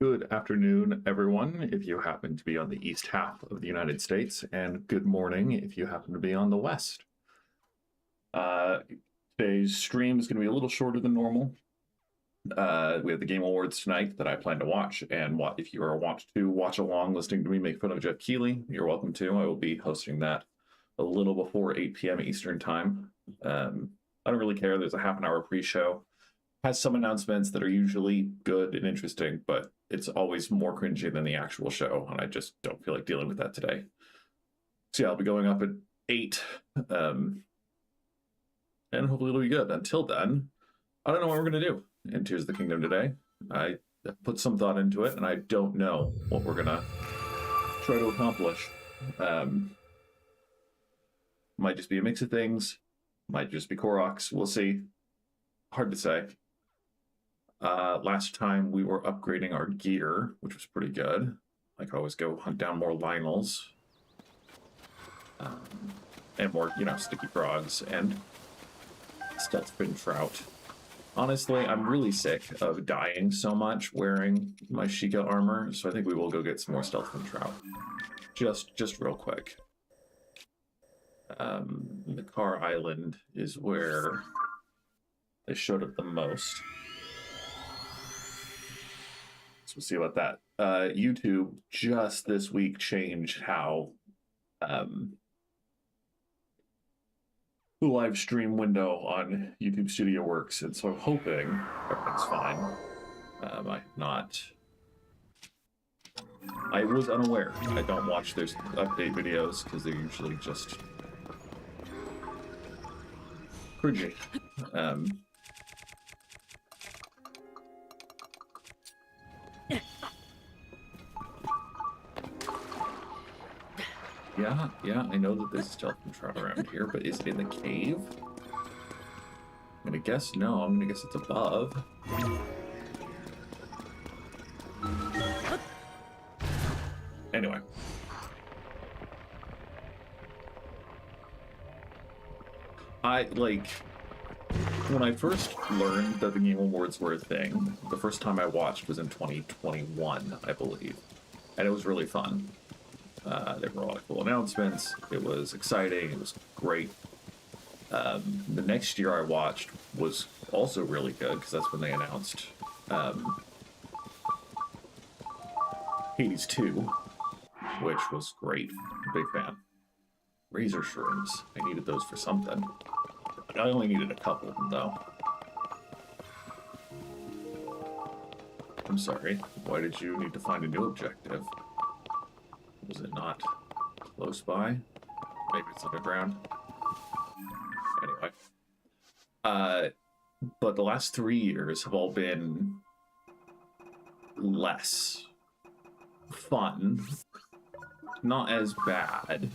Good afternoon, everyone, if you happen to be on the east half of the United States, and good morning if you happen to be on the west. Uh, Today's stream is going to be a little shorter than normal. We have the Game Awards tonight that I plan to watch, and if you want to watch along listening to me make fun of Geoff Keighley, you're welcome to. I will be hosting that a little before 8 p.m. Eastern Time. I don't really care. There's a half an hour pre-show. Has some announcements that are usually good and interesting, but it's always more cringy than the actual show, and I just don't feel like dealing with that today. So yeah, I'll be going up at 8, and hopefully it'll be good. Until then, I don't know what we're going to do in Tears of the Kingdom today. I put some thought into it, and I don't know what we're going to try to accomplish. Might just be a mix of things, might just be Koroks, we'll see. Hard to say. Last time we were upgrading our gear, which was pretty good. I could always go hunt down more Lionels. And more, sticky frogs and stealth fin trout. Honestly, I'm really sick of dying so much wearing my Sheikah armor, so I think we will go get some more stealth fin trout. Just real quick. The Car Island is where they showed up the most. So we'll see about that. YouTube just this week changed how the live stream window on YouTube Studio works, and so I'm hoping everything's fine. I was unaware. I don't watch their update videos because they're usually just cringy. Yeah, I know that there's stealth and trout around here, but is it in the cave? I'm gonna guess no. I'm gonna guess it's above. Anyway. When I first learned that the Game Awards were a thing, the first time I watched was in 2021, I believe. And it was really fun. There were a lot of cool announcements. It was exciting. It was great. The next year I watched was also really good, because that's when they announced Hades 2, which was great. Big fan. Razor shrooms. I needed those for something. I only needed a couple of them, though. I'm sorry. Why did you need to find a new objective? Was it not close by? Maybe it's underground. Anyway. But the last 3 years have all been less fun. Not as bad.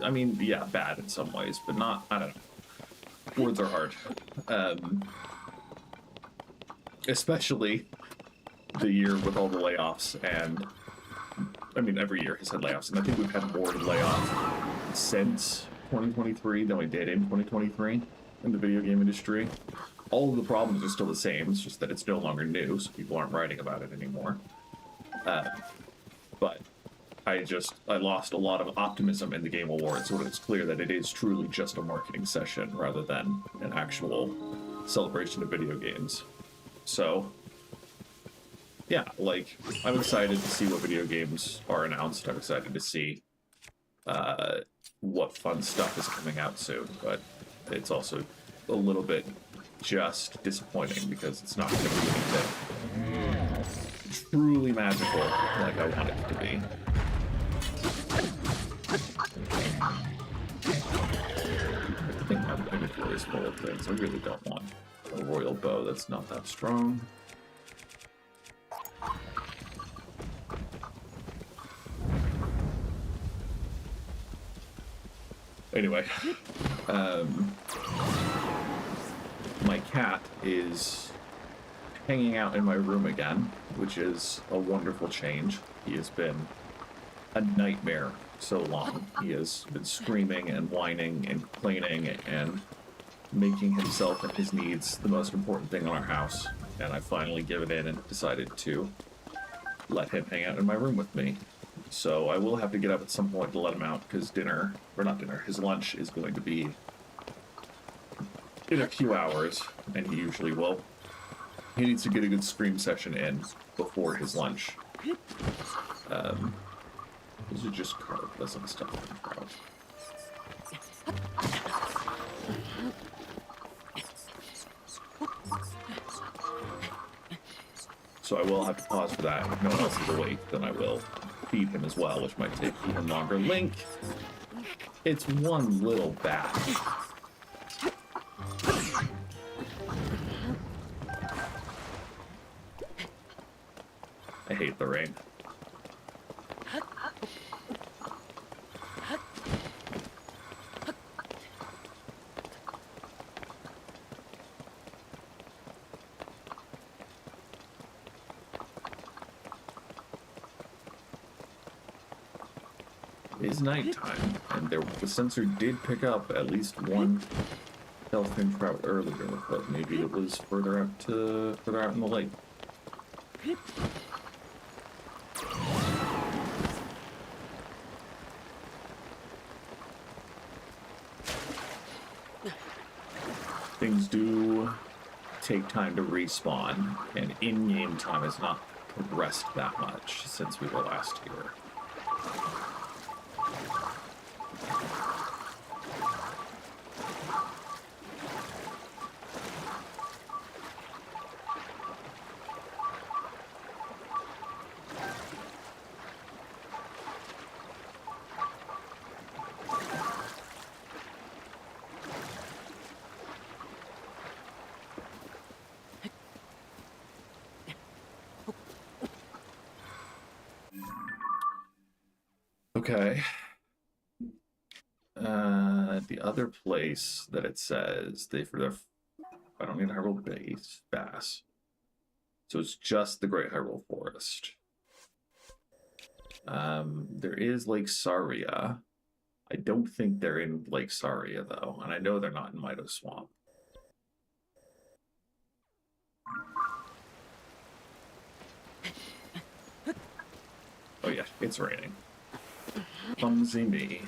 I mean, yeah, bad in some ways, but not, I don't know. Words are hard. Especially the year with all the layoffs, and I mean, every year has had layoffs, and I think we've had more layoffs since 2023 than we did in 2023 in the video game industry. All of the problems are still the same, it's just that it's no longer new, so people aren't writing about it anymore. But I lost a lot of optimism in the Game Awards when it's clear that it is truly just a marketing session rather than an actual celebration of video games. So, yeah, I'm excited to see what video games are announced. I'm excited to see what fun stuff is coming out soon, but it's also a little bit just disappointing because it's not going to be anything truly magical like I want it to be. I think my inventory is full of things. I really don't want a royal bow that's not that strong. Anyway, my cat is hanging out in my room again, which is a wonderful change. He has been a nightmare so long. He has been screaming and whining and complaining and making himself and his needs the most important thing in our house. And I finally given in and decided to let him hang out in my room with me. So I will have to get up at some point to let him out, because dinner, or not dinner, his lunch is going to be in a few hours, and he usually will. He needs to get a good scream session in before his lunch. Those are just carved, that's not stuff in the crowd. So I will have to pause for that. If no one else is awake, then I will feed him as well, which might take even longer. Link, it's one little bat. I hate the rain. It is nighttime, and the sensor did pick up at least one Delphin trout earlier, but maybe it was further out in the lake. Things do take time to respawn, and in-game time has not progressed that much since we were last here. Okay. The other place that it says I don't need Hyrule Bass. So it's just the Great Hyrule Forest. There is Lake Saria. I don't think they're in Lake Saria though, and I know they're not in Mido Swamp. Oh yeah, it's raining. Clumsy me.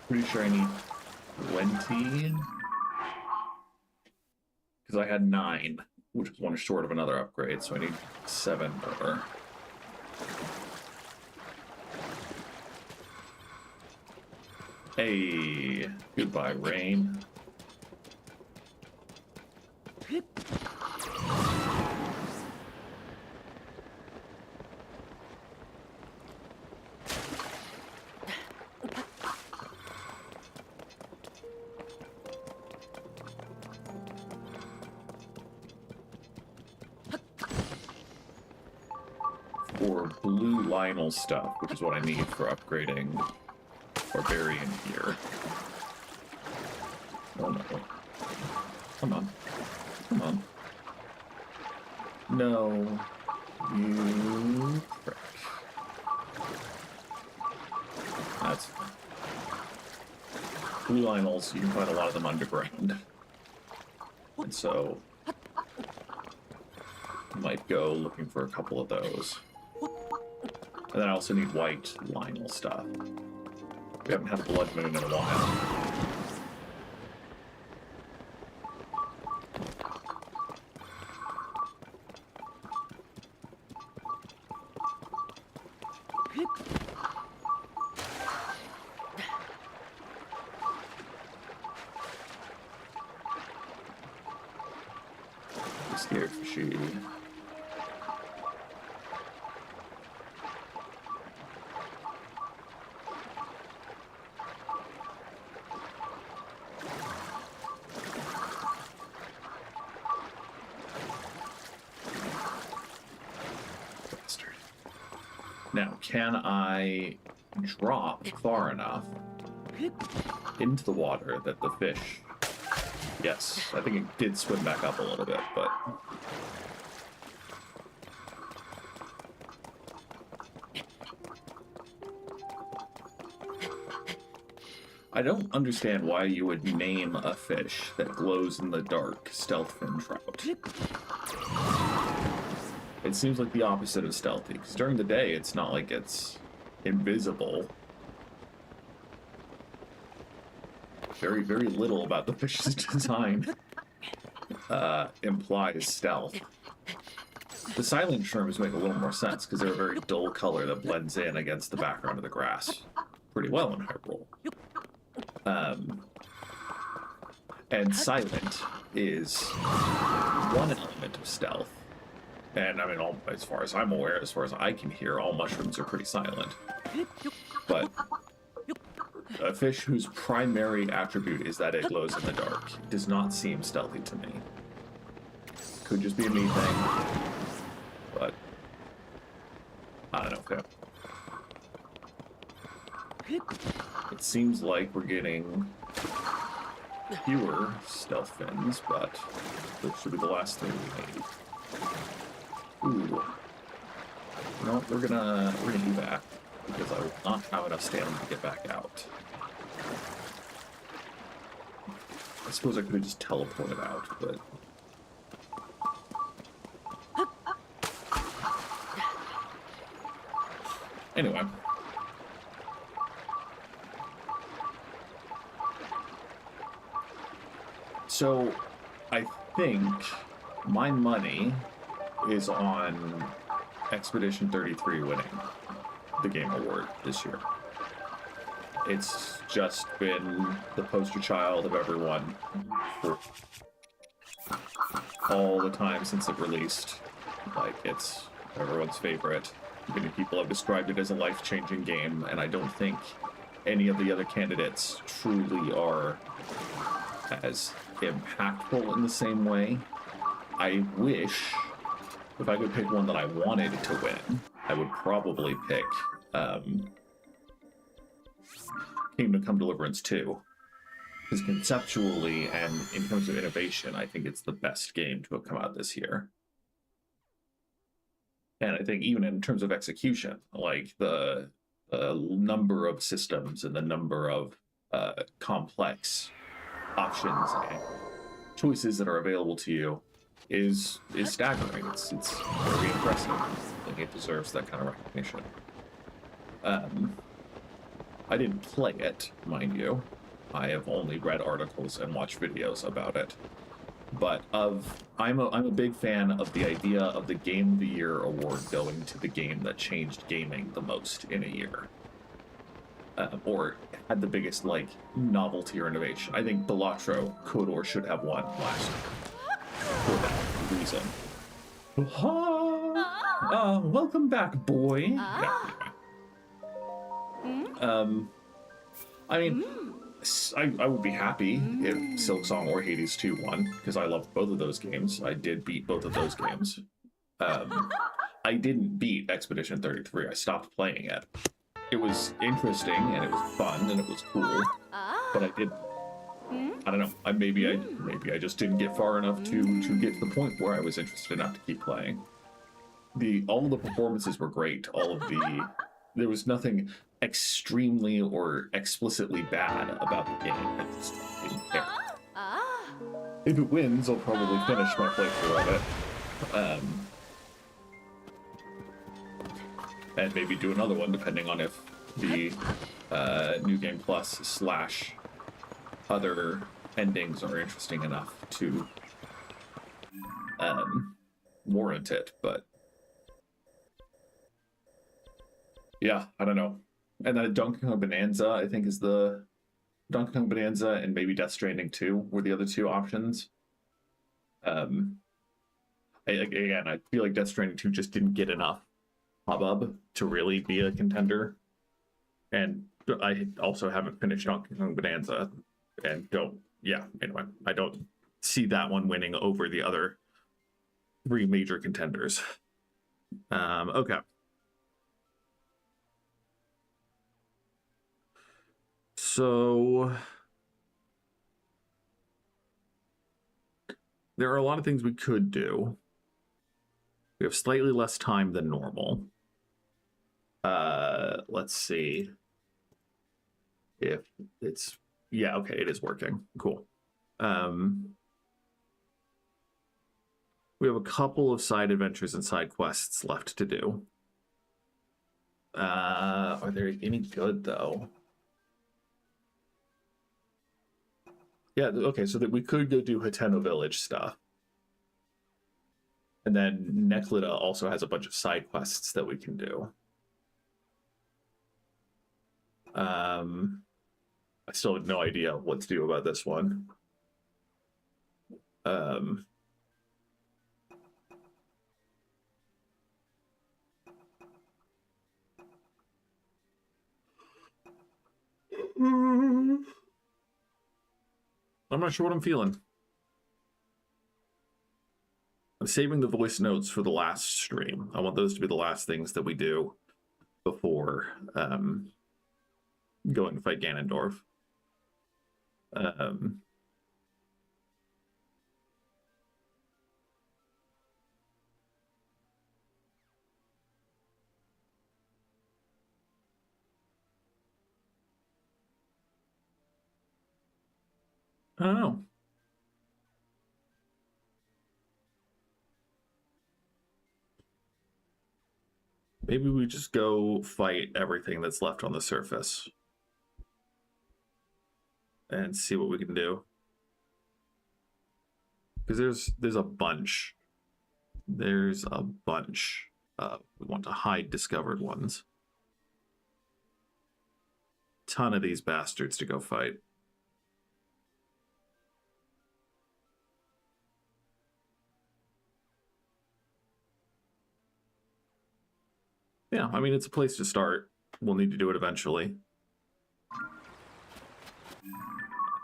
Pretty sure I need 20. Because I had 9, which is one short of another upgrade, so I need 7 more. Hey, goodbye, rain. For blue Lionel stuff, which is what I need for upgrading Barbarian gear. Oh no. Come on. Come on. No. You prick. That's fine. Blue Lionels, you can find a lot of them underground. And so I might go looking for a couple of those. And then I also need white Lionel stuff. We haven't had a blood moon in a while. Scared fishy. Now, can I drop far enough into the water that the fish... Yes, I think it did swim back up a little bit, but... I don't understand why you would name a fish that glows in the dark stealth fin trout. It seems like the opposite of stealthy, because during the day, it's not like it's invisible. Very, very little about the fish's design implies stealth. The silent shrimps make a little more sense, because they're a very dull color that blends in against the background of the grass pretty well in Hyrule. And silent is one element of stealth. And I mean, as far as I'm aware, as far as I can hear, all mushrooms are pretty silent. But a fish whose primary attribute is that it glows in the dark does not seem stealthy to me. Could just be a me thing, but I don't know. It seems like we're getting fewer stealth fins, but this should be the last thing we need. Ooh. No, we're gonna do that because I will not have enough stamina to get back out. I suppose I could have just teleported out, but anyway. So I think my money is on Expedition 33 winning the Game Award this year. It's just been the poster child of everyone for all the time since it released. Like, it's everyone's favorite. Many people have described it as a life-changing game, and I don't think any of the other candidates truly are as impactful in the same way. I wish, if I could pick one that I wanted to win, I would probably pick Kingdom Come Deliverance 2. Because conceptually and in terms of innovation, I think it's the best game to have come out this year. And I think even in terms of execution, like the number of systems and the number of complex options and choices that are available to you is staggering. It's very impressive. I think it deserves that kind of recognition. I didn't play it, mind you. I have only read articles and watched videos about it. But I'm a big fan of the idea of the Game of the Year award going to the game that changed gaming the most in a year. Or had the biggest, like, novelty or innovation. I think Balatro could or should have won last year. For that reason. Welcome back, boy. Yeah, anyway. I mean, I would be happy if Silksong or Hades 2 won, because I loved both of those games. I did beat both of those games. I didn't beat Expedition 33. I stopped playing it. It was interesting, and it was fun, and it was cool, but I don't know. Maybe I just didn't get far enough to get to the point where I was interested enough to keep playing. All of the performances were great. There was nothing extremely or explicitly bad about the game. I just didn't care. If it wins, I'll probably finish my playthrough of it. And maybe do another one, depending on if the New Game Plus / other endings are interesting enough to warrant it, but Yeah, I don't know. And then Donkey Kong Bonanza, I think, is the Donkey Kong Bonanza, and maybe Death Stranding 2 were the other two options. Um, again, I feel like Death Stranding 2 just didn't get enough hubbub to really be a contender. And I also haven't finished Donkey Kong Bonanza, and anyway, I don't see that one winning over the other three major contenders. Okay. So there are a lot of things we could do. We have slightly less time than normal. Let's see if it's, yeah, okay, it is working. Cool. We have a couple of side adventures and side quests left to do. Are there any good though? Yeah, okay, so that we could go do Hateno Village stuff. And then Neclida also has a bunch of side quests that we can do. I still have no idea what to do about this one. I'm not sure what I'm feeling. I'm saving the voice notes for the last stream. I want those to be the last things that we do before going to fight Ganondorf. I don't know. Maybe we just go fight everything that's left on the surface and see what we can do. Because there's a bunch. There's a bunch. We want to hide discovered ones. Ton of these bastards to go fight. Yeah, I mean, it's a place to start. We'll need to do it eventually.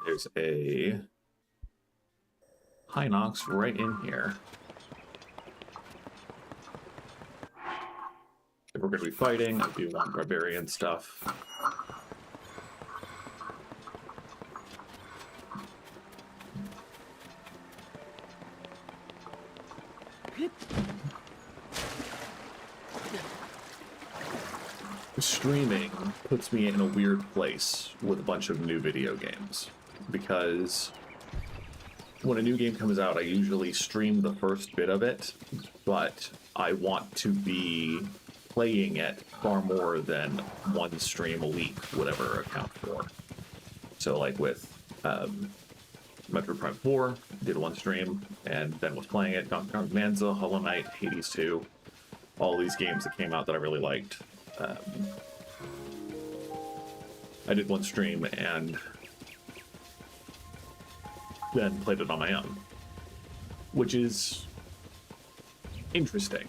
There's a Hinox right in here. If we're going to be fighting, I do want barbarian stuff. Streaming puts me in a weird place with a bunch of new video games, because when a new game comes out, I usually stream the first bit of it, but I want to be playing it far more than one stream a week would ever account for. So like with Metroid Prime 4, did one stream, and then was playing it, Donkey Kong Bonanza, Hollow Knight, Hades 2, all these games that came out that I really liked. I did one stream and then played it on my own, which is interesting.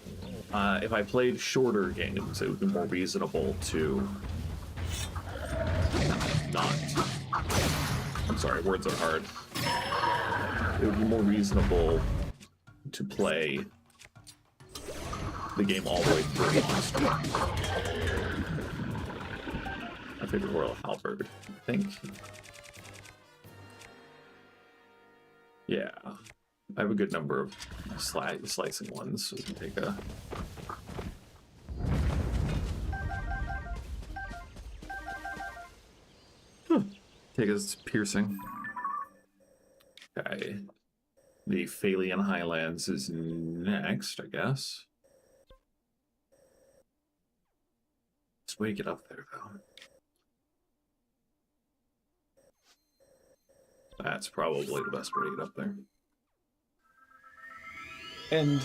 If I played shorter games, it would be more reasonable to not... I'm sorry, words are hard. It would be more reasonable to play the game all the way through on stream. My favorite Royal Halberd, I think. Yeah, I have a good number of slicing ones, so we can take a... Take a piercing. Okay. The Phalian Highlands is next, I guess. Best way to get up there, though. That's probably the best way to get up there. And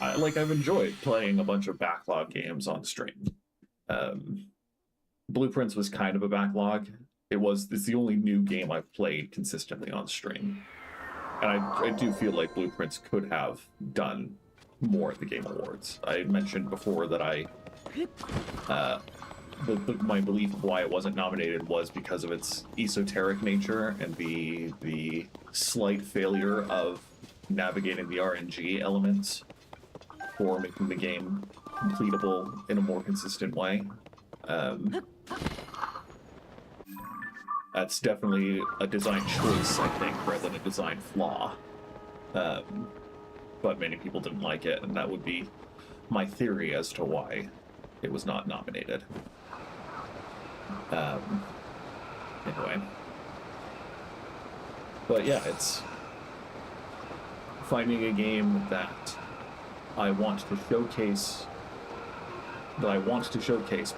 I've enjoyed playing a bunch of backlog games on stream. Blueprints was kind of a backlog. It's the only new game I've played consistently on stream. And I do feel like Blueprints could have done more at the Game Awards. I mentioned before that my belief of why it wasn't nominated was because of its esoteric nature and the slight failure of navigating the RNG elements for making the game completable in a more consistent way. That's definitely a design choice, I think, rather than a design flaw. But many people didn't like it, and that would be my theory as to why it was not nominated. Anyway. But yeah, it's finding a game that I want to showcase,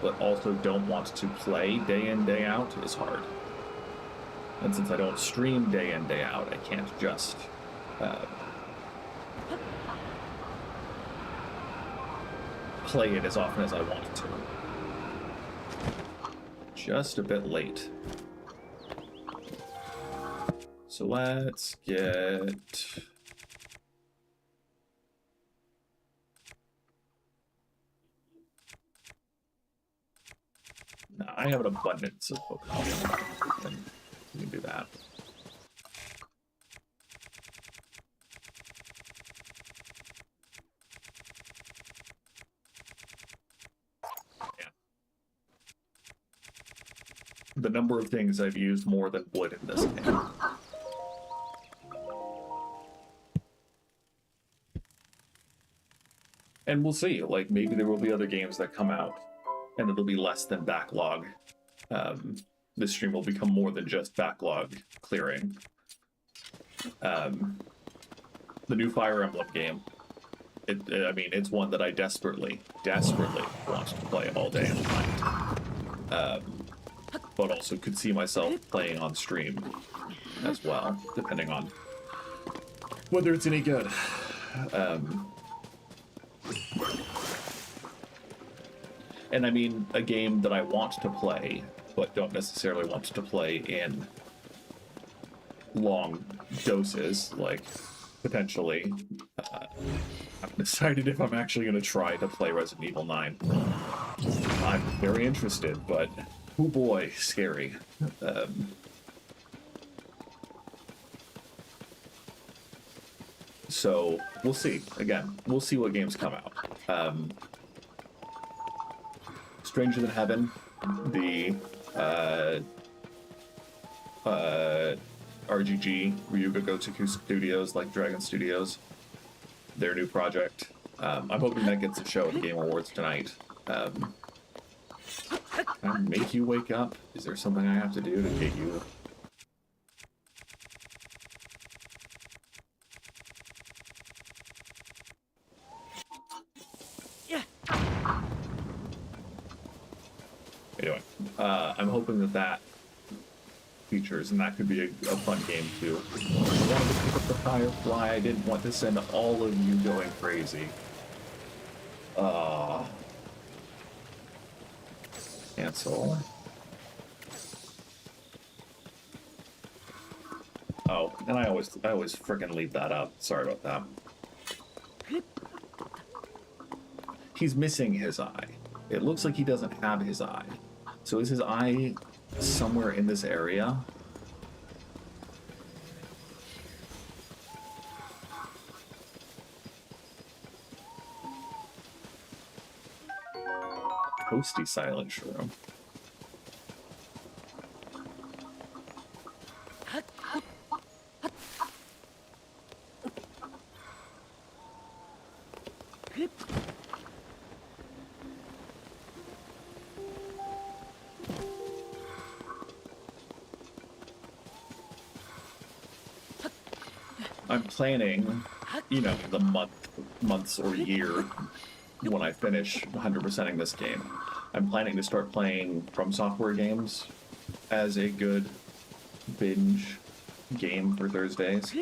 but also don't want to play day in, day out is hard. And since I don't stream day in, day out, I can't just play it as often as I want to. Just a bit late. So let's get... I have an abundance of Pokemon, and we can do that. Yeah. The number of things I've used more than wood in this game. And we'll see, like, maybe there will be other games that come out and it'll be less than backlog. This stream will become more than just backlog clearing. The new Fire Emblem game, I mean, it's one that I desperately want to play all day and night. But also could see myself playing on stream as well, depending on whether it's any good. And I mean, a game that I want to play, but don't necessarily want to play in long doses, like, potentially. I haven't decided if I'm actually going to try to play Resident Evil 9. I'm very interested, but, oh boy, scary. So, we'll see. Again, we'll see what games come out. Stranger Than Heaven, the RGG, Ryuga Gotoku Studios, like Dragon Studios, their new project. I'm hoping that gets a show at the Game Awards tonight. Can I make you wake up? Is there something I have to do to get you? Anyway, I'm hoping that features, and that could be a fun game too. I wanted to pick up the Firefly. I didn't want to send all of you going crazy. Cancel. Oh, and I always freaking leave that up. Sorry about that. He's missing his eye. It looks like he doesn't have his eye. So is his eye somewhere in this area? Toasty Silent Shroom. I'm planning, you know, the months or year when I finish 100%ing this game. I'm planning to start playing From Software games as a good binge game for Thursdays.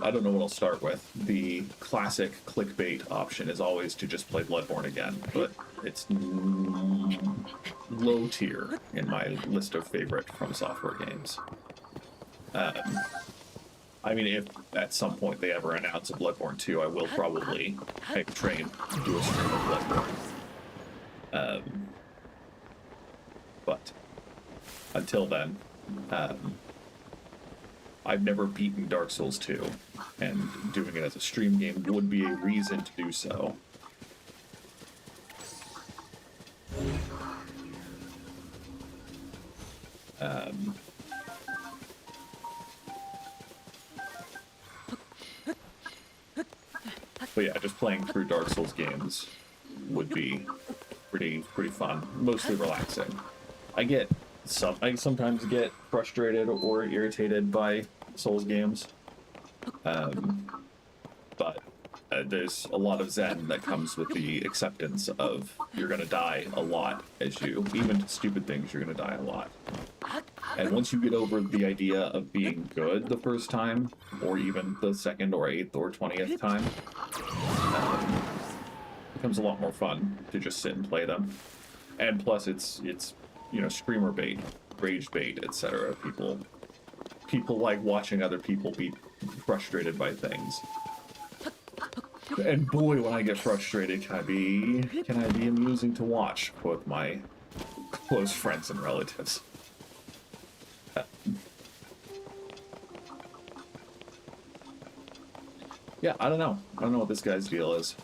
I don't know what I'll start with. The classic clickbait option is always to just play Bloodborne again, but it's low tier in my list of favorite From Software games. I mean, if at some point they ever announce a Bloodborne 2, I will probably take a train, do a stream of Bloodborne. But until then, I've never beaten Dark Souls 2, and doing it as a stream game would be a reason to do so. But yeah, just playing through Dark Souls games would be pretty fun, mostly relaxing. I sometimes get frustrated or irritated by Souls games, but there's a lot of zen that comes with the acceptance of you're gonna die a lot even to stupid things, you're gonna die a lot. And once you get over the idea of being good the first time, or even the second or 8th or 20th time, it becomes a lot more fun to just sit and play them. And plus it's you know, streamer bait, rage bait, etc. People like watching other people be frustrated by things. And boy, when I get frustrated, can I be amusing to watch with my close friends and relatives. Yeah, I don't know what this guy's deal is.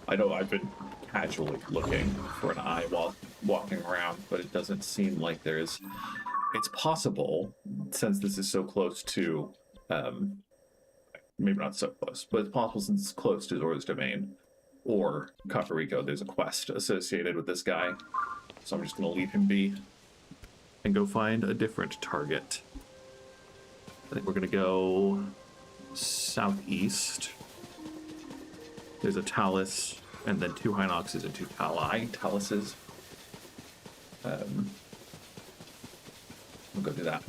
I know I've been casually looking for an eye while walking around, but it doesn't seem like there's... It's possible, since this is so close to, maybe not so close, but it's possible since it's close to Zora's Domain, or Kakariko, there's a quest associated with this guy. So I'm just going to leave him be and go find a different target. I think we're going to go southeast. There's a Talus, and then 2 Hinoxes and 2 Taluses. We'll go do that.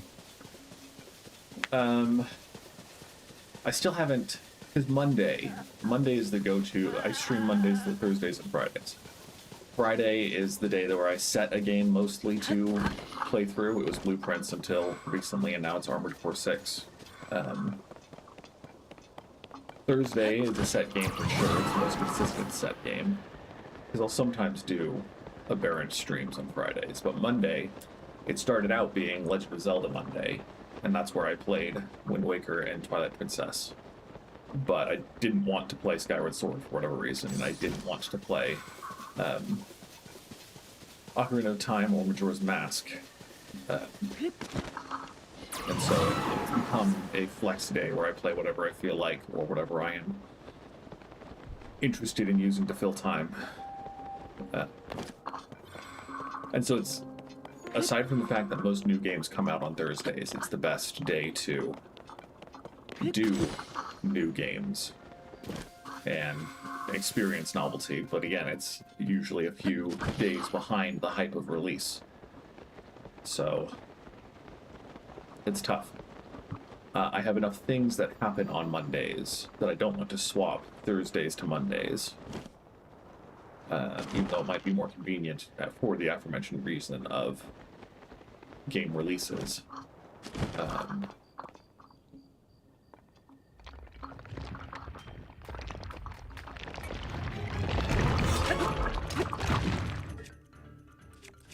I still haven't, because Monday is the go-to. I stream Mondays, Thursdays, and Fridays. Friday is the day where I set a game mostly to play through. It was Blueprints until recently, and now it's Armored Core 6. Thursday is a set game for sure. It's the most consistent set game. Because I'll sometimes do aberrant streams on Fridays. But Monday, it started out being Legend of Zelda Monday. And that's where I played Wind Waker and Twilight Princess. But I didn't want to play Skyward Sword for whatever reason. And I didn't want to play Ocarina of Time or Majora's Mask. And so it's become a flex day where I play whatever I feel like or whatever I am interested in using to fill time. And so it's, aside from the fact that most new games come out on Thursdays, it's the best day to do new games and experience novelty. But again, it's usually a few days behind the hype of release. So it's tough. I have enough things that happen on Mondays that I don't want to swap Thursdays to Mondays. Even though it might be more convenient for the aforementioned reason of game releases.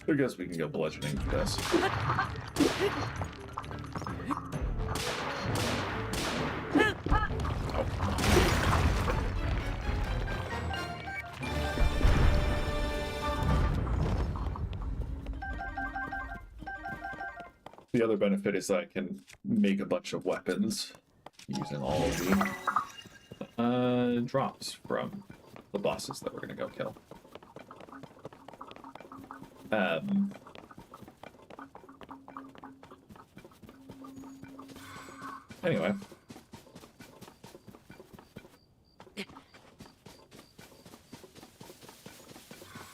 I guess we can go bludgeoning for this. The other benefit is that I can make a bunch of weapons using all of the drops from the bosses that we're going to go kill. Anyway.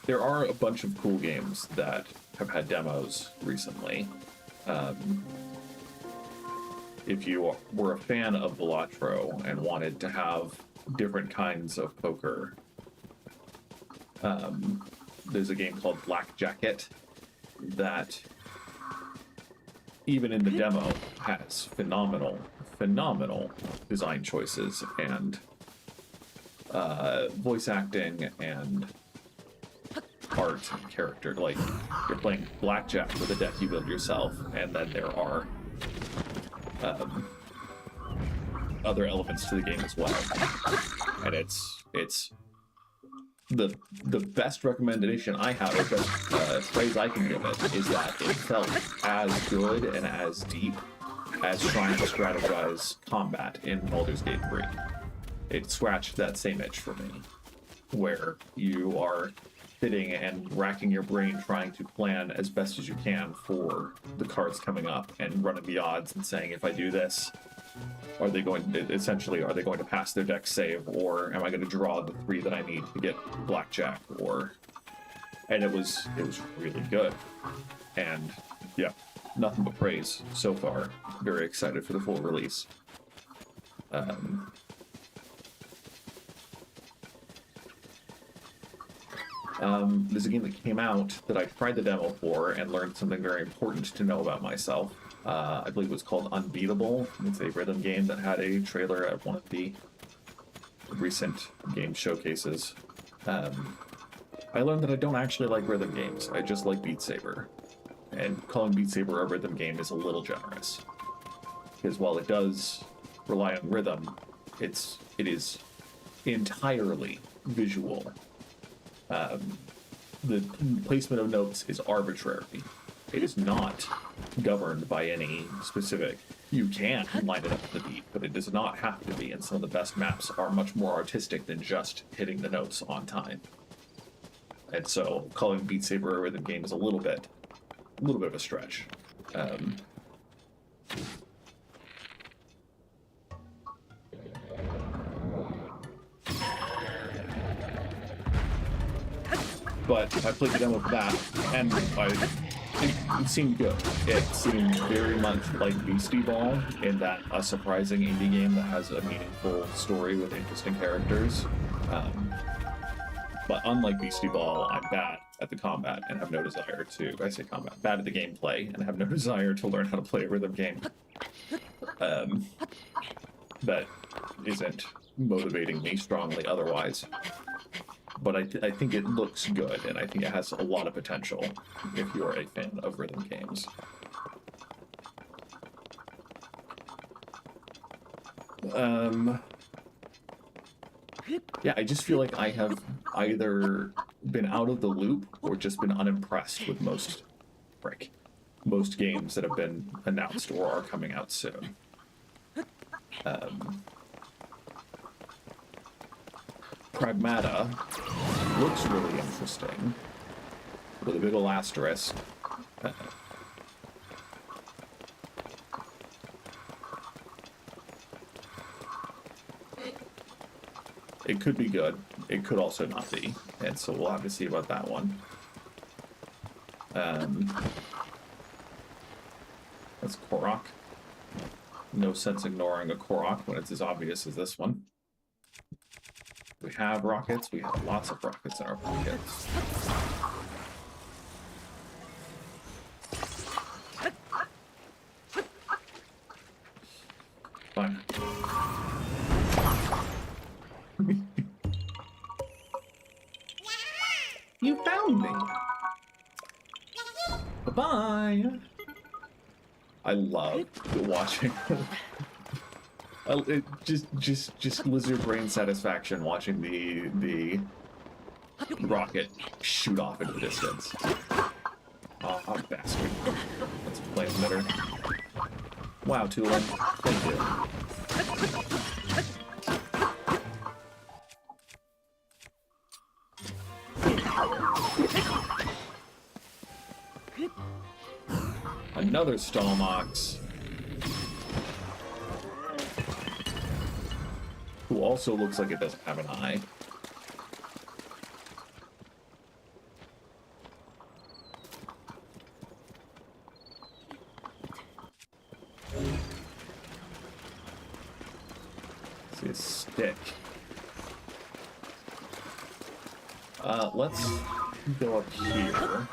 There are a bunch of cool games that have had demos recently. if you were a fan of Velatro and wanted to have different kinds of poker, there's a game called Black Jacket that, even in the demo, has phenomenal design choices and voice acting and art and character. Like, you're playing blackjack with a deck you build yourself, and then there are other elements to the game as well. And it's the best recommendation I have, or best phrase I can give it, is that it felt as good and as deep as trying to strategize combat in Baldur's Gate 3. It scratched that same itch for me, where you are sitting and racking your brain trying to plan as best as you can for the cards coming up and running the odds and saying, if I do this, are they going to pass their deck save, or am I going to draw the 3 that I need to get blackjack? And it was really good. And yeah, nothing but praise so far. Very excited for the full release. There's a game that came out that I tried the demo for and learned something very important to know about myself. I believe it was called Unbeatable. It's a rhythm game that had a trailer at one of the recent game showcases. I learned that I don't actually like rhythm games. I just like Beat Saber. And calling Beat Saber a rhythm game is a little generous. Because while it does rely on rhythm, it is entirely visual. The placement of notes is arbitrary. It is not governed by any specific... You can line it up to the beat, but it does not have to be, and some of the best maps are much more artistic than just hitting the notes on time. And so calling Beat Saber a rhythm game is a little bit of a stretch. But I played the demo for that, and it seemed good. It seemed very much like Beastie Ball, in that a surprising indie game that has a meaningful story with interesting characters. But unlike Beastie Ball, I'm bad at the combat and have no desire to... I say combat. Bad at the gameplay and have no desire to learn how to play a rhythm game. That isn't motivating me strongly otherwise. But I think it looks good, and I think it has a lot of potential if you're a fan of rhythm games. Yeah, I just feel like I have either been out of the loop or just been unimpressed with most games that have been announced or are coming out soon. Pragmata looks really interesting, with a big ol' asterisk. It could be good. It could also not be, and so we'll have to see about that one. That's Korok. No sense ignoring a Korok when it's as obvious as this one. We have rockets. We have lots of rockets in our pockets. Fine. You found me. Bye-bye. I love watching. Just lizard brain satisfaction watching the rocket shoot off into the distance. Oh, bastard. That's a flame emitter. Wow, Tulin. Thank you. Another Stalmox. Who also looks like it doesn't have an eye. See a stick. Let's go up here.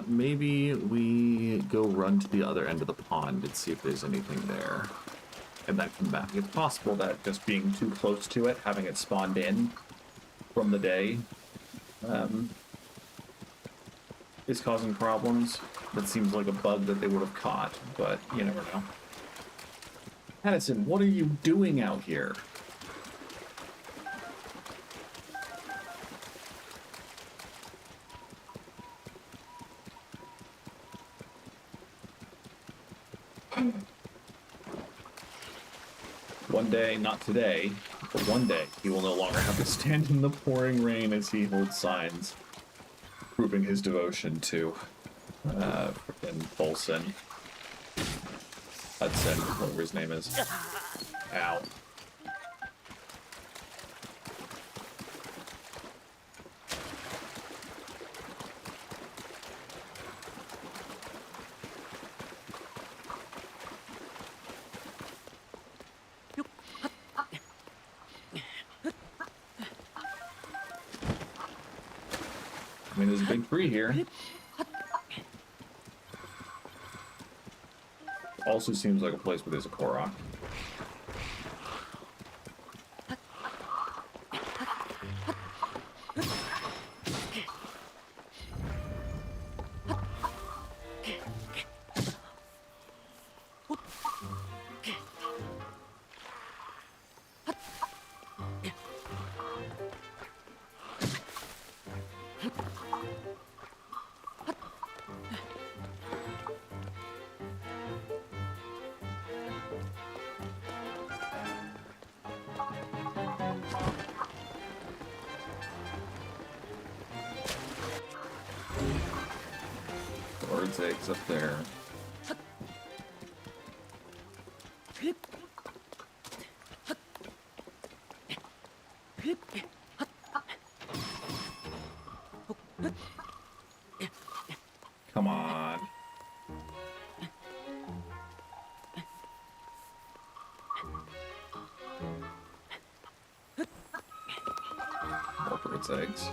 Maybe we go run to the other end of the pond and see if there's anything there, and then come back. It's possible that just being too close to it, having it spawned in from the day, is causing problems. That seems like a bug that they would have caught, but you never know. Addison, what are you doing out here? One day, not today, but one day, he will no longer have to stand in the pouring rain as he holds signs proving his devotion to frickin' Bolson. Hudson, whatever his name is. Ow. I mean, there's a big tree here. Also seems like a place where there's a Korok. Bird's eggs up there. Come on. More bird's eggs.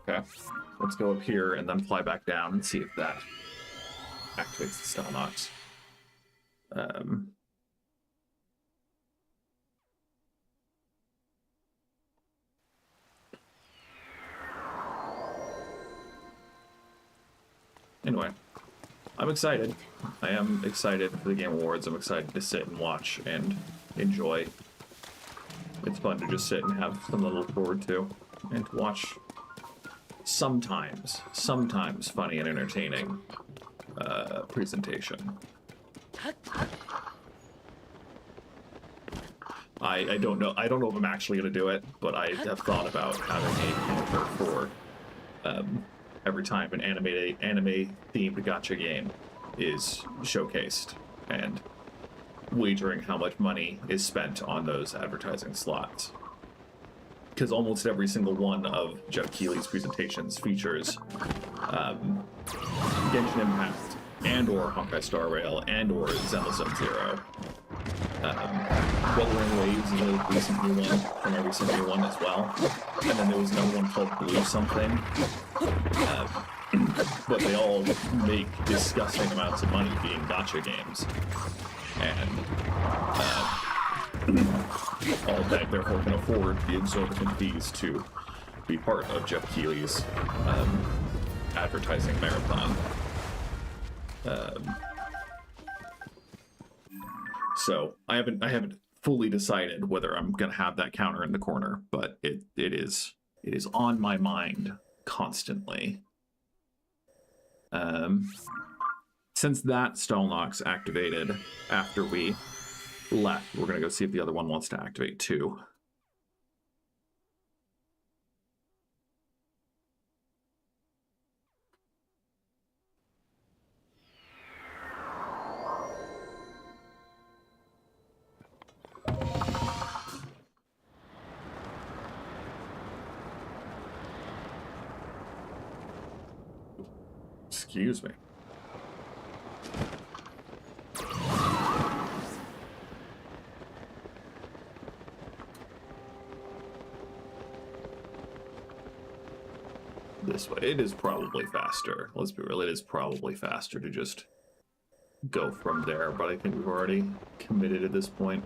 Okay, let's go up here and then fly back down and see if that activates the Stell Knots. Anyway, I'm excited. I am excited for the Game Awards. I'm excited to sit and watch and enjoy. It's fun to just sit and have something to look forward to and to watch sometimes funny and entertaining presentation. I don't know if I'm actually gonna do it, but I have thought about having a counter for every time an anime themed gacha game is showcased and wagering how much money is spent on those advertising slots. Because almost every single one of Geoff Keighley's presentations features Genshin Impact and or Honkai Star Rail and or Zenless Zone Zero. Wuthering Waves is a recent new one from a recent new one as well. And then there was another one called Blue something. but they all make disgusting amounts of money being gacha games, and all that therefore can afford the exorbitant fees to be part of Geoff Keighley's advertising marathon. So I haven't fully decided whether I'm gonna have that counter in the corner, but it is on my mind constantly. Since that stall knocks activated after we left, we're gonna go see if the other one wants to activate too. Excuse me. This way. It is probably faster. Let's be real, it is probably faster to just go from there, but I think we've already committed at this point.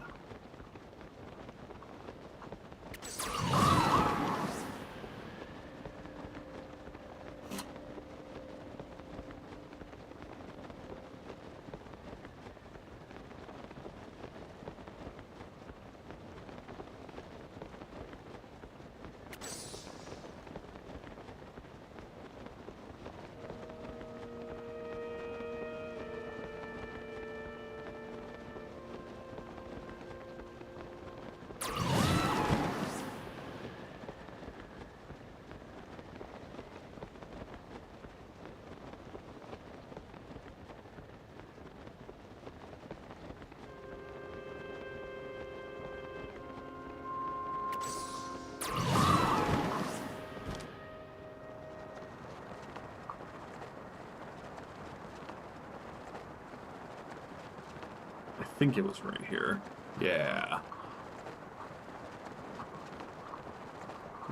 I think it was right here. Yeah.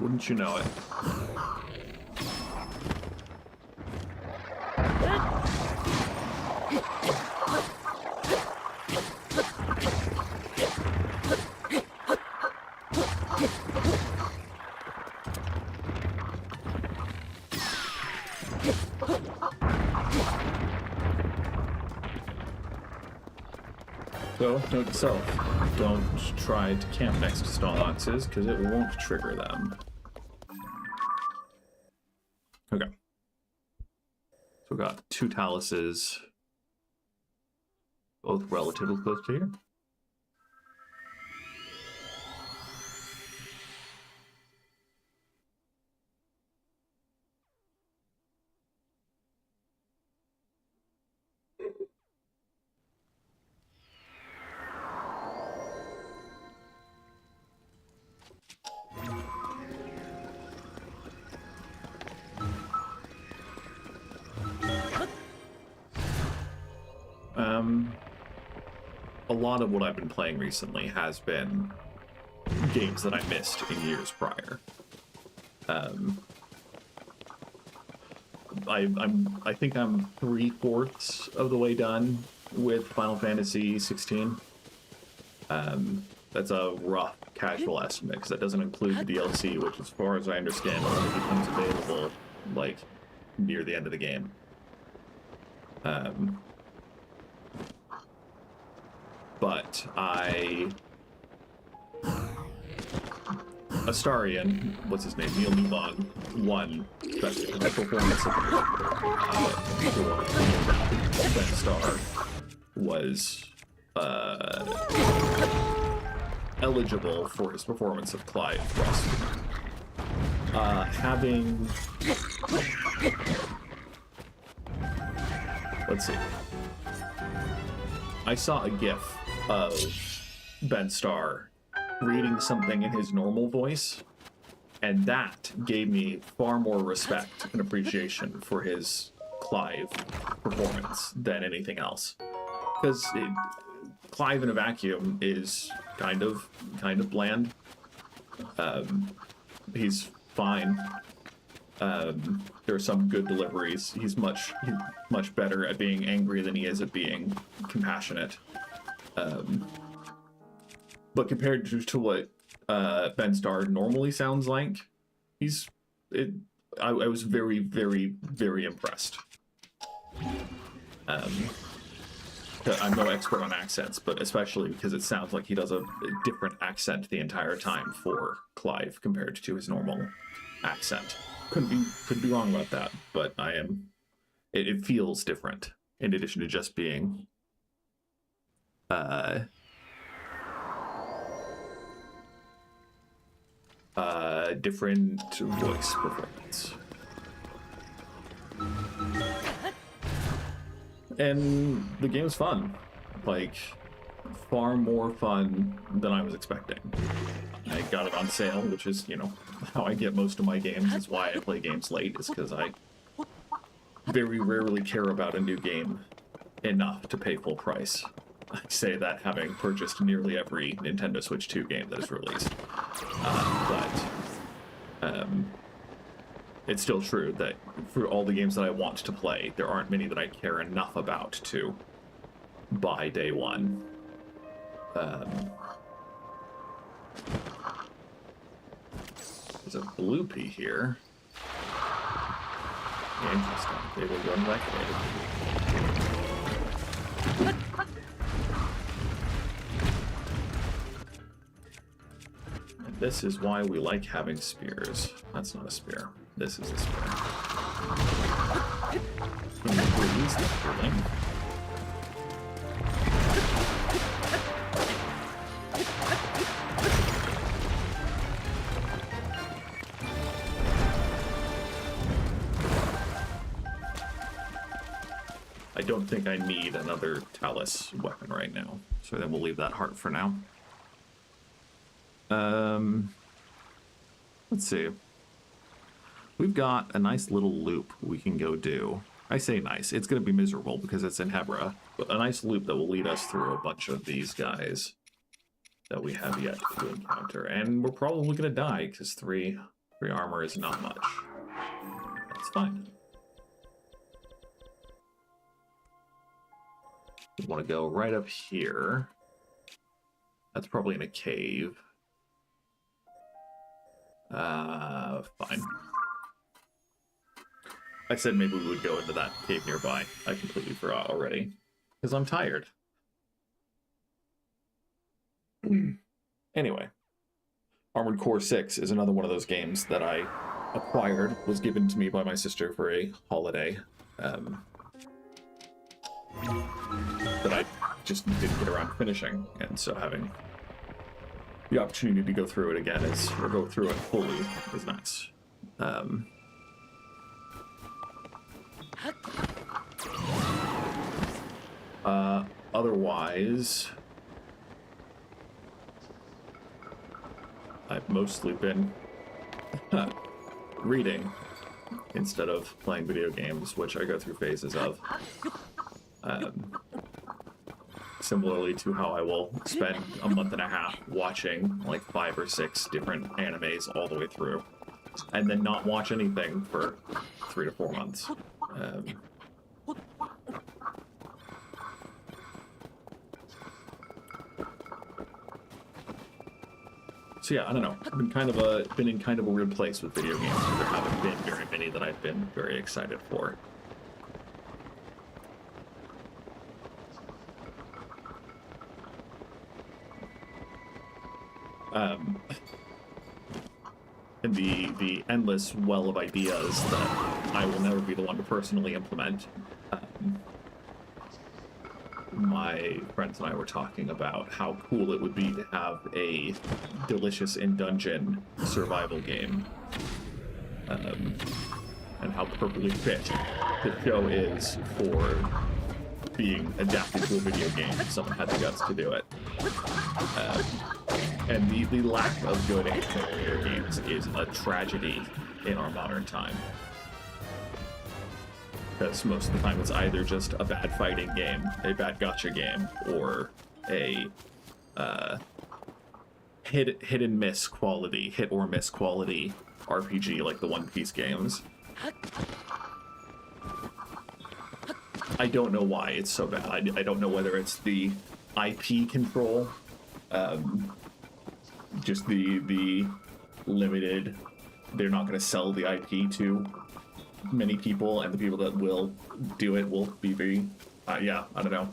Wouldn't you know it? So, note to self, don't try to camp next to stall boxes, because it won't trigger them. Okay. So we got 2 taluses, both relatively close to here. A lot of what I've been playing recently has been games that I missed in years prior. I think I'm 3/4 of the way done with Final Fantasy 16. That's a rough casual estimate because that doesn't include the DLC, which, as far as I understand, only becomes available like near the end of the game. But Astarion, what's his name, Neil Newbon, won Best Performance of for Ben Star, was eligible for his performance of Clive Thrust. Let's see. I saw a GIF of Ben Starr reading something in his normal voice, and that gave me far more respect and appreciation for his Clive performance than anything else. Because Clive in a vacuum is kind of bland. He's fine, There are some good deliveries. He's much better at being angry than he is at being compassionate. But compared to what Ben Starr normally sounds like, I was very, very, very impressed. I'm no expert on accents, but especially because it sounds like he does a different accent the entire time for Clive compared to his normal accent. Could be wrong about that, but I am. It feels different in addition to just being different voice performance. And the game's fun. Like, far more fun than I was expecting. I got it on sale, which is, you know, how I get most of my games. It's why I play games late, is because I very rarely care about a new game enough to pay full price. I say that having purchased nearly every Nintendo Switch 2 game that is released. It's still true that for all the games that I want to play, there aren't many that I care enough about to buy day one. There's a bloopy here. Interesting. They will run liquidated. And this is why we like having spears. That's not a spear. This is a spear. Can you freeze the feeling? I don't think I need another Talus weapon right now, so then we'll leave that heart for now. Let's see. We've got a nice little loop we can go do. I say nice. It's going to be miserable because it's in Hebra, but a nice loop that will lead us through a bunch of these guys that we have yet to encounter. And we're probably going to die because three armor is not much. That's fine. We want to go right up here. That's probably in a cave. Fine. I said maybe we would go into that cave nearby. I completely forgot already. Because I'm tired. Anyway. Armored Core 6 is another one of those games that I acquired, was given to me by my sister for a holiday. That I just didn't get around to finishing. And so having the opportunity to go through it again or go through it fully is nice. Otherwise, I've mostly been reading instead of playing video games, which I go through phases of. Similarly to how I will spend a month and a half watching like 5 or 6 different animes all the way through, and then not watch anything for 3 to 4 months. So yeah, I don't know. I've been in kind of a weird place with video games. There haven't been very many that I've been very excited for. And the endless well of ideas that I will never be the one to personally implement. My friends and I were talking about how cool it would be to have a delicious in-dungeon survival game. And how perfectly fit the show is for being adapted to a video game if someone had the guts to do it. And the lack of good video games is a tragedy in our modern time. Because most of the time it's either just a bad fighting game, a bad gacha game, or a hit or miss quality RPG like the One Piece games. I don't know why it's so bad. I don't know whether it's the IP control, just the limited. They're not going to sell the IP to many people, and the people that will do it will be very, yeah, I don't know.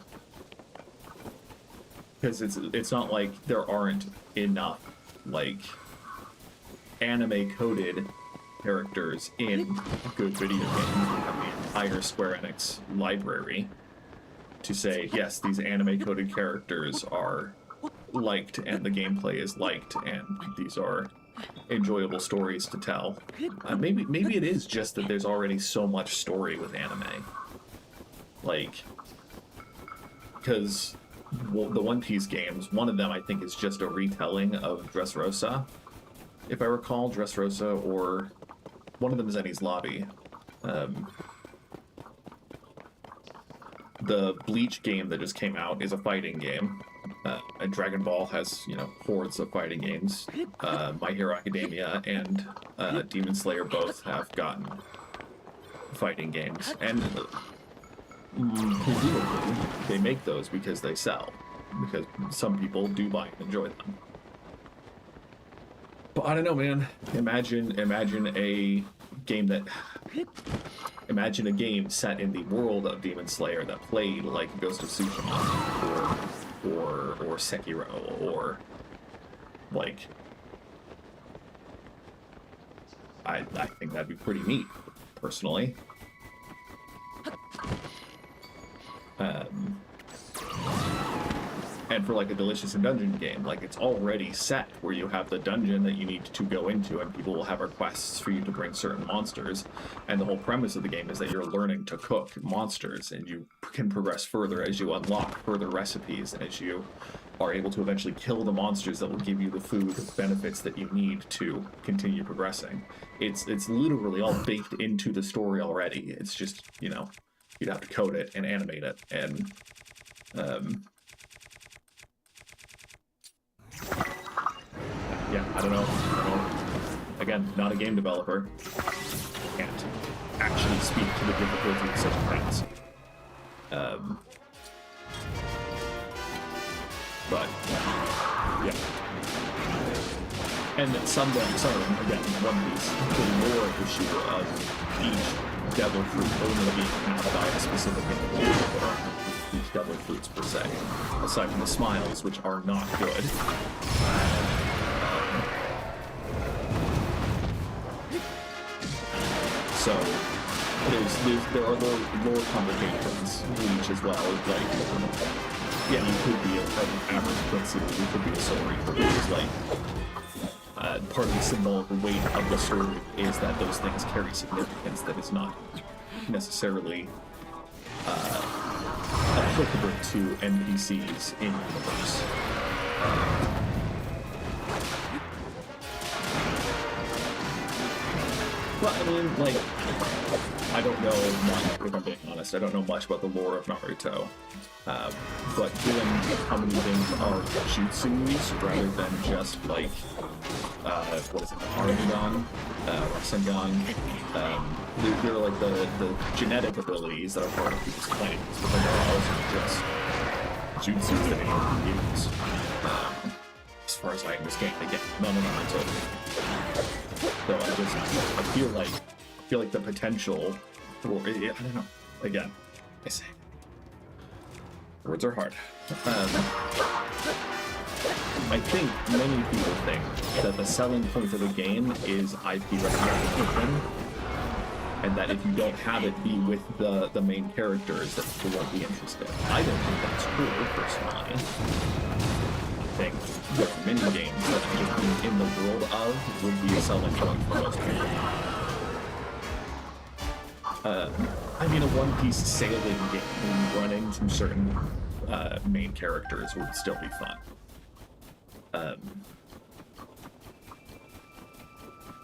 Because it's not like there aren't enough like anime coded characters in good video games. We have the entire Square Enix library to say, yes, these anime coded characters are liked and the gameplay is liked and these are enjoyable stories to tell. Maybe it is just that there's already so much story with anime. Like, because the One Piece games, one of them I think is just a retelling of Dressrosa, if I recall, Dressrosa, or one of them is Enies Lobby. The Bleach game that just came out is a fighting game. And Dragon Ball has, you know, hordes of fighting games. My Hero Academia and Demon Slayer both have gotten fighting games. And presumably they make those because they sell. Because some people do buy and enjoy them. But I don't know, man. Imagine a game that... Imagine a game set in the world of Demon Slayer that played like Ghost of Tsushima or Sekiro or like... I think that'd be pretty neat, personally. And for like a Delicious in Dungeon game, like it's already set where you have the dungeon that you need to go into and people will have requests for you to bring certain monsters. And the whole premise of the game is that you're learning to cook monsters and you can progress further as you unlock further recipes, as you are able to eventually kill the monsters that will give you the food benefits that you need to continue progressing. It's literally all baked into the story already. It's just, you know, you'd have to code it and animate it and yeah, I don't know. Again, not a game developer. Can't actually speak to the difficulty of such a task. But yeah. And some of them, again, One Piece, the lore issue of each devil fruit only being passed by a specific individual. Each devil fruits per se, aside from the smiles, which are not good. So there are lore complications in each as well. Like, yeah, you could be an average Quincy, you could be a Soul Reaper, which is like part of the symbolic weight of the story is that those things carry significance that is not necessarily applicable to NPCs in the universe. Well, I mean, like, I don't know much, if I'm being honest, I don't know much about the lore of Naruto. But given how many things are jutsus rather than just, like, what is it, Sharingan, Rasengan, they're like the genetic abilities that are part of people's claims, but then there are also just jutsus that anyone can use. As far as I understand, again, none of Naruto. So I feel like the potential for, I don't know, again, I say, words are hard. I think many people think that the selling point of the game is IP recognition, and that if you don't have it be with the main characters, that people won't be interested. I don't think that's true, personally. I think there are many games that just being in the world of would be a selling point for most people. I mean, a One Piece sailing game running from certain main characters would still be fun.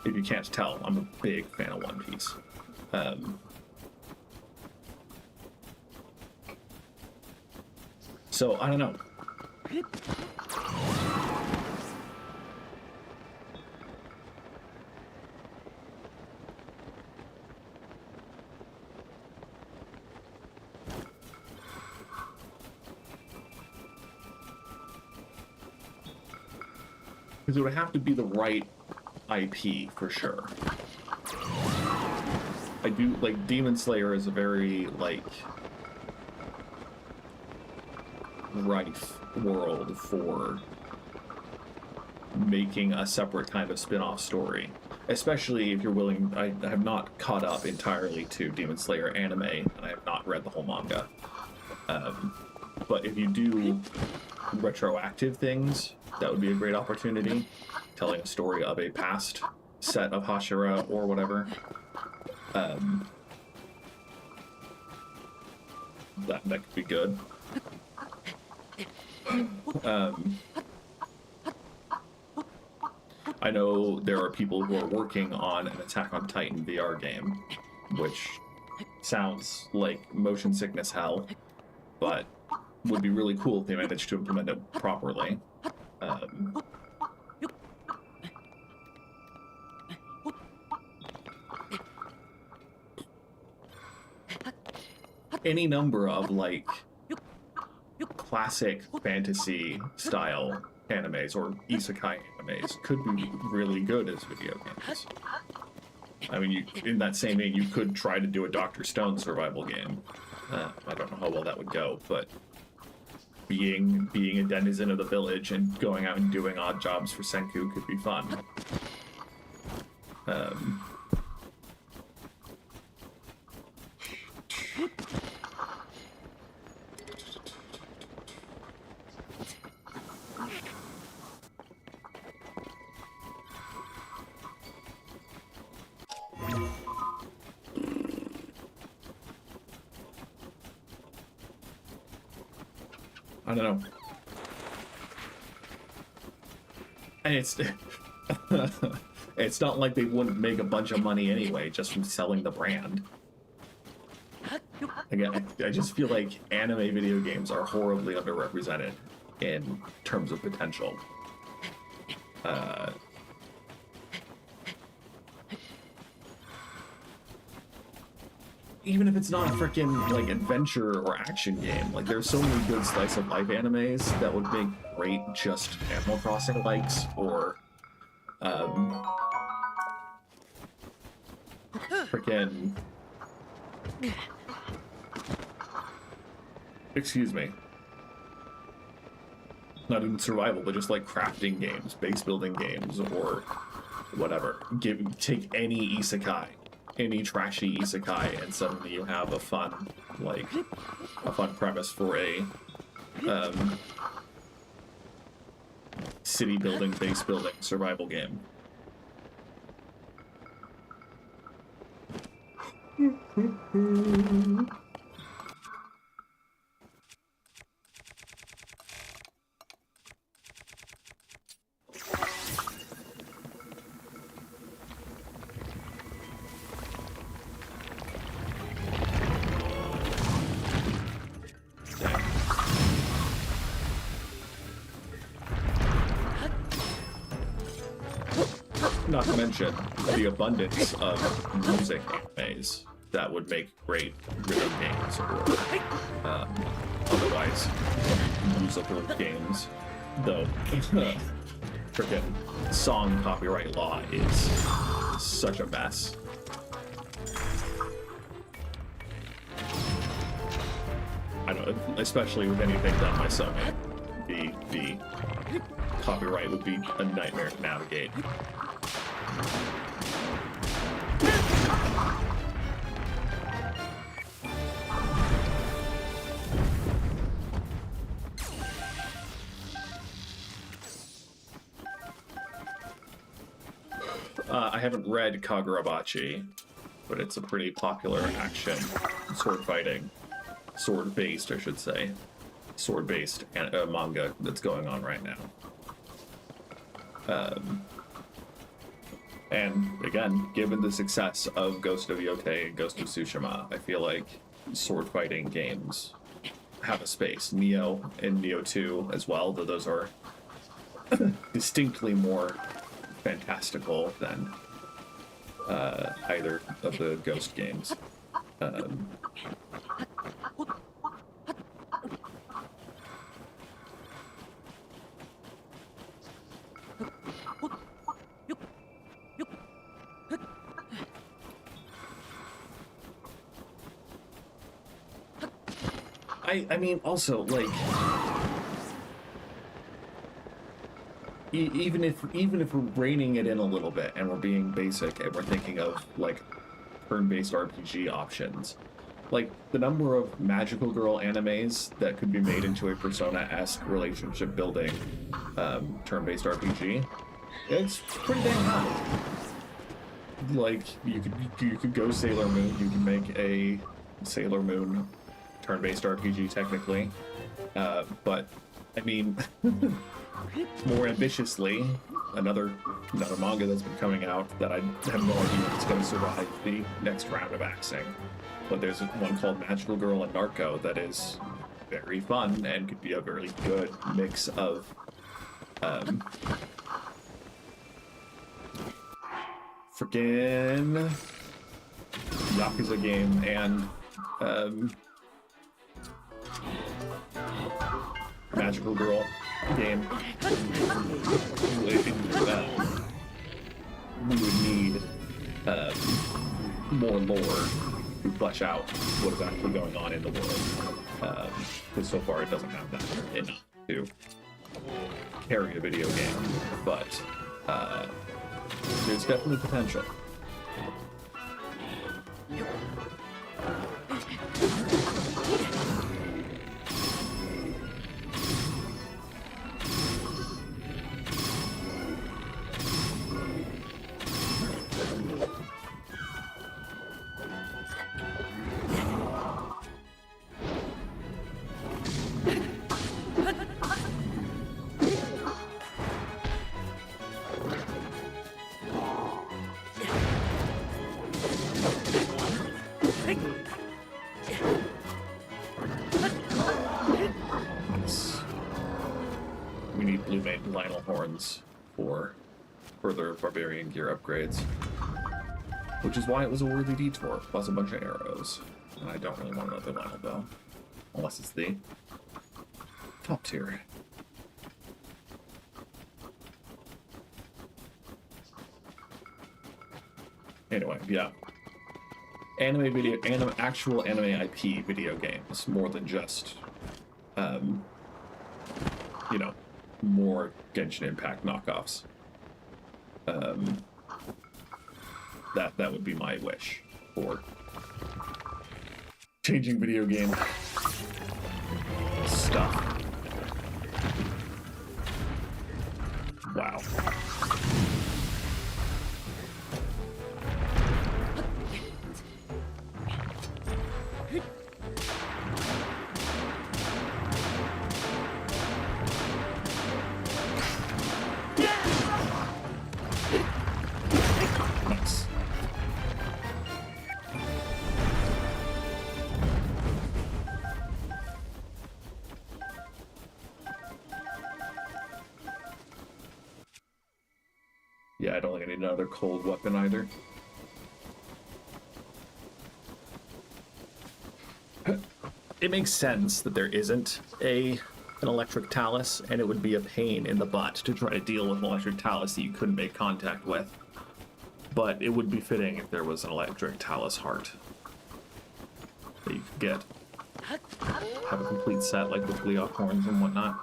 If you can't tell, I'm a big fan of One Piece. So, I don't know. Because it would have to be the right IP for sure. I do like Demon Slayer is a very like rife world for making a separate kind of spin-off story, especially if you're willing. I have not caught up entirely to Demon Slayer anime, and I have not read the whole manga. But if you do retroactive things, that would be a great opportunity, telling a story of a past set of Hashira or whatever. That could be good. I know there are people who are working on an Attack on Titan VR game, which sounds like motion sickness hell, but would be really cool if they managed to implement it properly. Any number of like classic fantasy style animes or isekai animes could be really good as video games. I mean, in that same vein, you could try to do a Dr. Stone survival game. I don't know how well that would go, but being a denizen of the village and going out and doing odd jobs for Senku could be fun. I don't know. And it's not like they wouldn't make a bunch of money anyway just from selling the brand. Again, I just feel like anime video games are horribly underrepresented in terms of potential. Even if it's not a freaking like adventure or action game, like there's so many good slice of life animes that would make great just Animal Crossing likes or freaking excuse me, not even survival, but just like crafting games, base building games, or whatever. Take any isekai, any trashy isekai, and suddenly you have a fun premise for a city building, base building, survival game. Not to mention the abundance of music animes that would make great rhythm games or otherwise musical games. Though freaking song copyright law is such a mess. I don't know, especially with anything done by Sony, the copyright would be a nightmare to navigate. I haven't read Kagurabachi, but it's a pretty popular action sword fighting, sword-based, I should say, sword-based manga that's going on right now. And again, given the success of Ghost of Yotei and Ghost of Tsushima, I feel like sword fighting games have a space. Neo and Neo 2 as well, though those are distinctly more fantastical than either of the Ghost games. I mean, also, like, even if we're reining it in a little bit and we're being basic and we're thinking of like turn-based RPG options, like the number of magical girl animes that could be made into a Persona-esque relationship building turn-based RPG, it's pretty dang high. Like you could go Sailor Moon. You can make a Sailor Moon turn-based RPG technically, but I mean, more ambitiously, another manga that's been coming out that I have no idea if it's going to survive the next round of axing. But there's one called Magical Girl and Narco that is very fun and could be a very good mix of freaking Yakuza game and Magical Girl game. We would need more lore to flesh out what is actually going on in the world. Because so far it doesn't have that enough to carry a video game. But there's definitely potential. We need blue Lionel horns for further barbarian gear upgrades, which is why it was a worthy detour, plus a bunch of arrows. And I don't really want another Lionel though, unless it's the top tier. Anyway, yeah. Actual anime IP video games, more than just, you know, more Genshin Impact knockoffs. That would be my wish for changing video game stuff. Wow. Yeah, I don't think I need another cold weapon either. It makes sense that there isn't an electric talus, and it would be a pain in the butt to try to deal with an electric talus that you couldn't make contact with. But it would be fitting if there was an electric talus heart that you could get. Have a complete set like with Gleeok horns and whatnot.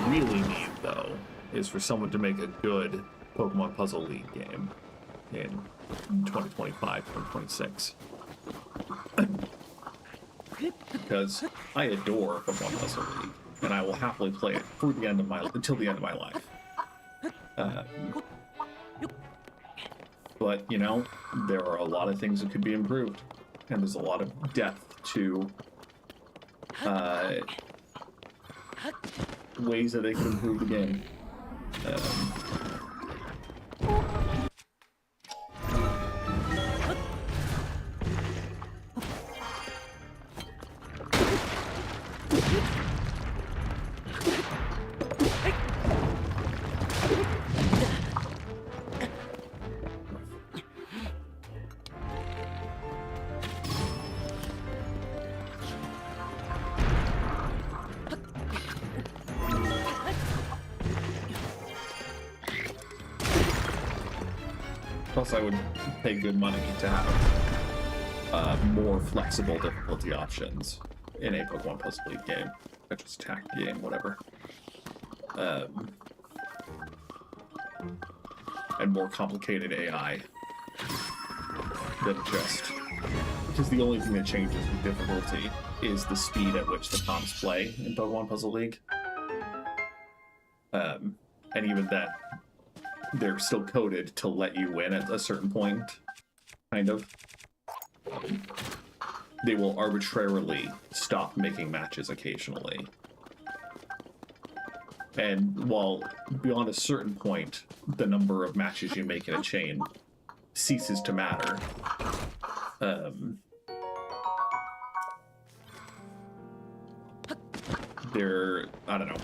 Really need, though, is for someone to make a good Pokemon Puzzle League game in 2025, 2026. Because I adore Pokemon Puzzle League, and I will happily play it through the end of until the end of my life. But, you know, there are a lot of things that could be improved, and there's a lot of depth to ways that they can improve the game. Plus, I would pay good money to have more flexible difficulty options in a Pokemon Puzzle League game. Or just attack game, whatever. And more complicated AI than just... Because the only thing that changes with difficulty is the speed at which the comps play in Pokemon Puzzle League. And even then, they're still coded to let you win at a certain point, kind of. They will arbitrarily stop making matches occasionally. And while beyond a certain point, the number of matches you make in a chain ceases to matter, I don't know.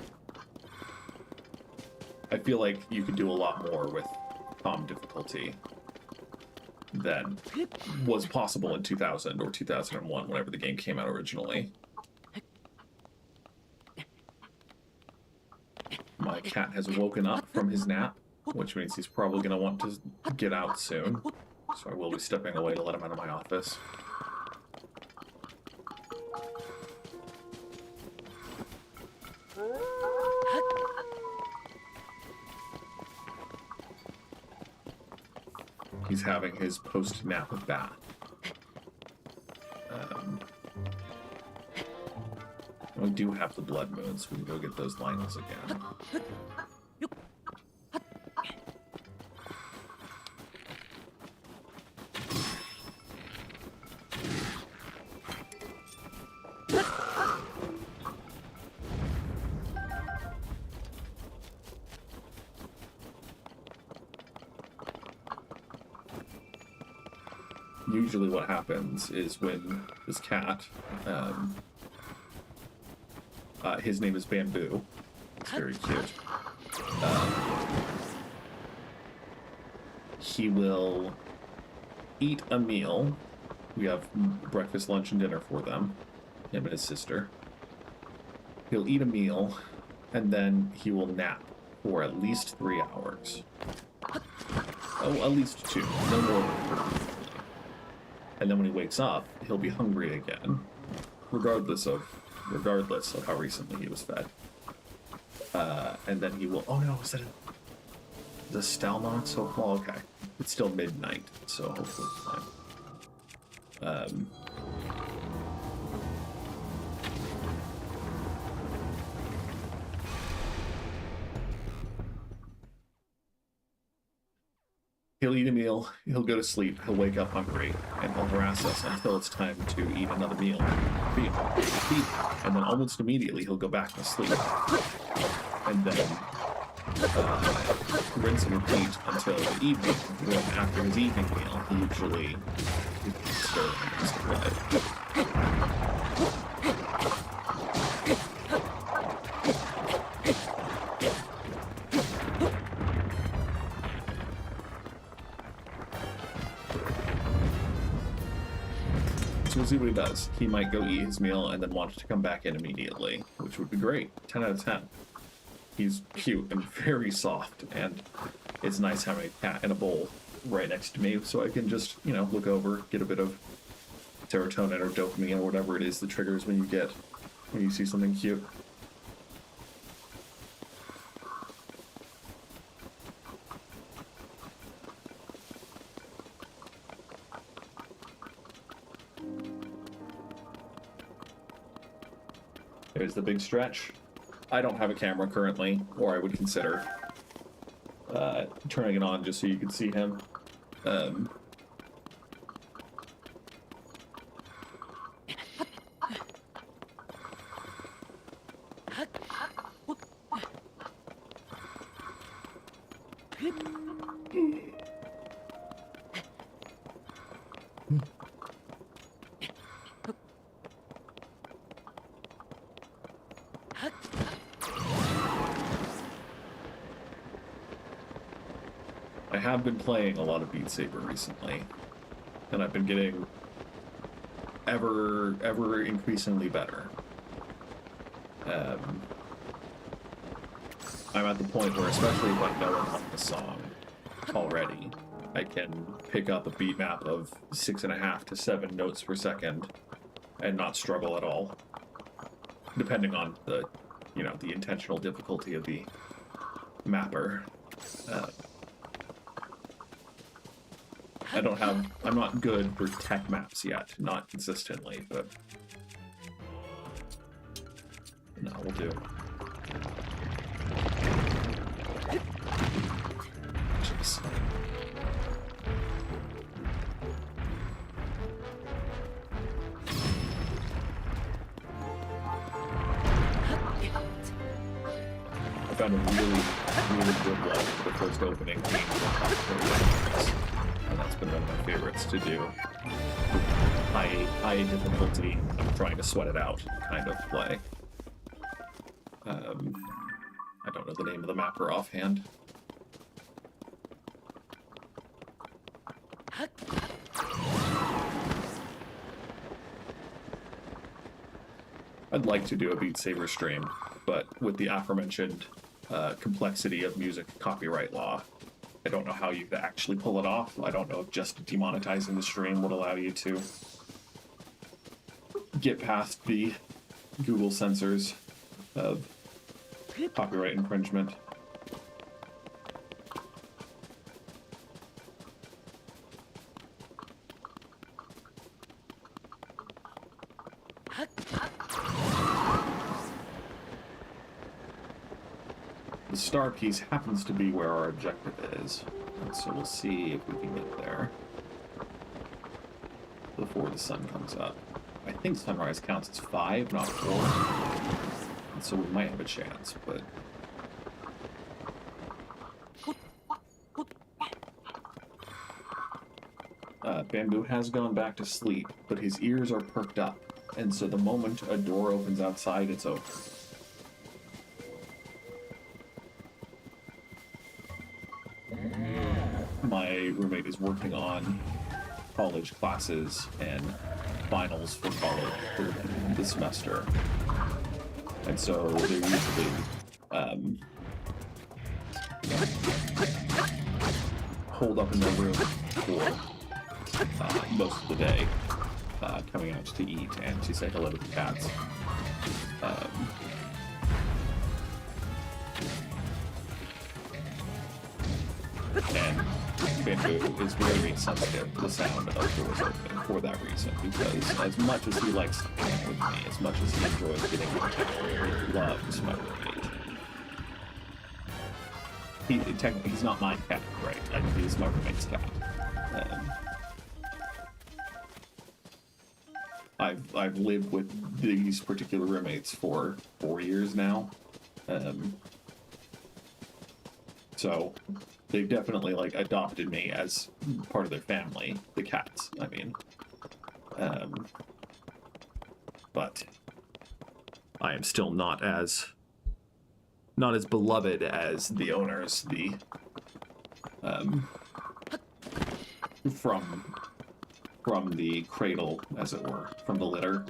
I feel like you could do a lot more with com difficulty than was possible in 2000 or 2001, whenever the game came out originally. My cat has woken up from his nap, which means he's probably going to want to get out soon. So I will be stepping away to let him out of my office. He's having his post-nap bath. We do have the blood moons, so we can go get those Lionels again. Usually what happens is when this cat, his name is Bamboo. It's very cute. He will eat a meal. We have breakfast, lunch, and dinner for them, him and his sister. He'll eat a meal, and then he will nap for at least 3 hours. Oh, at least 2. No more than 3. And then when he wakes up, he'll be hungry again, regardless of how recently he was fed. And then he will... Oh no, is that the Stalmont? So, well, okay. It's still midnight, so hopefully it's fine. He'll eat a meal, he'll go to sleep, he'll wake up hungry, and he'll harass us until it's time to eat another meal. Feed. And then almost immediately he'll go back to sleep. And then rinse and repeat until the evening, when after his evening meal, he usually goes to bed. We'll see what he does. He might go eat his meal and then want to come back in immediately, which would be great. 10 out of 10. He's cute and very soft, and it's nice having a cat in a bowl right next to me, so I can just, you know, look over, get a bit of serotonin or dopamine or whatever it is that triggers when you see something cute. There's the big stretch. I don't have a camera currently, or I would consider turning it on just so you can see him. I have been playing a lot of Beat Saber recently, and I've been getting ever increasingly better. I'm at the point where, especially if I know enough the song already, I can pick up a beat map of 6.5 to 7 notes per second and not struggle at all, depending on the, you know, the intentional difficulty of the mapper. I'm not good for tech maps yet, not consistently, but no, we'll do. Jeez. I found a really good one for the first opening game. And that's been one of my favorites to do. High difficulty, I'm trying to sweat it out kind of play. I don't know the name of the mapper offhand. I'd like to do a Beat Saber stream, but with the aforementioned complexity of music copyright law, I don't know how you could actually pull it off. I don't know if just demonetizing the stream would allow you to get past the Google censors of copyright infringement. The star piece happens to be where our objective is, and so we'll see if we can get there before the sun comes up. I think sunrise counts as 5, not 4, and so we might have a chance, but... Bamboo has gone back to sleep, but his ears are perked up, and so the moment a door opens outside, it's over. My roommate is working on college classes and finals for college for the semester, and so they're usually holed up in their room for most of the day, coming out to eat and to say hello to the cats. And Bamboo is very sensitive to the sound of doors opening for that reason, because as much as he likes to hang out with me, as much as he enjoys getting attention, he loves my roommate. Technically, he's not my cat, right? He's my roommate's cat. I've lived with these particular roommates for 4 years now, so they've definitely like adopted me as part of their family, the cats. I mean, but I am still not as beloved as the owners, from the cradle, as it were, from the litter.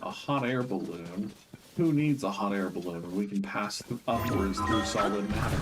A hot air balloon? Who needs a hot air balloon when we can pass upwards through solid matter?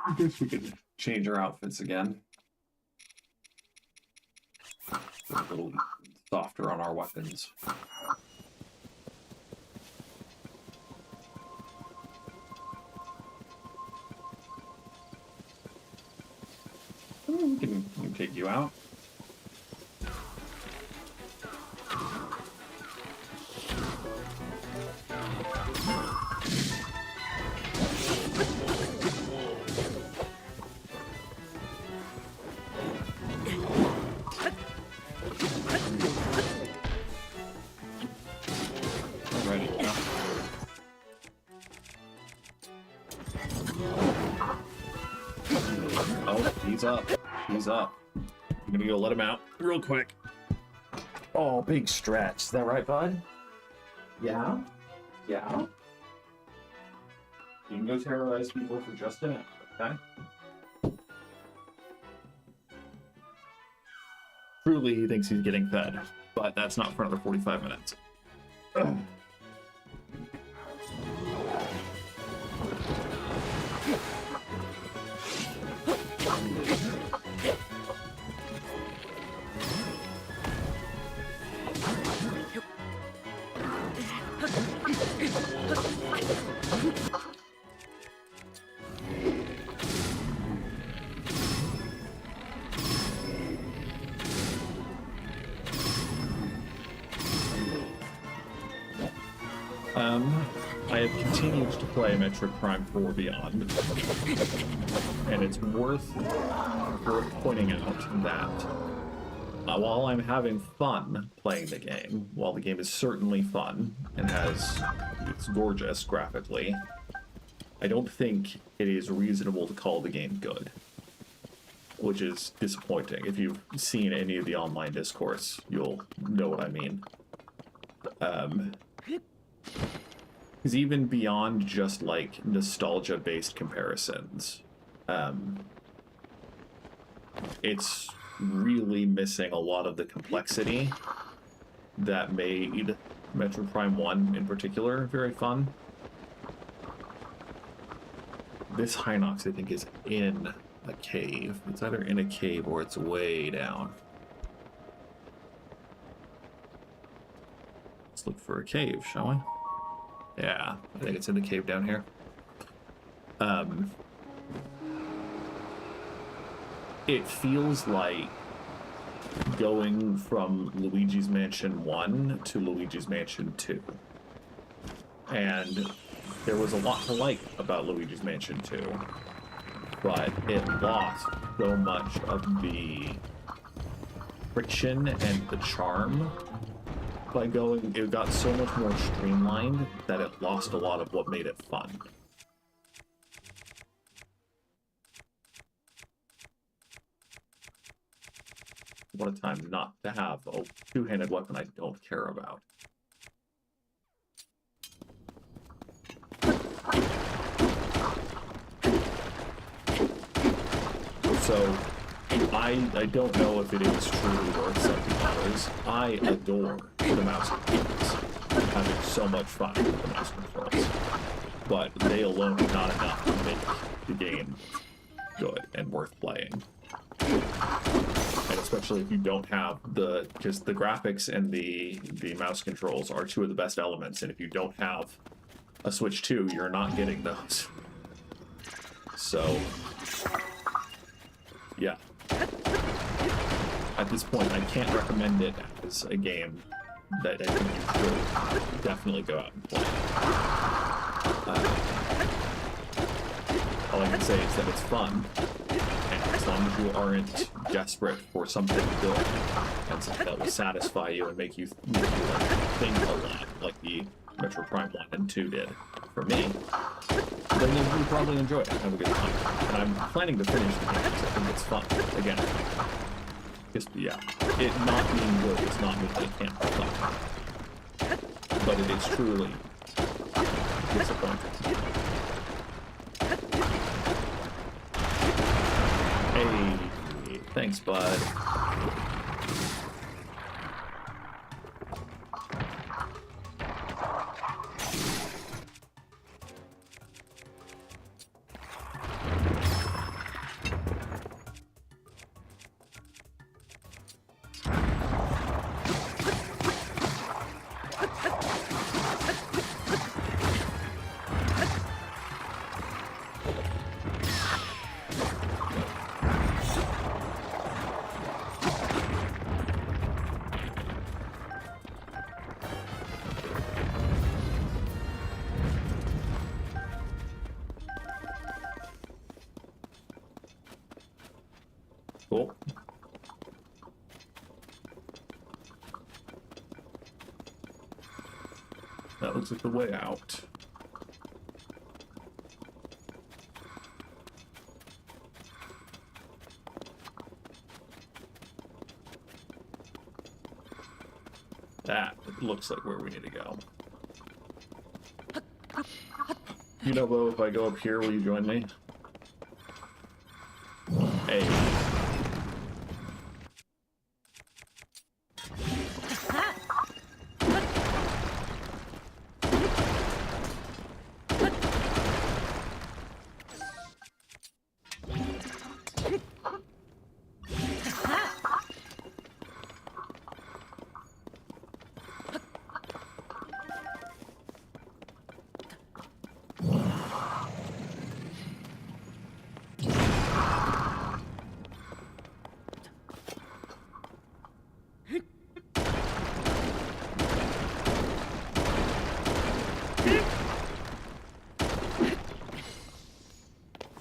I guess we could change our outfits again. A little softer on our weapons. We can take you out. ready. Yeah. Oh, he's up. He's up. I'm gonna go let him out real quick. Oh, big stretch. Is that right, bud? Yeah? Yeah? You can go terrorize people for just a minute, okay? Truly, he thinks he's getting fed, but that's not for another 45 minutes. Ugh. I have continued to play Metroid Prime 4 Beyond, and it's worth pointing out that while I'm having fun playing the game, while the game is certainly fun and it's gorgeous graphically, I don't think it is reasonable to call the game good, which is disappointing. If you've seen any of the online discourse, you'll know what I mean. Because even beyond just like nostalgia-based comparisons, it's really missing a lot of the complexity that made Metroid Prime 1 in particular very fun. This Hinox, I think, is in a cave. It's either in a cave or it's way down. Let's look for a cave, shall we? Yeah, I think it's in the cave down here. It feels like going from Luigi's Mansion 1 to Luigi's Mansion 2. And there was a lot to like about Luigi's Mansion 2, but it lost so much of the friction and the charm by going. It got so much more streamlined that it lost a lot of what made it fun. What a time not to have a two-handed weapon I don't care about. So, I don't know if it is truly worth something others. I adore the mouse controls. I'm having so much fun with the mouse controls. But they alone are not enough to make the game good and worth playing. And especially if you don't have because the graphics and the mouse controls are two of the best elements, and if you don't have a Switch 2, you're not getting those. So, yeah. At this point, I can't recommend it as a game that I think you should definitely go out and play. All I can say is that it's fun, and as long as you aren't desperate for something good and something that will satisfy you and make you like, think a lot, like the Metroid Prime 1 and 2 did for me, then you'll probably enjoy it and have a good time. And I'm planning to finish the game because I think it's fun. Again, just, yeah, it not being good does not mean that it can't be fun. But it is truly disappointing. Hey, thanks, bud. Cool. That looks like the way out. That looks like where we need to go. You know, Bo, if I go up here, will you join me? Hey.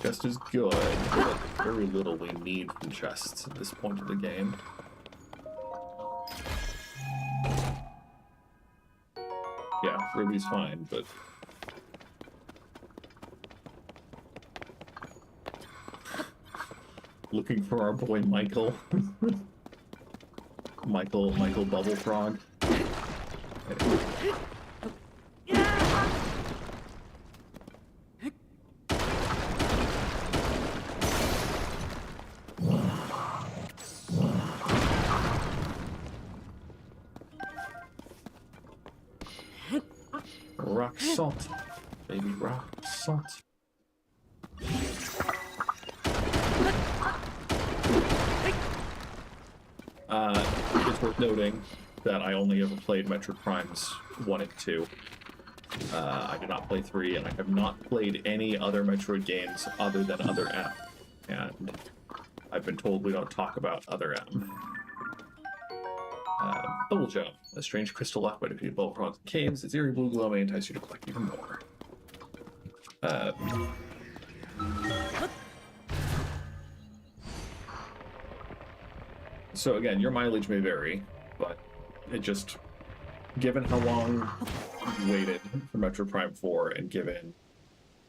Chest is good, but very little we need from chests at this point of the game. Yeah, Ruby's fine, but... Looking for our boy Michael. Michael Bubble Frog. Rock salt, baby, rock salt. It's worth noting that I only ever played Metroid Primes 1 and 2. I did not play 3, and I have not played any other Metroid games other than Other M. And I've been told we don't talk about Other M. Double jump. A strange crystal locked by defeated bullet frogs and caves. Its eerie blue glow may entice you to collect even more. So again, your mileage may vary, but it just, given how long you waited for Metroid Prime 4 and given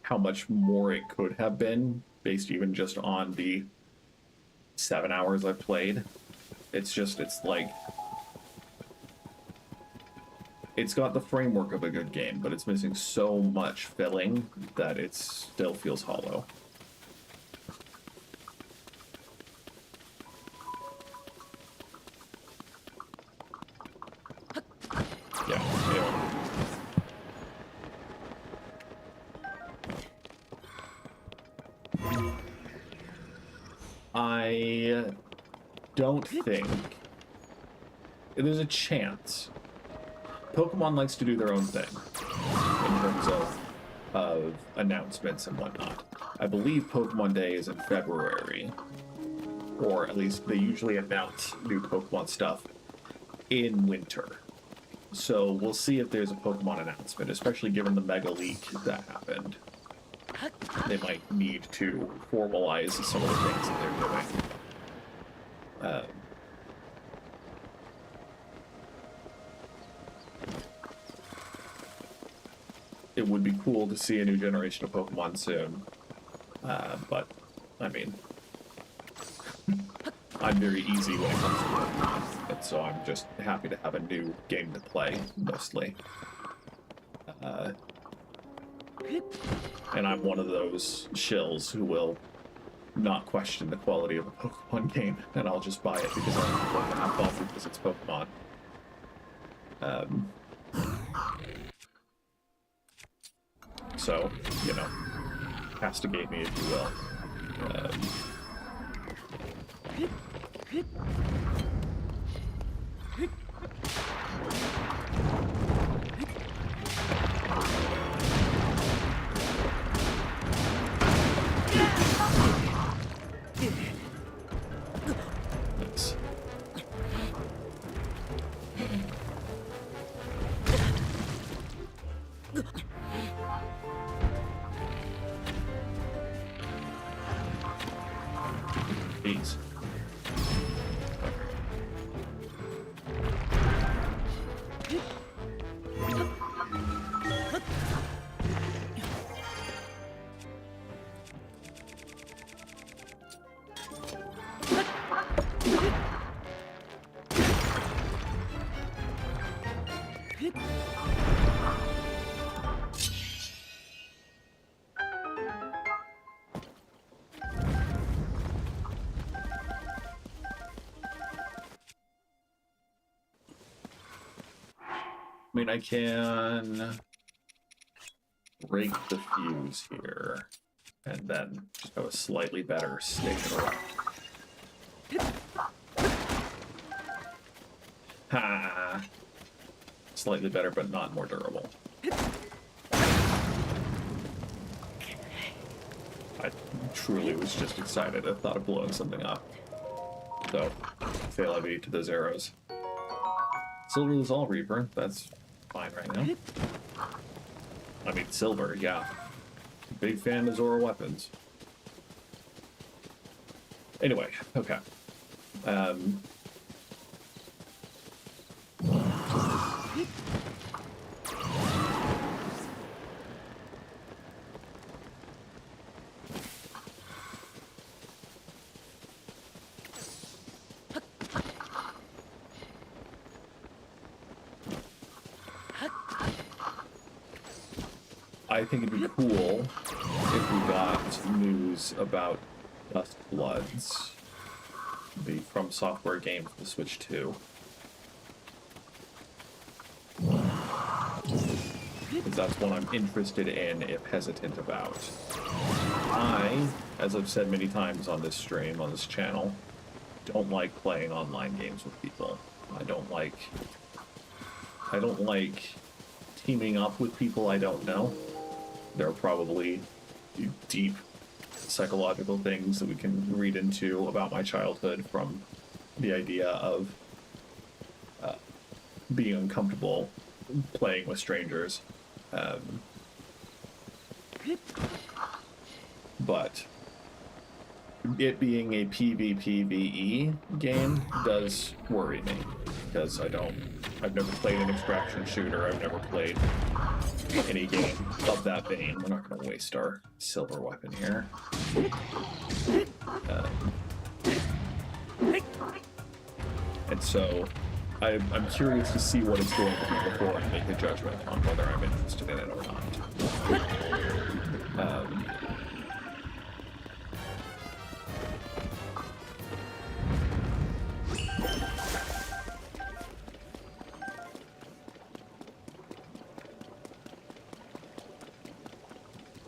how much more it could have been, based even just on the 7 hours I've played, it's like, it's got the framework of a good game, but it's missing so much filling that it still feels hollow. Yeah. I don't think there's a chance. Pokemon likes to do their own thing in terms of announcements and whatnot. I believe Pokemon Day is in February, or at least they usually announce new Pokemon stuff in winter. So we'll see if there's a Pokemon announcement, especially given the Mega Leak that happened. They might need to formalize some of the things that they're doing. It would be cool to see a new generation of Pokemon soon, but, I mean, I'm very easy when it comes to Pokemon, and so I'm just happy to have a new game to play, mostly. And I'm one of those shills who will not question the quality of a Pokemon game, and I'll just buy it because I want to have fun because it's Pokemon. So, you know, castigate me if you will. Nice. Peace. mean, I can break the fuse here, and then just have a slightly better station. Ha! Slightly better, but not more durable. I truly was just excited. I thought of blowing something up. So, fail heavy to those arrows. Silver is all Reaper. That's fine right now. I mean, silver, yeah. Big fan of Zora weapons. Anyway, okay. I think it'd be cool if we got news about Dust Bloods, the From Software game for the Switch 2. Because that's one I'm interested in, if hesitant about. I, as I've said many times on this stream, on this channel, don't like playing online games with people. I don't like teaming up with people I don't know. There are probably deep psychological things that we can read into about my childhood from the idea of being uncomfortable playing with strangers. But it being a PvPvE game does worry me, because I've never played an extraction shooter, I've never played any game of that vein. We're not going to waste our silver weapon here. And so I'm curious to see what it's going to be before I make a judgment on whether I'm interested in it or not.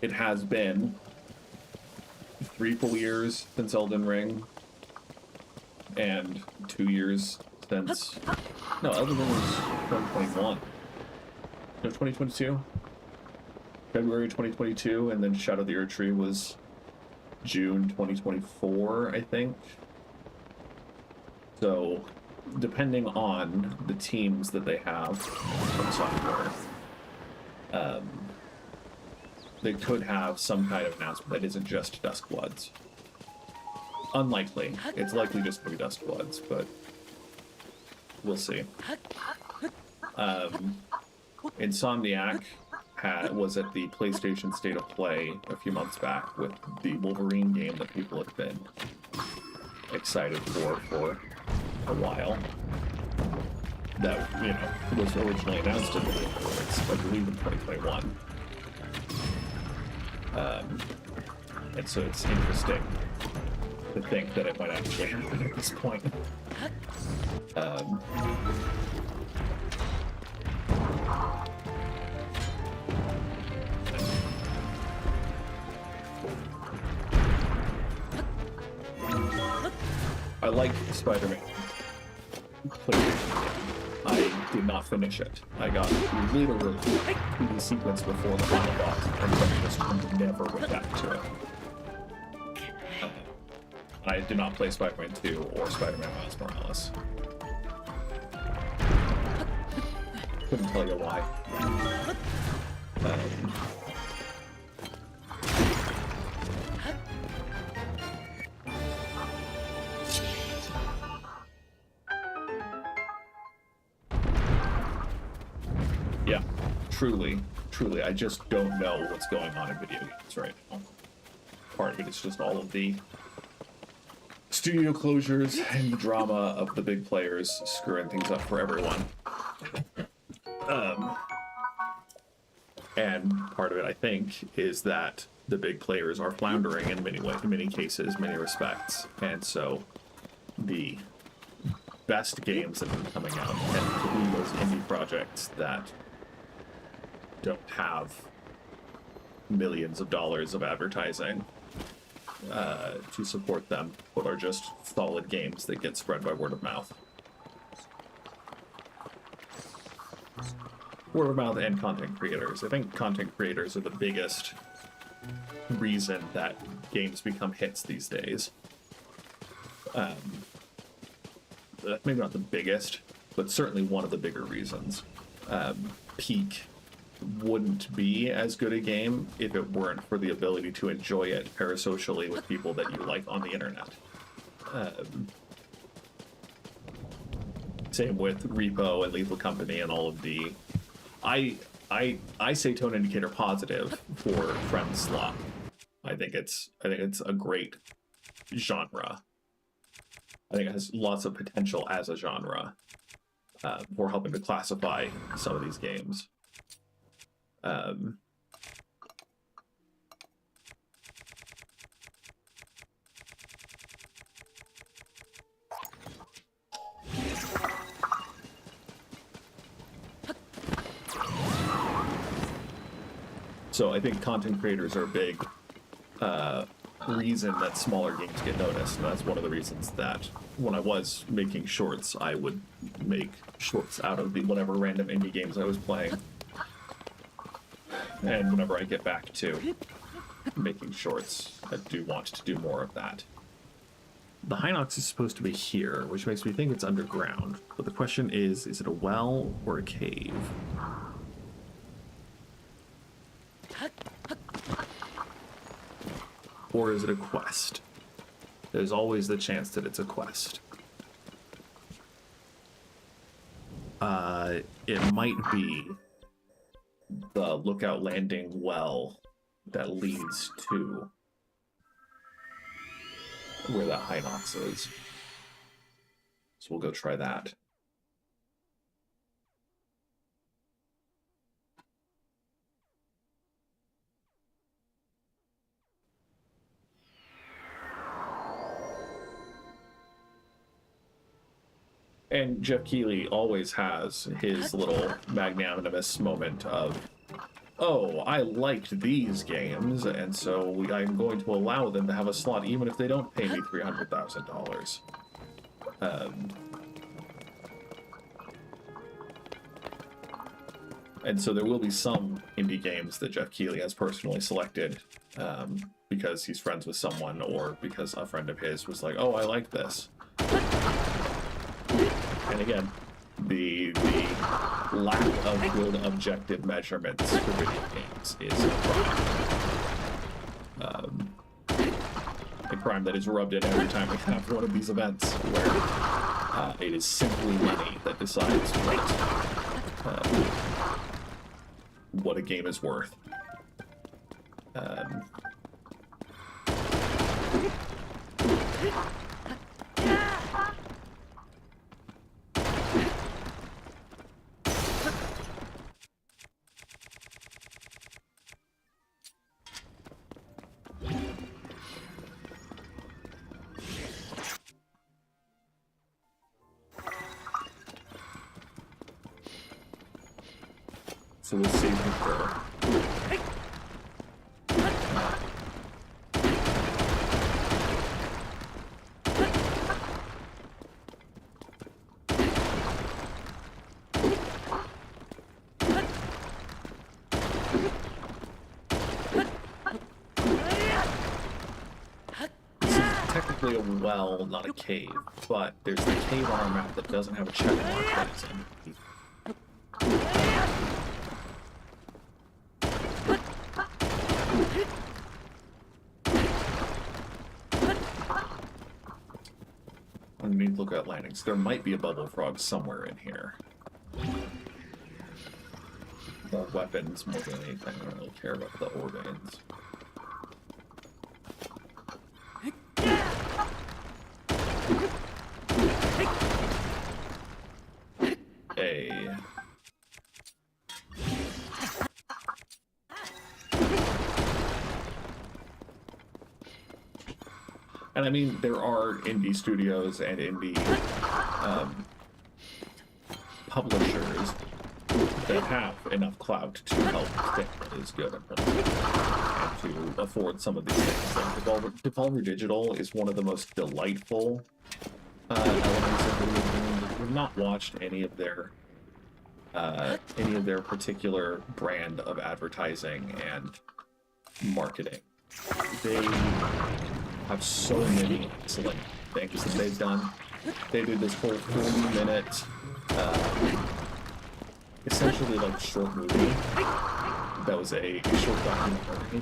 It has been 3 full years since Elden Ring, and 2 years since... No, Elden Ring was 2021. No, 2022? February 2022, and then Shadow of the Erdtree was June 2024, I think. So, depending on the teams that they have from software, they could have some kind of announcement that isn't just Duskbloods. Unlikely. It's likely just going to be Duskbloods, but we'll see. Insomniac was at the PlayStation State of Play a few months back with the Wolverine game that people have been excited for a while. That, you know, was originally announced in the reports, I believe in 2021. And so it's interesting to think that it might actually happen at this point. I like Spider-Man. I did not finish it. I got literally the sequence before the final boss, and then just never went back to it. I did not play Spider-Man 2 or Spider-Man Miles Morales. Couldn't tell you why. Yeah, truly, I just don't know what's going on in video games right now. Part of it is just all of the studio closures and the drama of the big players screwing things up for everyone. And part of it, I think, is that the big players are floundering in many cases, many respects, and so the best games that are coming out tend to be those indie projects that don't have millions of dollars of advertising to support them, but are just solid games that get spread by word of mouth. Word of mouth and content creators. I think content creators are the biggest reason that games become hits these days. Maybe not the biggest, but certainly one of the bigger reasons. Peak wouldn't be as good a game if it weren't for the ability to enjoy it parasocially with people that you like on the internet. Same with Repo and Lethal Company and all of the... I say tone indicator positive for Friend Slot. I think it's a great genre. I think it has lots of potential as a genre for helping to classify some of these games. So I think content creators are a big reason that smaller games get noticed, and that's one of the reasons that when I was making shorts, I would make shorts out of the whatever random indie games I was playing. And whenever I get back to making shorts, I do want to do more of that. The Hinox is supposed to be here, which makes me think it's underground. But the question is it a well or a cave? Or is it a quest? There's always the chance that it's a quest. It might be the Lookout Landing well that leads to where that Hinox is. So we'll go try that. And Geoff Keighley always has his little magnanimous moment of, oh, I liked these games, and so I'm going to allow them to have a slot even if they don't pay me $300,000. And so there will be some indie games that Geoff Keighley has personally selected because he's friends with someone or because a friend of his was like, oh, I like this. And again, the lack of good objective measurements for video games is a crime that is rubbed in every time we have one of these events where it is simply money that decides what a game is worth. So we'll see her. This is technically a well, not a cave, but there's the cave on our map that doesn't have a check mark that is in. Underneath Lookout Landings. There might be a bubble frog somewhere in here. More weapons more than anything. I don't really care about the organs. Hey. And I mean, there are indie studios and indie publishers that have enough clout to help think is good and to afford some of these things. Like Devolver Digital is one of the most delightful elements of video games. We've not watched any of their particular brand of advertising and marketing. They have so many excellent things that they've done. They did this whole 40-minute, essentially like short movie that was a short documentary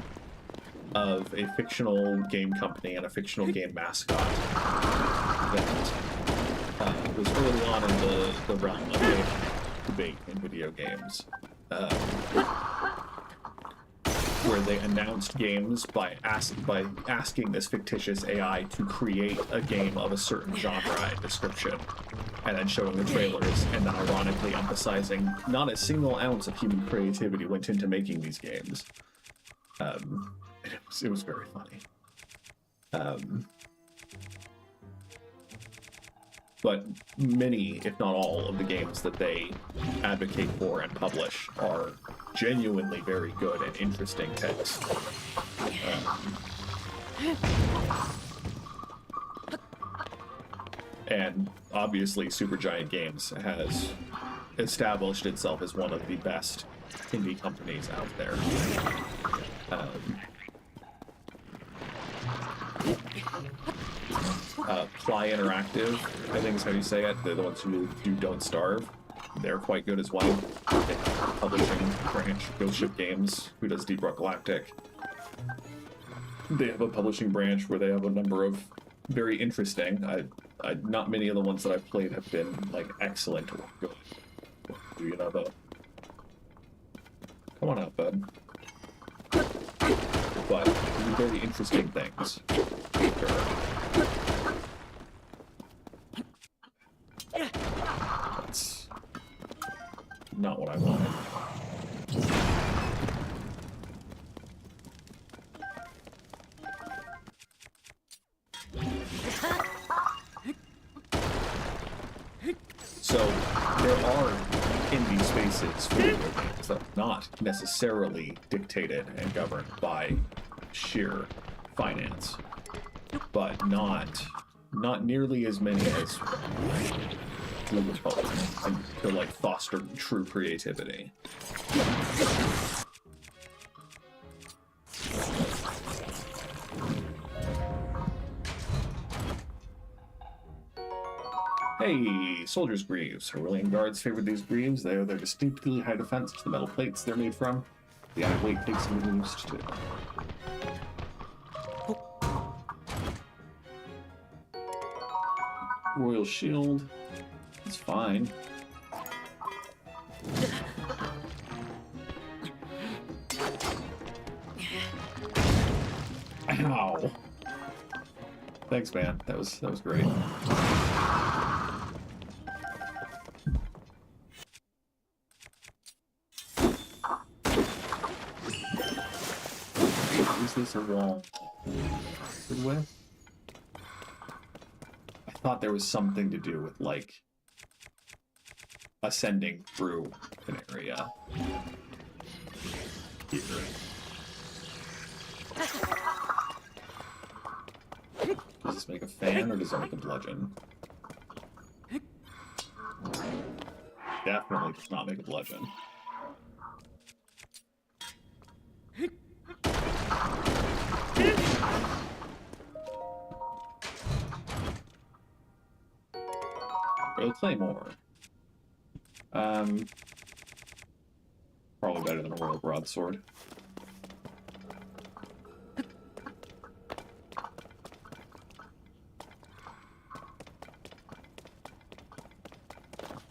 of a fictional game company and a fictional game mascot that was early on in the realm of the debate in video games, where they announced games by asking this fictitious AI to create a game of a certain genre and description, and then showing the trailers, and then ironically emphasizing not a single ounce of human creativity went into making these games. It was very funny. But many, if not all, of the games that they advocate for and publish are genuinely very good and interesting picks. And obviously, Supergiant Games has established itself as one of the best indie companies out there. Ply Interactive, I think is how you say it. They're the ones who do Don't Starve. They're quite good as well. They have a publishing branch, Ghost Ship Games, who does Deep Rock Galactic. They have a publishing branch where they have a number of very interesting. Not many of the ones that I've played have been like excellent or good. You know, though. Come on out, bud. But very interesting things. That's not what I wanted. So there are indie spaces for video games that are not necessarily dictated and governed by sheer finance, but not nearly as many as to like foster true creativity. Hey, Soldier's Greaves. Aurelian Guards favored these greaves. They are their distinctly high defense to the metal plates they're made from. The added weight takes some boost too. Royal Shield. It's fine. Ow. Thanks, man. That was great. Is this a wall? Good way? I thought there was something to do with, like, ascending through an area. Here. Does this make a fan, or does it make a bludgeon? Definitely does not make a bludgeon. Royal Claymore. Probably better than a Royal Broadsword.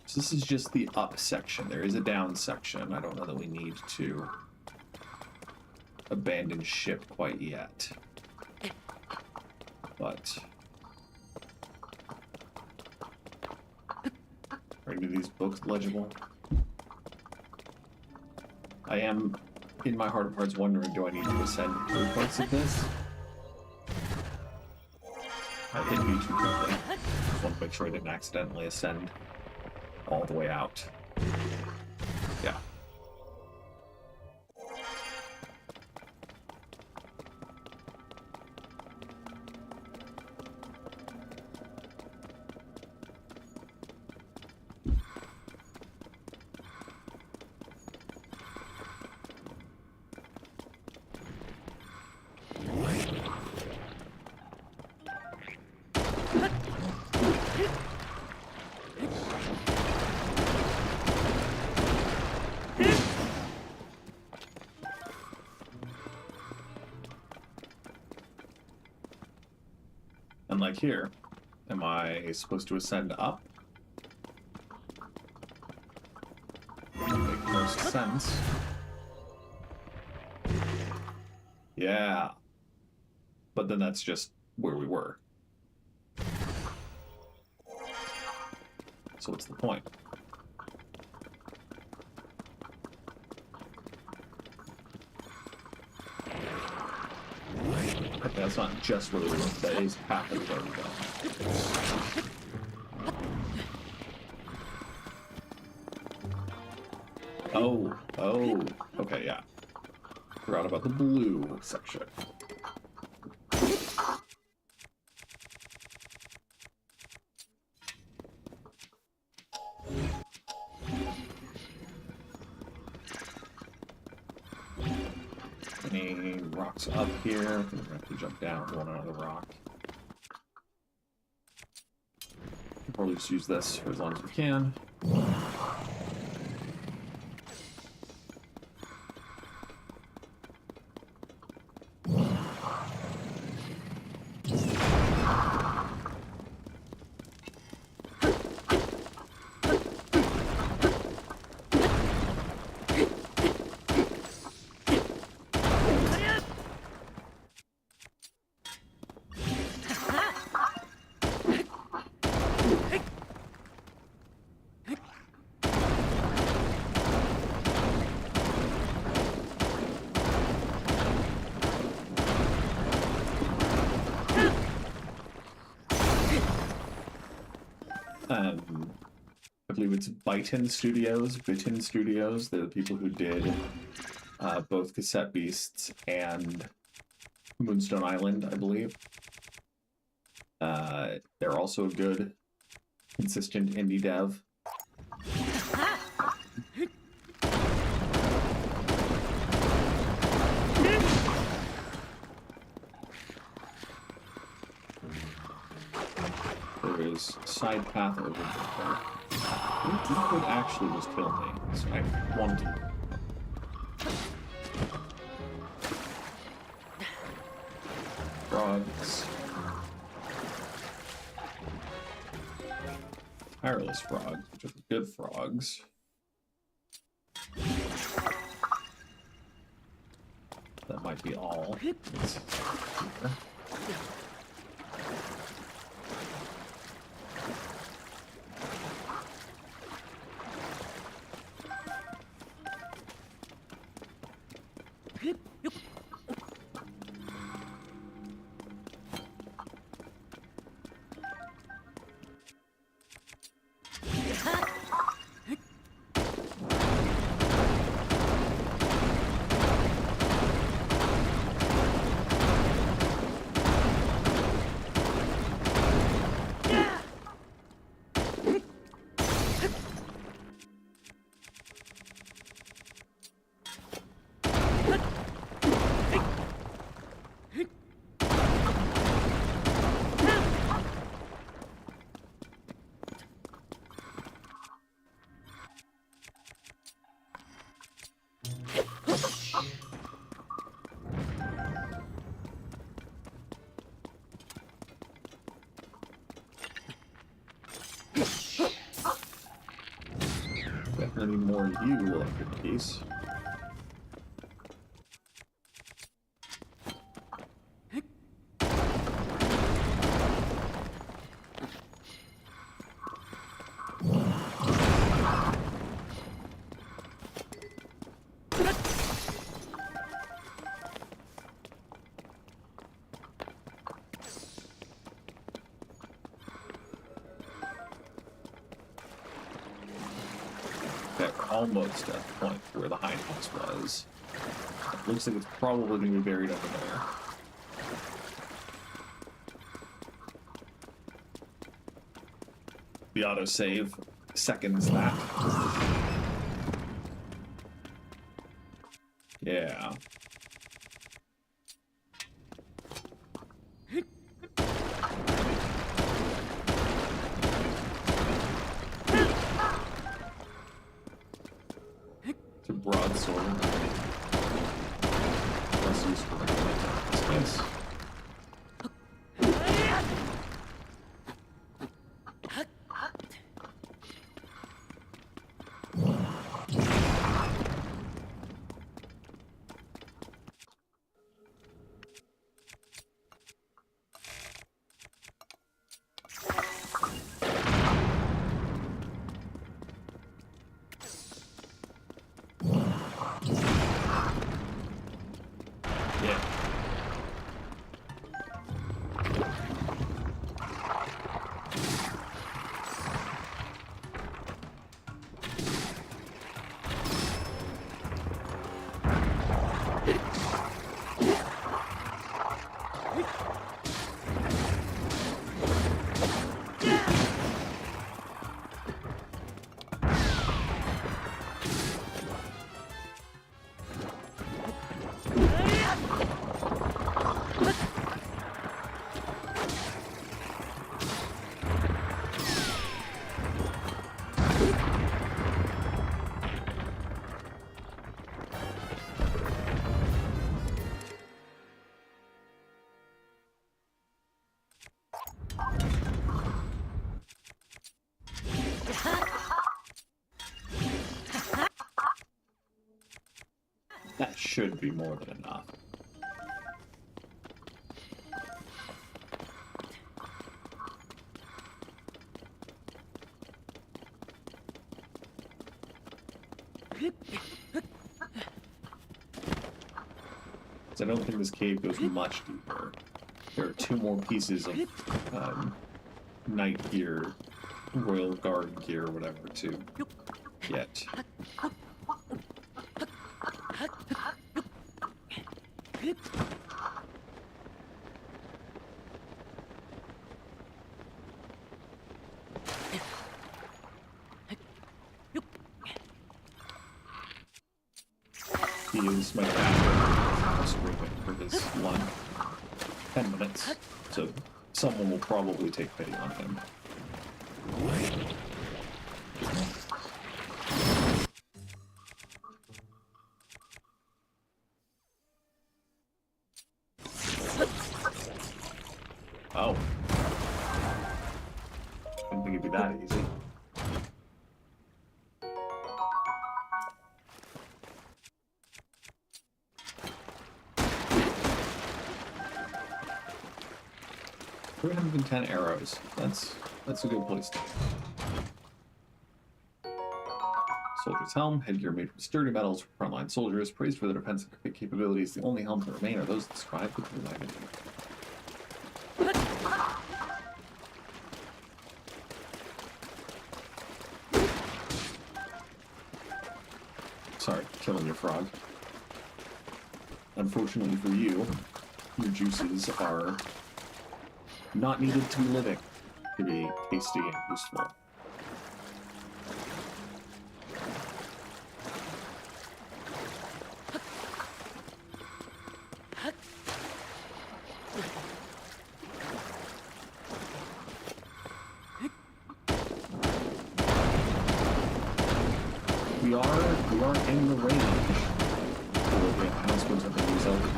So this is just the up section. There is a down section. I don't know that we need to abandon ship quite yet. But are any of these books legible? I am, in my heart of hearts, wondering, do I need to ascend through parts of this? I hit B too quickly. Just want to make sure I didn't accidentally ascend all the way out. Yeah. And like here, am I supposed to ascend up? Make most sense. Yeah. But then that's just where we were. So what's the point? Okay, that's not just where we were. That is half of where we go. Oh, okay, yeah. Forgot about the blue section. Any rocks up here? We're gonna have to jump down to one another rock. We'll probably just use this for as long as we can. I believe it's Bitin Studios. They're the people who did both Cassette Beasts and Moonstone Island, I believe. They're also a good, consistent indie dev. There is a side path over there. You could actually just kill me, so I wanted to. Frogs. Tireless frogs, which are the good frogs. That might be all. Let's see here. Definitely more you up your piece. almost at the point where the hindhouse was. It looks like it's probably going to be buried over there. The autosave seconds that. Yeah. It's a broadsword. Less useful in this case. That should be more than enough. I don't think this cave goes much deeper. There are 2 more pieces of knight gear, royal guard gear, whatever, to get. He is my captain. Screaming for his one 10 minutes, so someone will probably take pity on him. Oh. Didn't think it'd be that easy. $310 arrows. That's a good place to be. Soldier's helm, headgear made from sturdy metals for frontline soldiers, praised for their defensive capabilities. The only helms that remain are those described with the wagon. Sorry, killing your frog. Unfortunately for you, your juices are not needed to be living to be tasty and useful. We are in the range for the announcements of the new Zelda.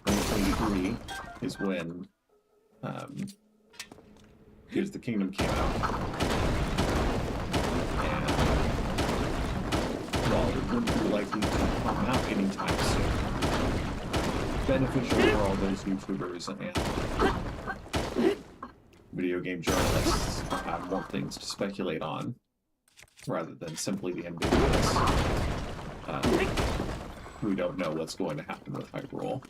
2023 is when Here's the Kingdom came out. And while it wouldn't be likely to come out anytime soon, beneficial for all those YouTubers and video game journalists to have more things to speculate on, rather than simply the ambiguous. We don't know what's going to happen with Hyrule.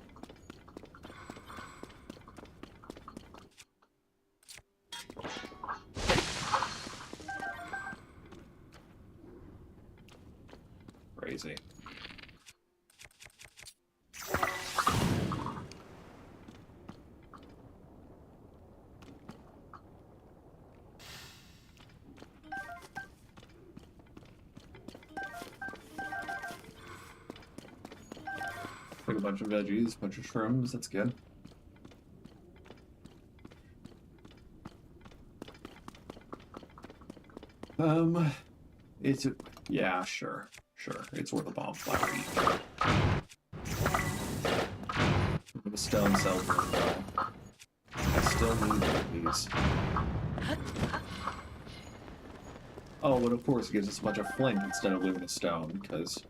crazy. Like a bunch of veggies, a bunch of shrooms, that's good. It's yeah, sure. It's worth a bomb flower eat. The stone cells work well. I still need these. Oh, and of course it gives us a bunch of flint instead of luminous stone, because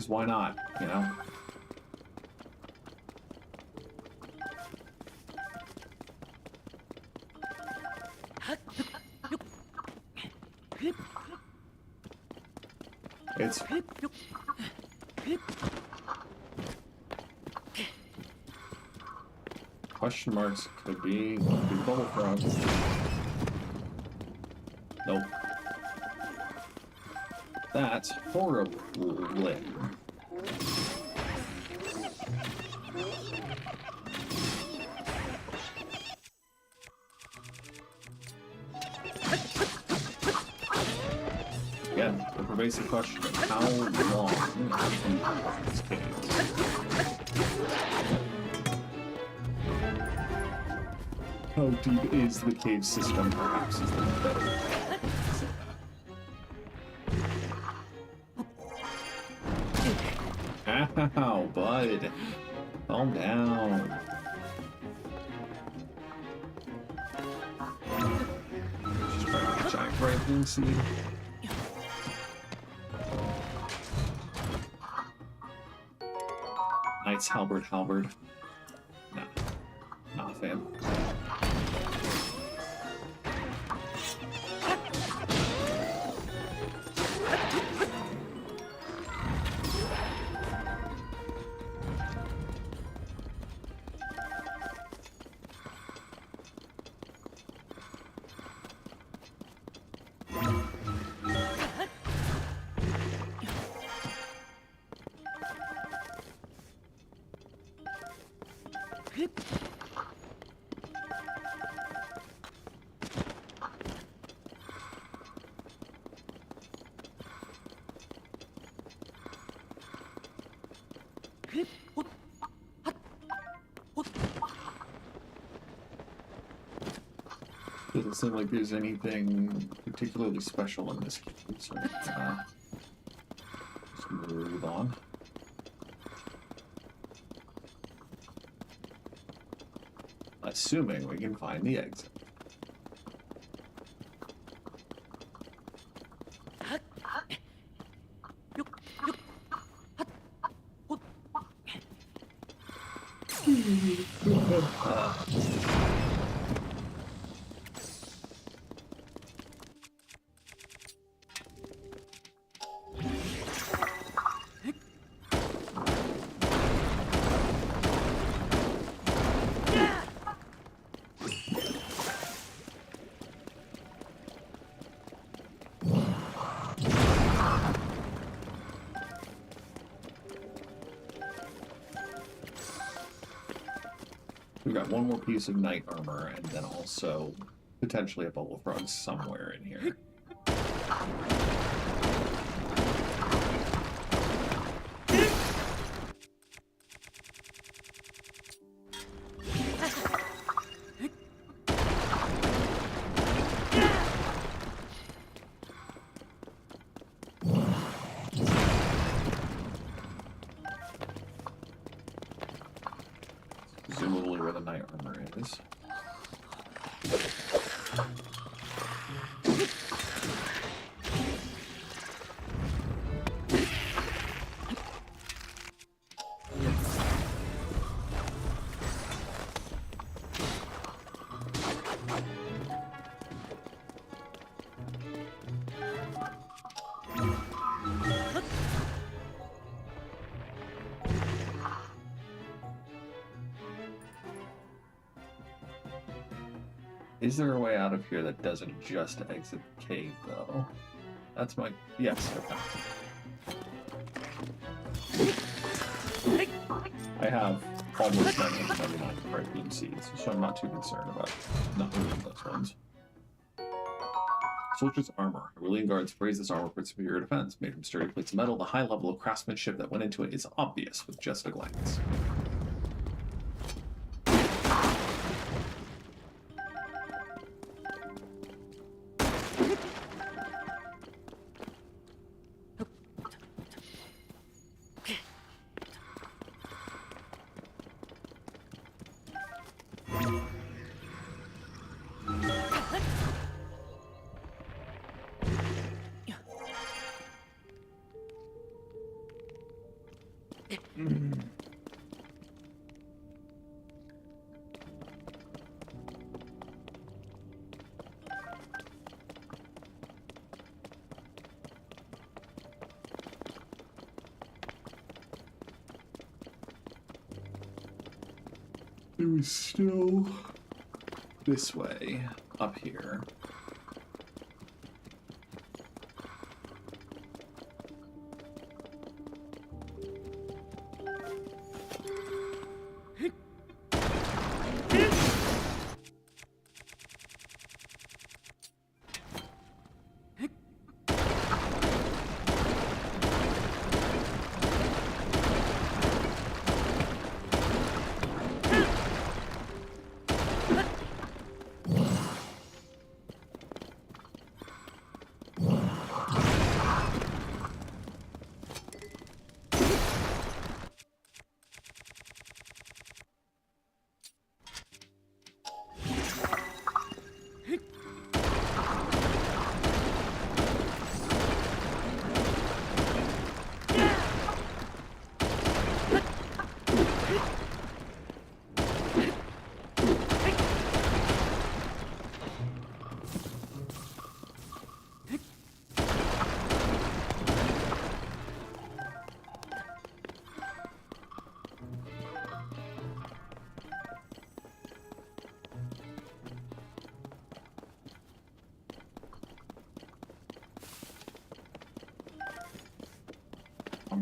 why not, you know? It's question marks could be bubble frog. Nope. That's horrible. Again, the pervasive question of how long this cave. How deep is the cave system, perhaps, is the better way to say that. Ow, bud. Calm down. Just trying to giant breaking seed. Knight's halberd. Nah. Not a fan. Doesn't seem like there's anything particularly special in this game, so just move on. Assuming we can find the exit. We've got one more piece of knight armor, and then also potentially a bubble frog somewhere in here. Presumably where the knight armor is. Is there a way out of here that doesn't just exit the cave, though? That's my... Yes, okay. I have almost 999 bright beam seeds, so I'm not too concerned about not losing those ones. Soldier's armor. Aurelian guards praise this armor for its superior defense. Made from sturdy plates of metal, the high level of craftsmanship that went into it is obvious with just a glance. It was still this way, up here.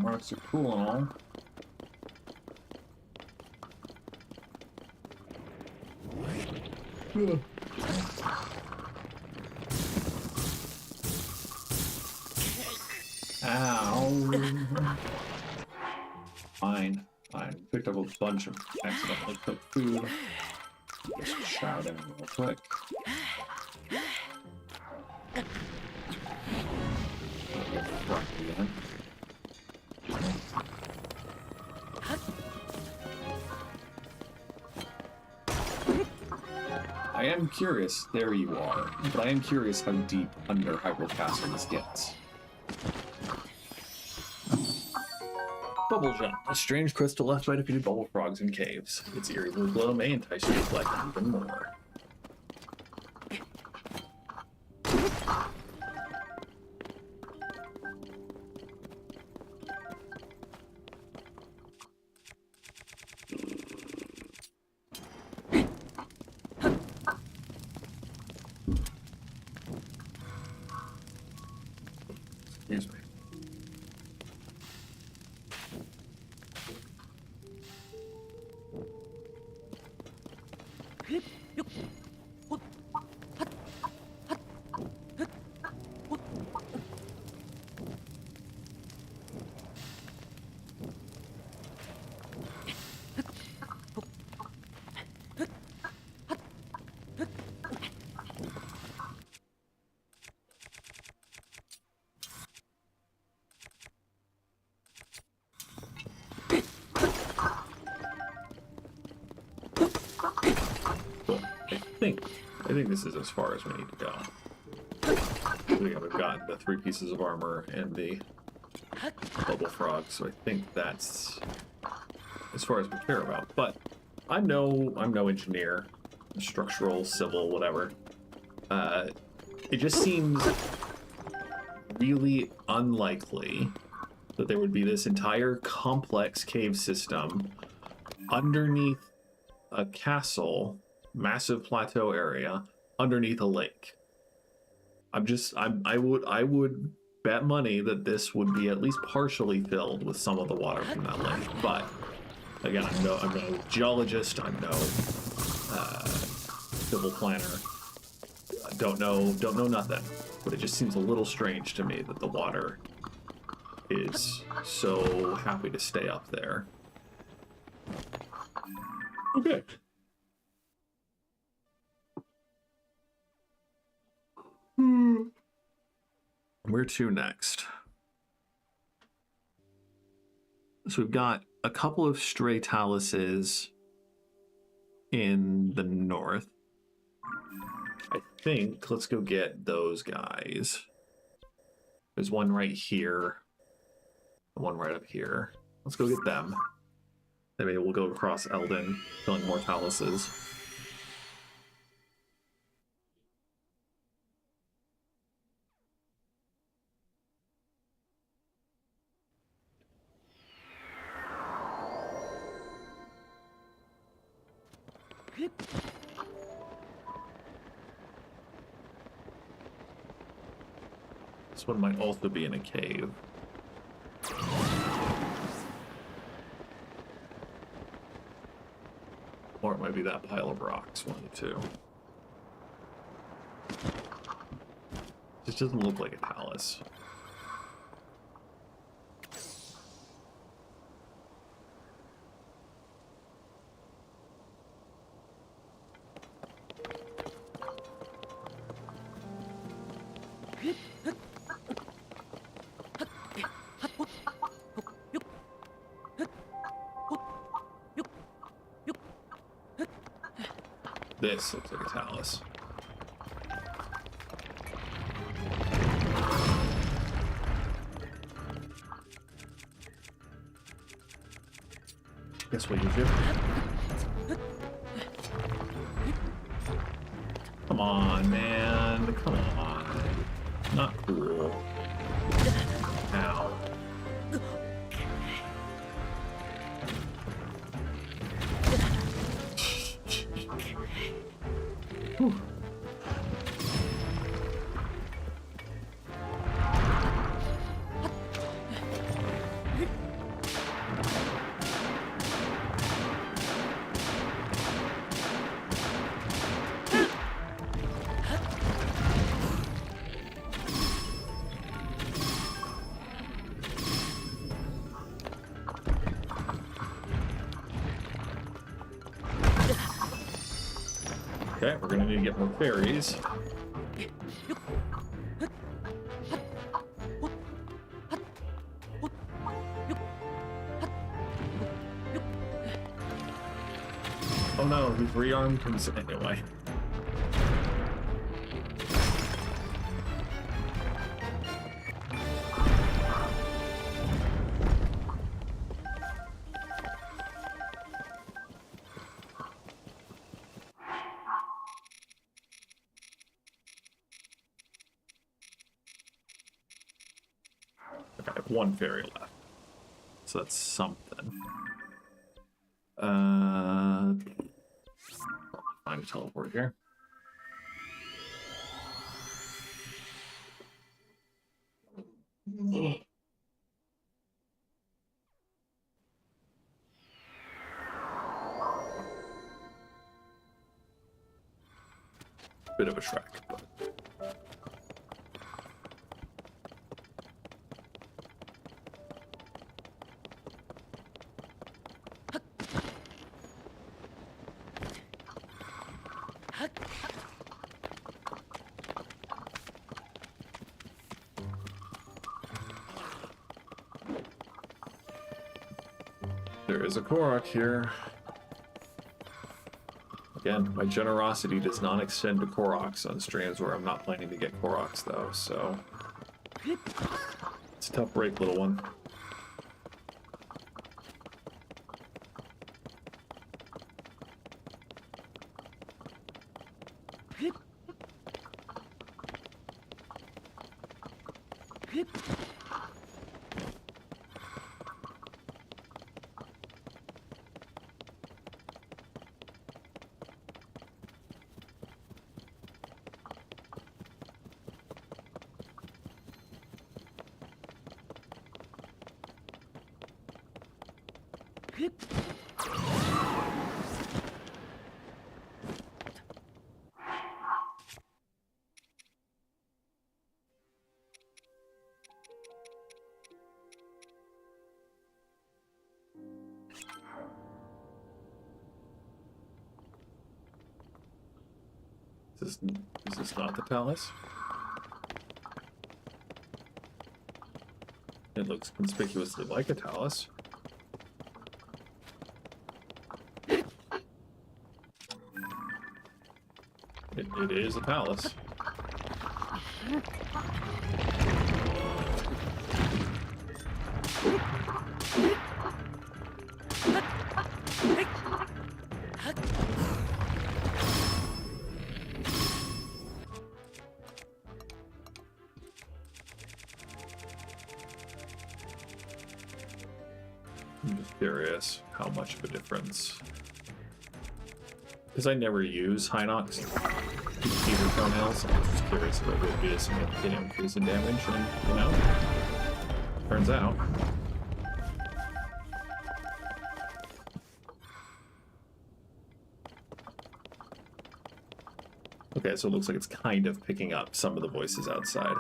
Rocks are cool and all. Ow. Fine. Picked up a bunch of accidentally cooked food. Just shout in real quick. Again. I am curious, there you are, but I am curious how deep under Hyrule Castle this gets. Bubble Jump, a strange crystal left by defeated bubble frogs in caves. Its eerie blue glow may entice you to collect even more. Excuse me. I think this is as far as we need to go. We've got the 3 pieces of armor and the bubble frog, so I think that's as far as we care about. But I'm no engineer, structural, civil, whatever. It just seems really unlikely that there would be this entire complex cave system underneath a castle, massive plateau area, underneath a lake. I would bet money that this would be at least partially filled with some of the water from that lake. But again, I'm no geologist. I'm no civil planner. Don't know nothing. But it just seems a little strange to me that the water is so happy to stay up there. Okay. Where to next? So we've got a couple of stray taluses in the north. I think let's go get those guys. There's one right here, one right up here. Let's go get them. Then maybe we'll go across Eldon, killing more taluses. This one might also be in a cave. Or it might be that pile of rocks, one of the two. This doesn't look like a talus. This looks like a talus. Guess what you do? Come on, man. Come on. Not cool. Ow. Whew. Okay, we're gonna need to get more fairies. Oh no, we've rearmed him anyway. Okay, I have one fairy left. So that's something. Find a teleport here. Bit of a Shrek, but... There is a Korok here. Again, my generosity does not extend to Koroks on streams where I'm not planning to get Koroks, though, so... It's a tough break, little one. Is this not the palace? It looks conspicuously like a talus. It is a palace. I'm just curious how much of a difference. Because I never use Hinox Peter toenails, I'm just curious if it would be a significant increase in damage, and, you know, turns out. Okay, so it looks like it's kind of picking up some of the voices outside.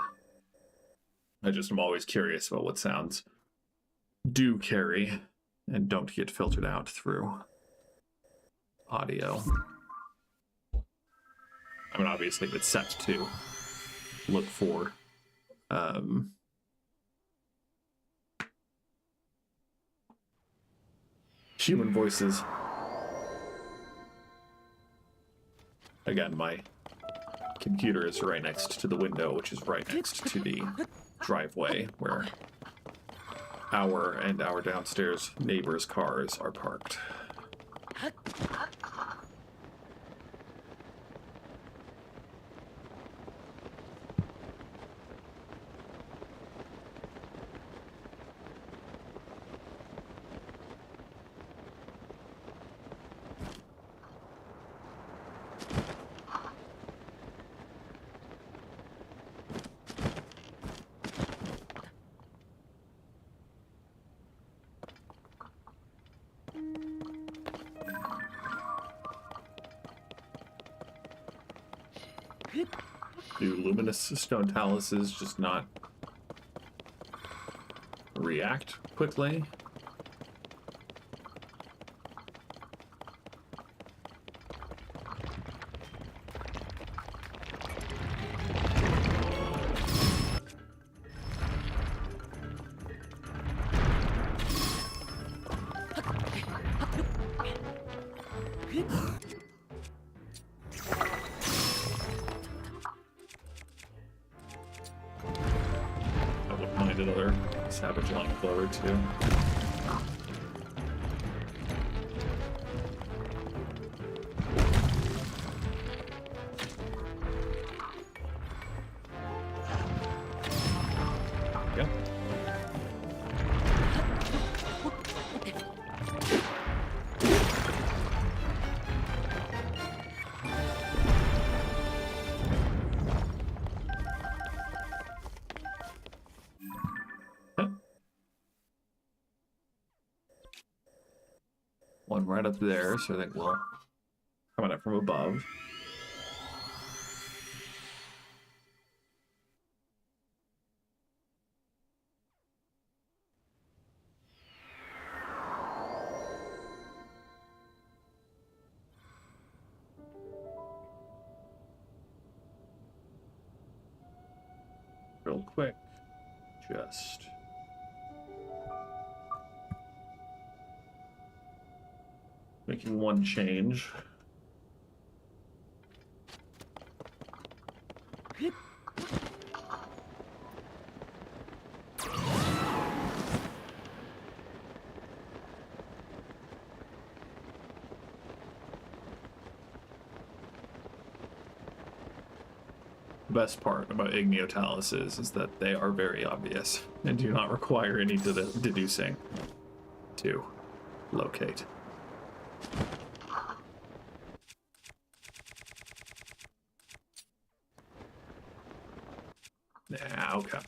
I just am always curious about what sounds do carry and don't get filtered out through audio. I mean, obviously, if it's set to look for human voices. Again, my computer is right next to the window, which is right next to the driveway where our and our downstairs neighbors' cars are parked. Do luminous stone taluses just not react quickly? Another savage line blower too. Yeah. One right up there, so I think we'll come at it from above. Real quick, just making one change. The best part about igniotaluses is that they are very obvious and do not require any deducing to locate. Yeah, okay.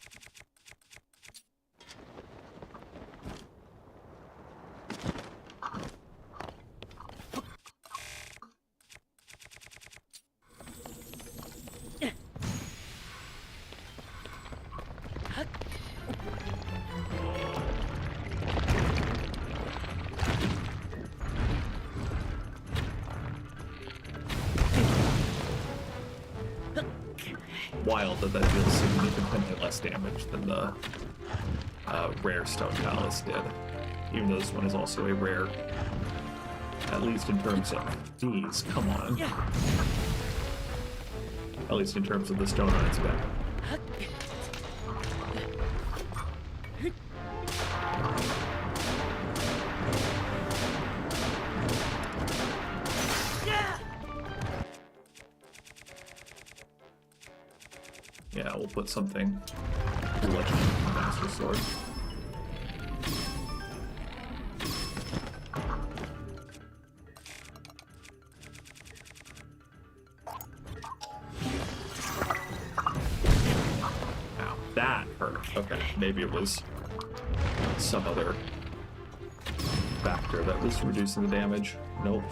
wild that that deals significantly less damage than the rare stone palace did. Even though this one is also a rare, at least in terms of these. Come on. At least in terms of the stone on its back. Yeah, we'll put something bludgeoning Master Sword. Ow, that hurt. Okay, maybe it was some other factor that was reducing the damage. Nope.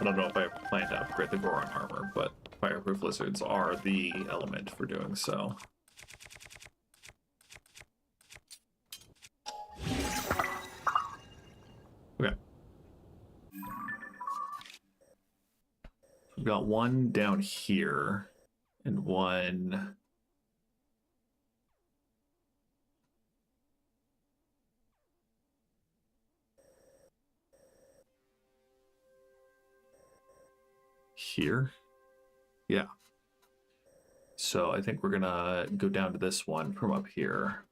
I don't know if I plan to upgrade the Goron armor, but fireproof lizards are the element for doing so. Okay. We've got one down here and one here. Yeah. So I think we're gonna go down to this one from up here.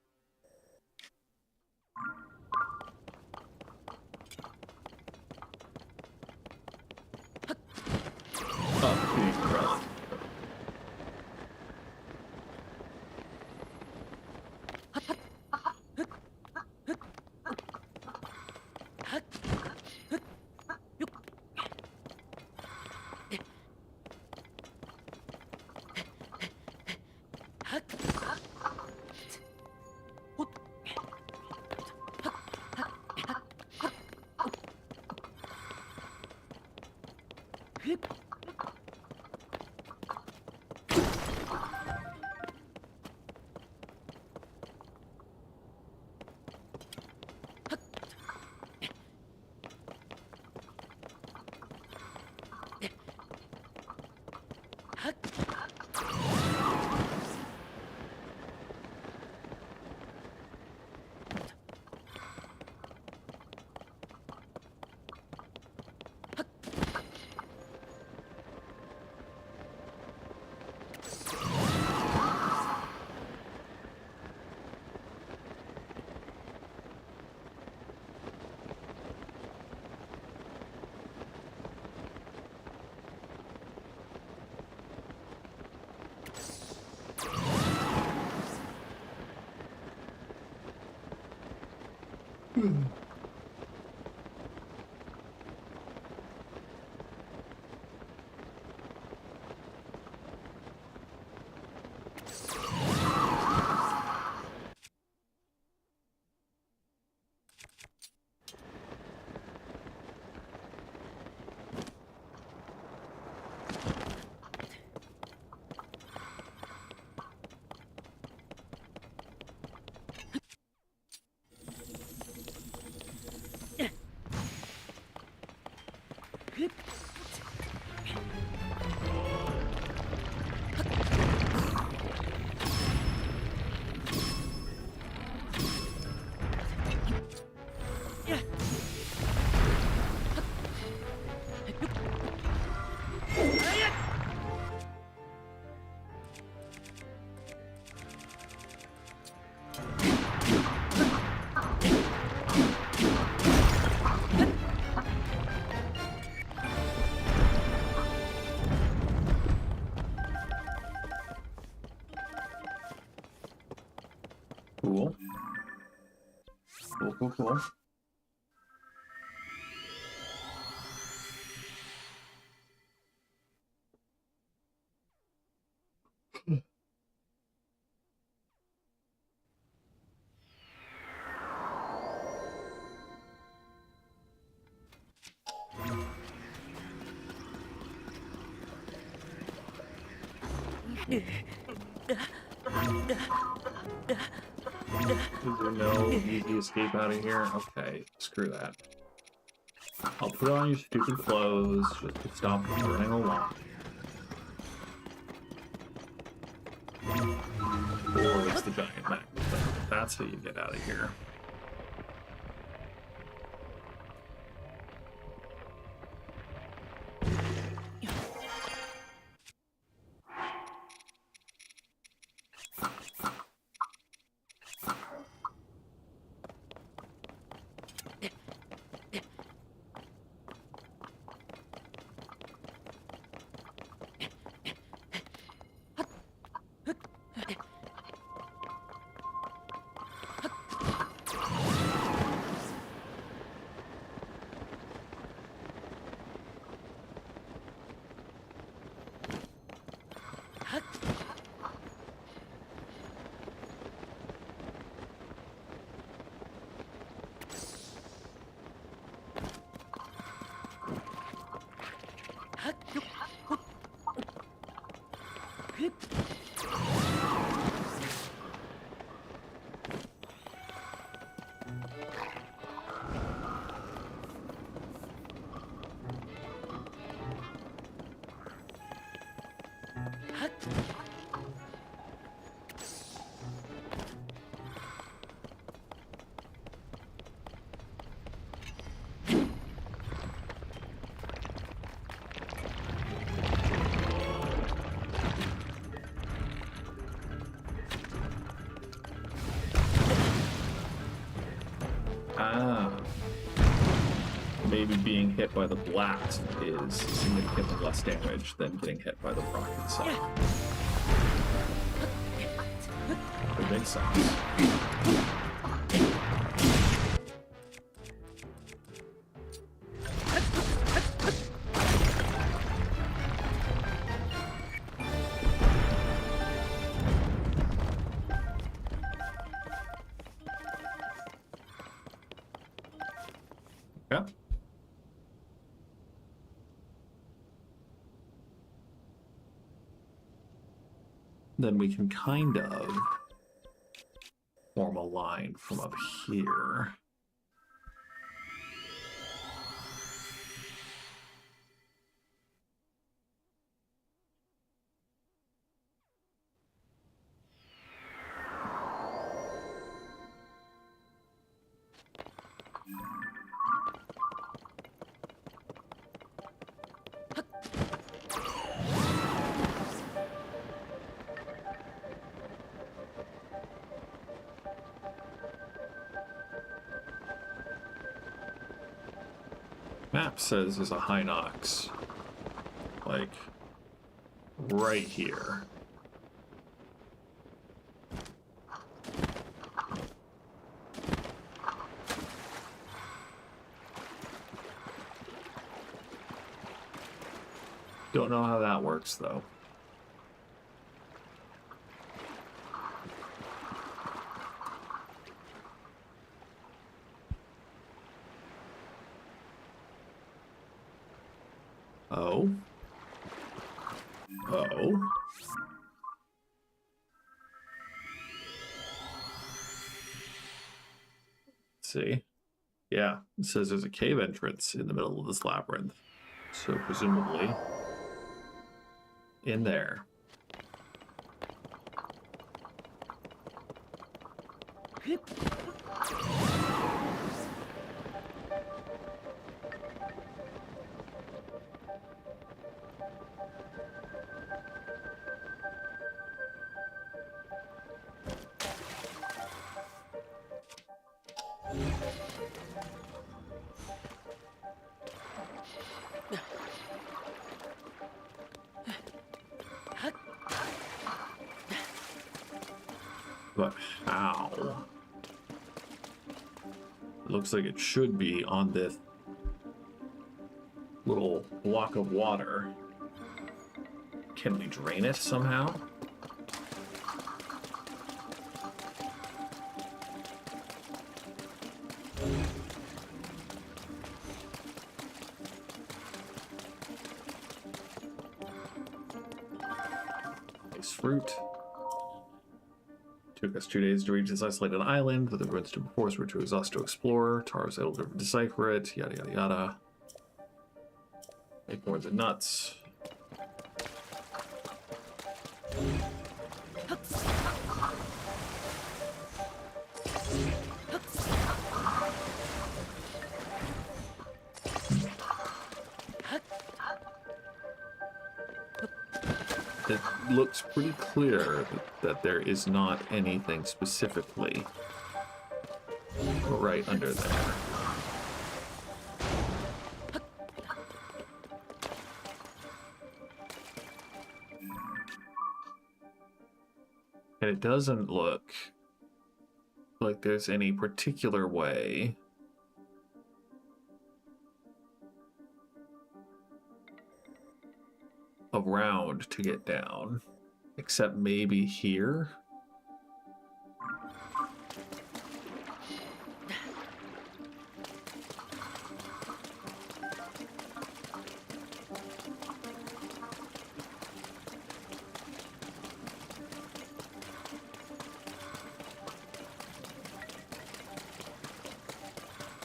Cool. Cool. Is there no easy escape out of here? Okay, screw that. I'll put on your stupid clothes just to stop running along. Or it's the giant magnet. That's how you get out of here. Maybe being hit by the blast is significantly less damage than getting hit by the rock itself. It makes sense. Yeah. Then we can kind of form a line from up here. Map says there's a Hinox, like, right here. Don't know how that works, though. Oh. Oh. Let's see. Yeah, it says there's a cave entrance in the middle of this labyrinth. So presumably in there. But how? It looks like it should be on this little block of water. Can we drain it somehow? Nice fruit. Took us 2 days to reach this isolated island, but the ruins to before us were too exhausted to explore. Tara was able to decipher it, yada yada yada. Acorns and nuts. It looks pretty clear that there is not anything specifically right under there. And it doesn't look like there's any particular way around to get down, except maybe here.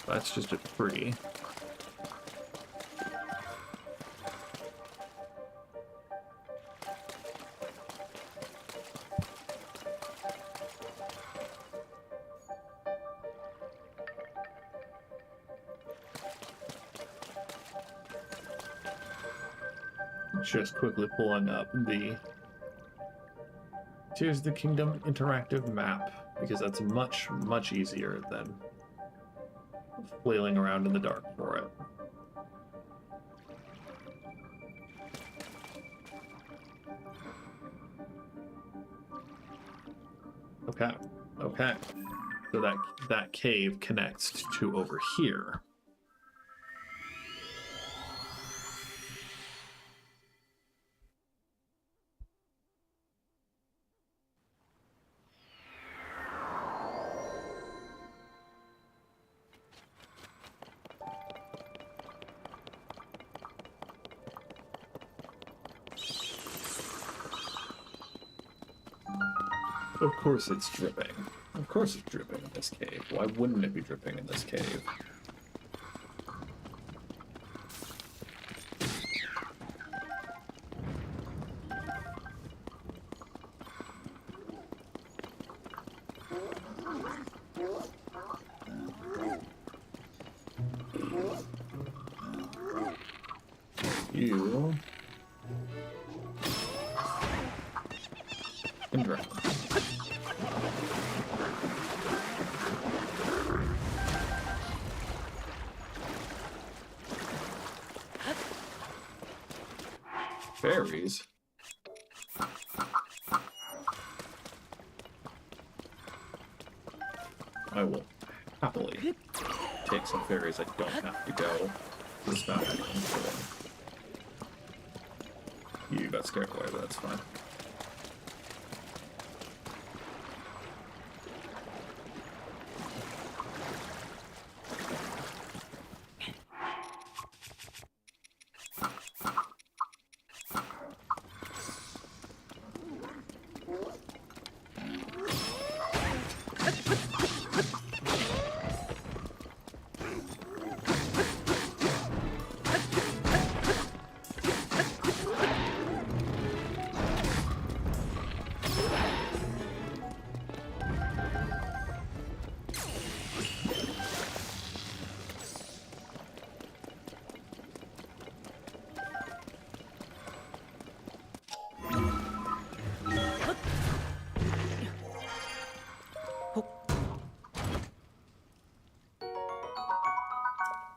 That's just a tree. Just quickly pulling up the Tears of the Kingdom interactive map, because that's much easier than flailing around in the dark for it. Okay. So that cave connects to over here. Of course it's dripping. Of course it's dripping in this cave. Why wouldn't it be dripping in this cave? You can drown. Fairies? I will happily take some fairies. I don't have to go this back. You got scared away, but that's fine.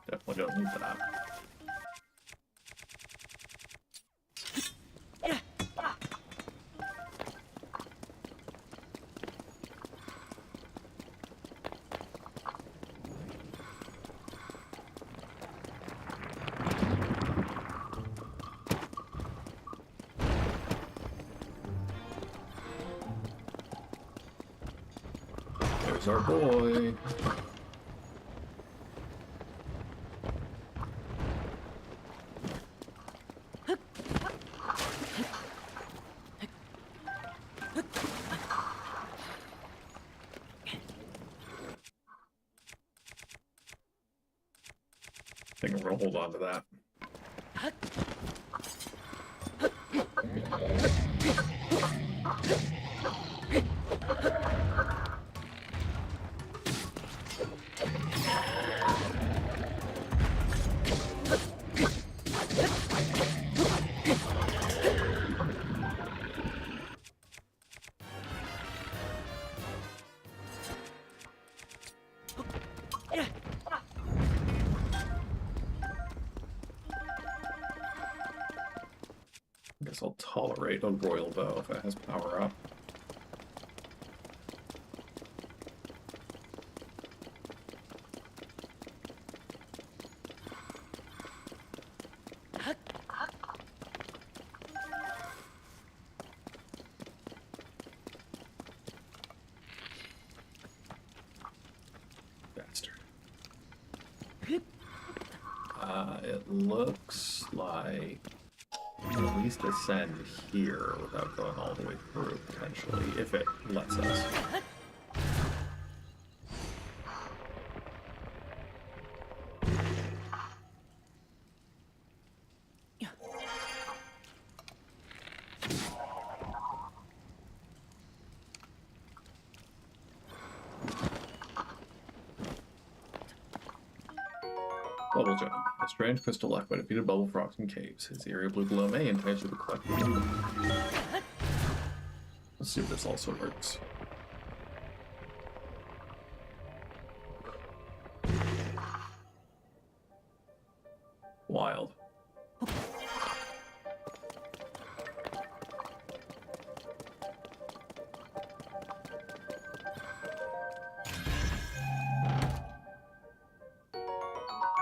Definitely don't need that. There's our boy. think I'm going to hold on to that. I guess I'll tolerate a royal bow if it has power up. Bastard. It looks like at least ascend here without going all the way through, potentially, if it lets us. Bubble Jump. A strange crystal left by defeated bubble frogs in caves. Its area blue glow may entice you to collect them. Let's see if this also works. Wild.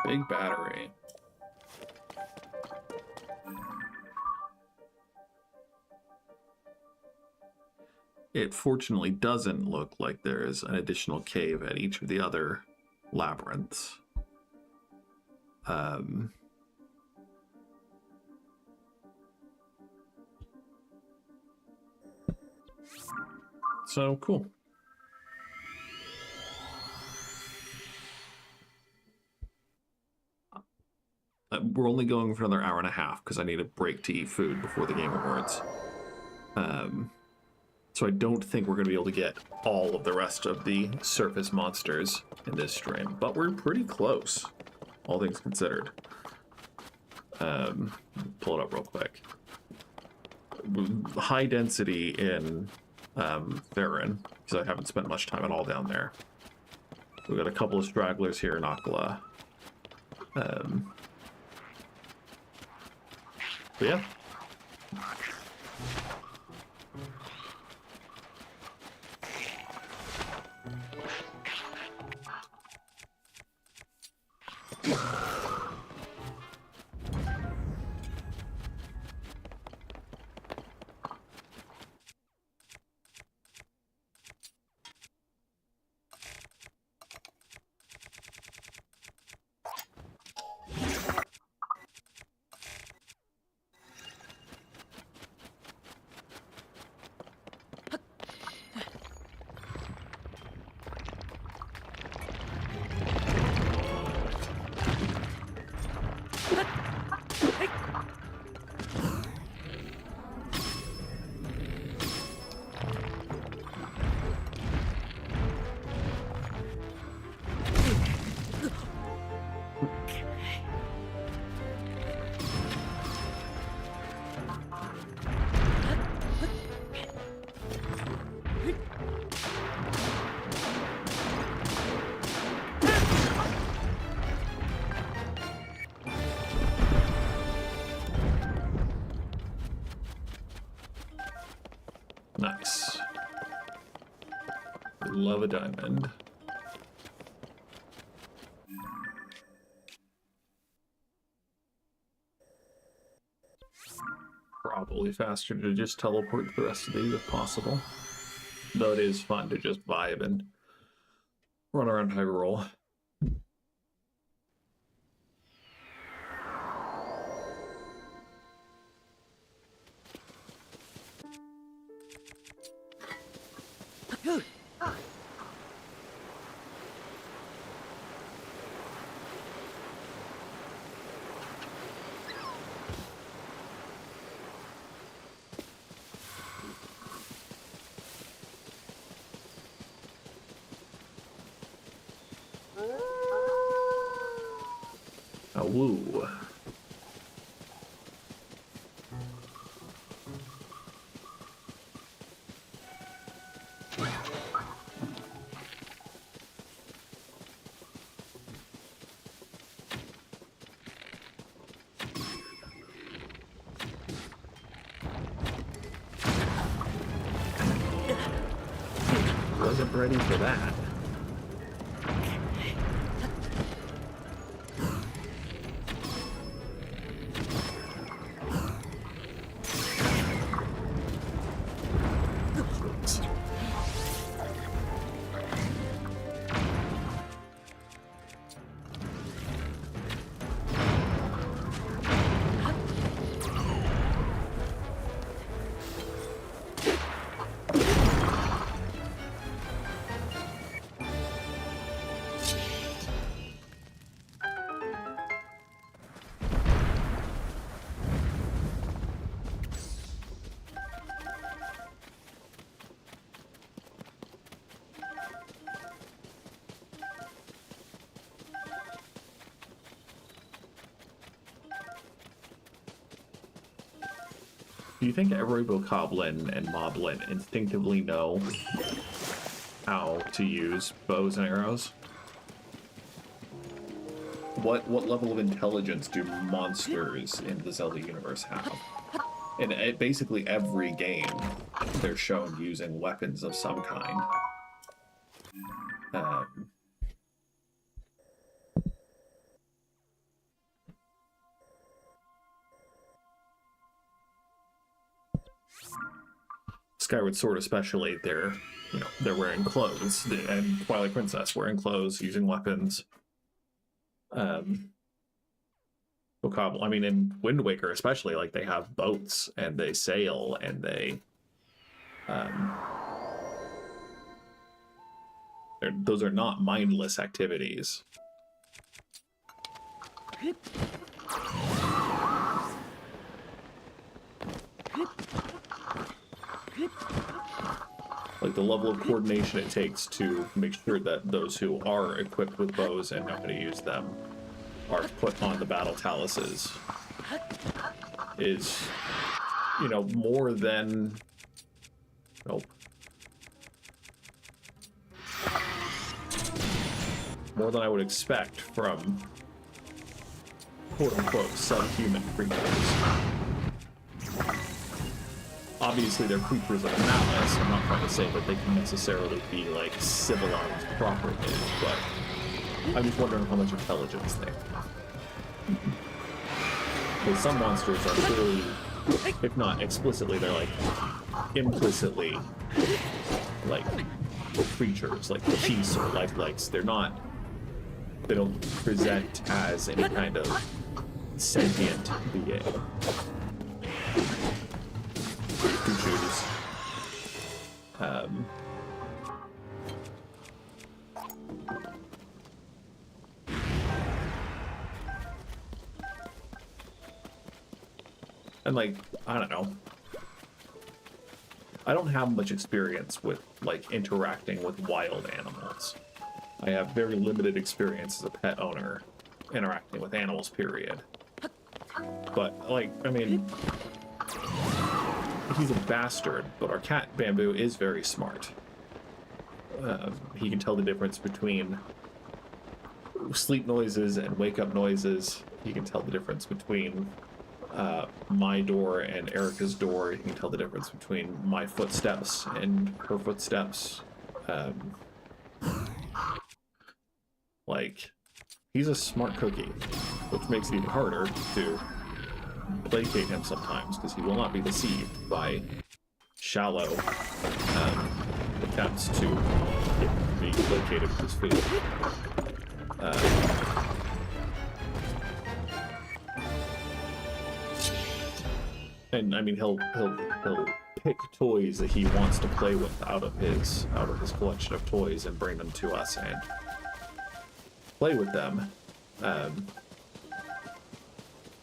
Big battery. It fortunately doesn't look like there is an additional cave at each of the other labyrinths. So cool. We're only going for another hour and a half because I need a break to eat food before the Game Awards. So I don't think we're going to be able to get all of the rest of the surface monsters in this stream, but we're pretty close, all things considered. Pull it up real quick. High density in Farron, because I haven't spent much time at all down there. We've got a couple of stragglers here in Akala. But yeah. Nice. Love a diamond. Probably faster to just teleport the rest of these if possible. Though it is fun to just vibe and run around Hyrule. Woo. Wasn't ready for that. Do you think every bokoblin and moblin instinctively know how to use bows and arrows? What level of intelligence do monsters in the Zelda universe have? In basically every game, they're shown using weapons of some kind. Skyward Sword especially, they're wearing clothes, and Twilight Princess wearing clothes, using weapons. Bokoblin, I mean, in Wind Waker especially, like, they have boats, and they sail, and they... those are not mindless activities. Like, the level of coordination it takes to make sure that those who are equipped with bows and know how to use them are put on the battle taluses is, more than... Nope. More than I would expect from quote-unquote subhuman creatures. Obviously, they're creatures of malice. I'm not trying to say that they can necessarily be, like, civilized properly, but I'm just wondering how much intelligence they have. Because some monsters are clearly, if not explicitly, they're, like, implicitly, like, creatures, like peace or lifelikes. They don't present as any kind of sentient being. To choose. And, like, I don't know. I don't have much experience with, like, interacting with wild animals. I have very limited experience as a pet owner interacting with animals, period. But, like, I mean... He's a bastard, but our cat Bamboo is very smart. He can tell the difference between sleep noises and wake-up noises. He can tell the difference between my door and Erica's door. He can tell the difference between my footsteps and her footsteps. Like, he's a smart cookie, which makes it even harder to placate him sometimes, because he will not be deceived by shallow attempts to be placated with his food. And I mean, he'll pick toys that he wants to play with out of his collection of toys and bring them to us and play with them.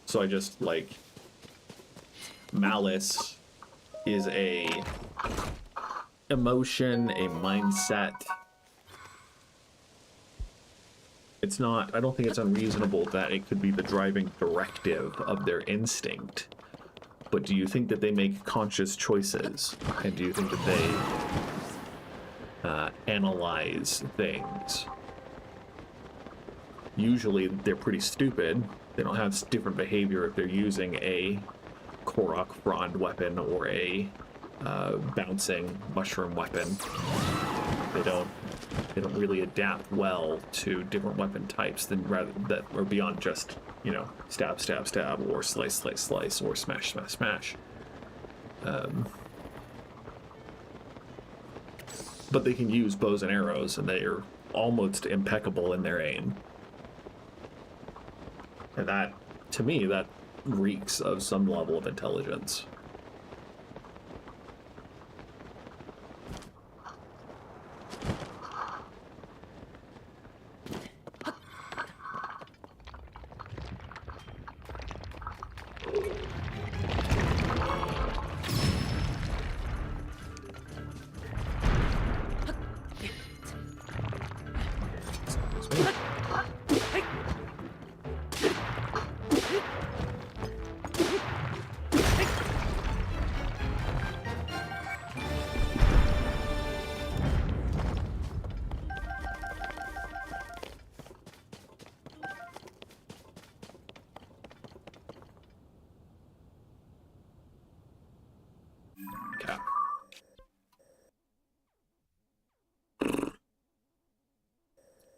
So I just, like, malice is a emotion, a mindset, it's not, I don't think it's unreasonable that it could be the driving directive of their instinct. But do you think that they make conscious choices? And do you think that they analyze things? Usually they're pretty stupid. They don't have different behavior if they're using a Korok frond weapon or a bouncing mushroom weapon. They don't really adapt well to different weapon types than rather that are beyond just, you know, stab, stab, stab, or slice, slice, slice, or smash, smash, smash. But they can use bows and arrows, and they are almost impeccable in their aim. And that, to me, that reeks of some level of intelligence.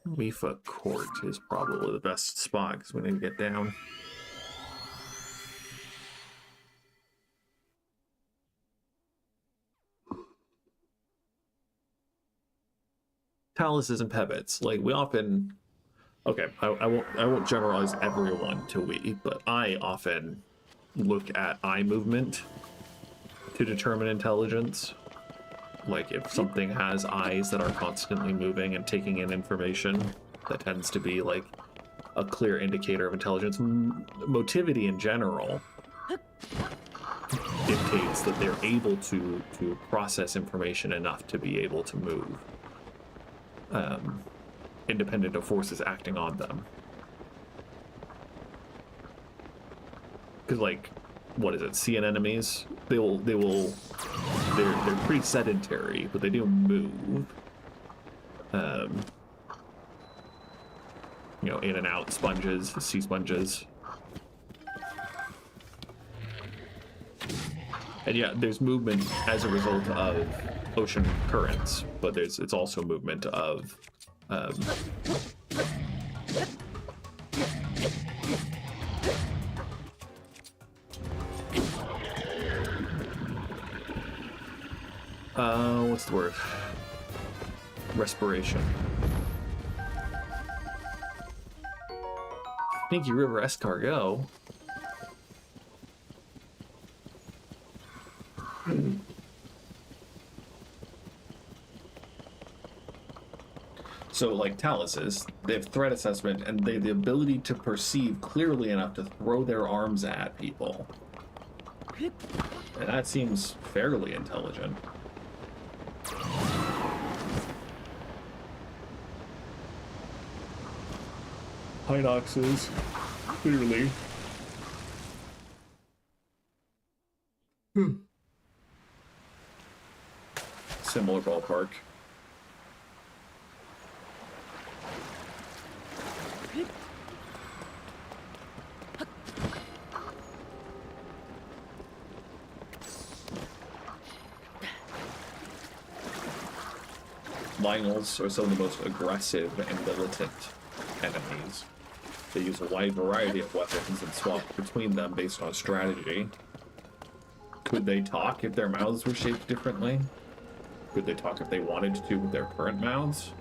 Mifa Court is probably the best spot because we need to get down. Taluses and pebbles, like we often. Okay, I won't generalize everyone to we, but I often look at eye movement to determine intelligence. Like if something has eyes that are constantly moving and taking in information, that tends to be like a clear indicator of intelligence. Motivity in general dictates that they're able to process information enough to be able to move, independent of forces acting on them. Because like, what is it? Seeing enemies, they're pretty sedentary, but they do move. You know, in and out sponges, sea sponges. And yeah, there's movement as a result of ocean currents, but it's also movement of what's the word? Respiration. Sneaky River escargot. So, like taluses, they have threat assessment and they have the ability to perceive clearly enough to throw their arms at people. And that seems fairly intelligent. Hinoxes, clearly. Similar ballpark. Lynels are some of the most aggressive and militant enemies. They use a wide variety of weapons and swap between them based on strategy. Could they talk if their mouths were shaped differently? Could they talk if they wanted to with their current mouths?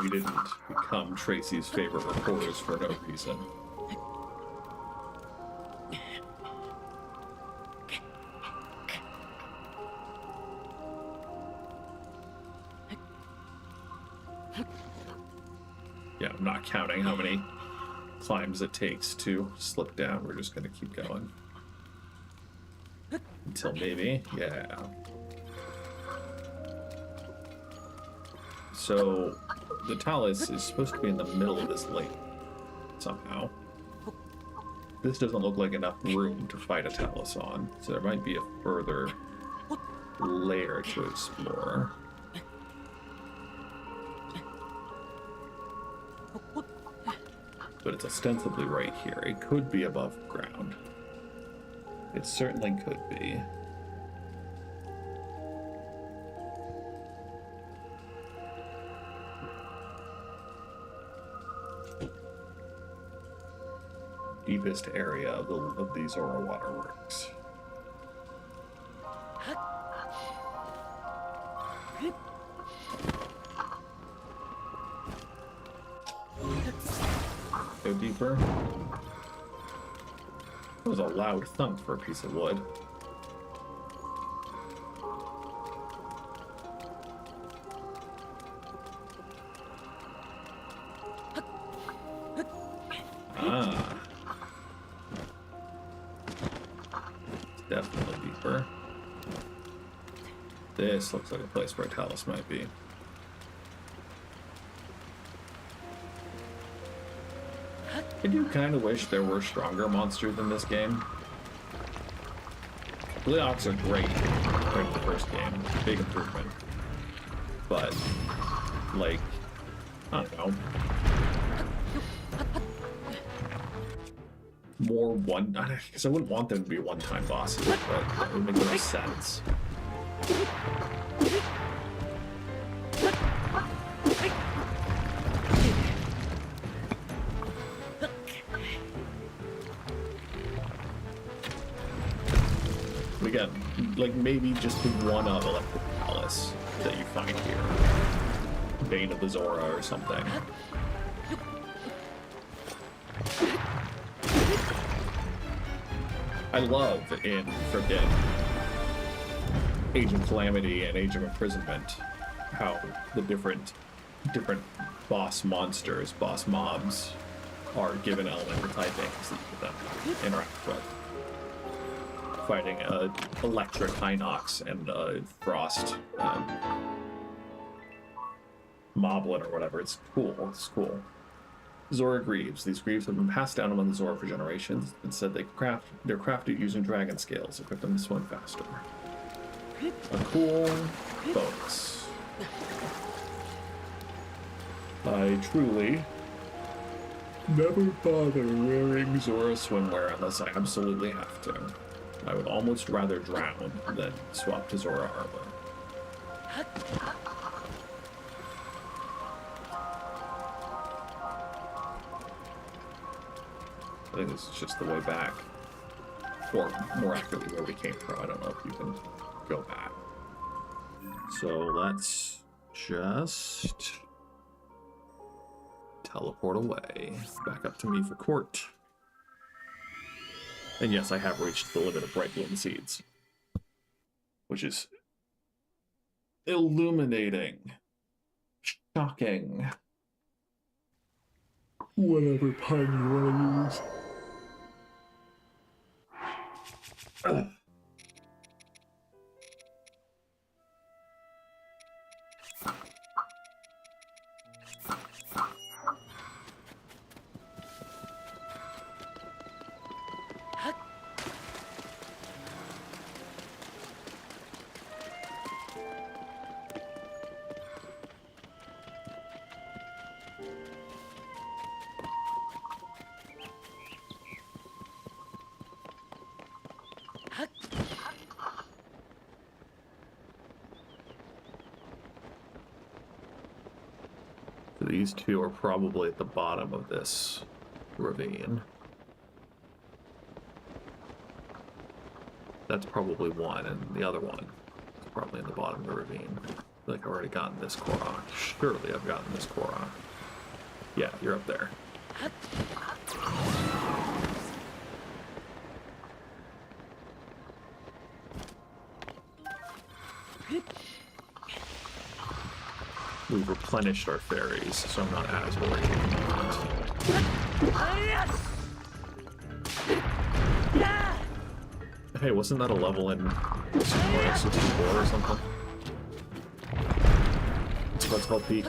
We didn't become Tracy's favorite reporters for no reason. Yeah, I'm not counting how many climbs it takes to slip down. We're just gonna keep going. Until maybe, yeah. So, the talus is supposed to be in the middle of this lake, somehow. This doesn't look like enough room to fight a talus on, so there might be a further layer to explore. But it's ostensibly right here. It could be above ground. It certainly could be. Deepest area of the Zora waterworks. Go deeper. That was a loud thunk for a piece of wood. Ah. It's definitely deeper. This looks like a place where a talus might be. I do kind of wish there were stronger monsters in this game. Leox are great compared to the first game. Big improvement. But, like, I don't know. More one... Because I wouldn't want them to be one-time bosses, but that would make no sense. Again, like maybe just the one of Electric Palace that you find here. Bane of the Zora or something. I love in frickin' Age of Calamity and Age of Imprisonment how the different boss monsters, boss mobs are given elemental typings that you can interact with. Fighting a electric Hinox and a frost moblin or whatever. It's cool. It's cool. Zora greaves. These greaves have been passed down among the Zora for generations. Instead, they're crafted using dragon scales, equip them to swim faster. A cool bonus. I truly never bother wearing Zora swimwear unless I absolutely have to. I would almost rather drown than swap to Zora armor. I think this is just the way back. Or, more accurately, where we came from. I don't know if you can go back. So let's just teleport away. Back up to me for court. And yes, I have reached the limit of bright bloom seeds. Which is illuminating. Shocking. Whatever pun you want to use. Ugh. So these two are probably at the bottom of this ravine. That's probably one, and the other one is probably in the bottom of the ravine. I feel like I've already gotten this Korok. Surely I've gotten this Korok. Yeah, you're up there. we've replenished our fairies, so I'm not as worried about that. Hey, wasn't that a level in Super Mario 64 or something? Let's go peek.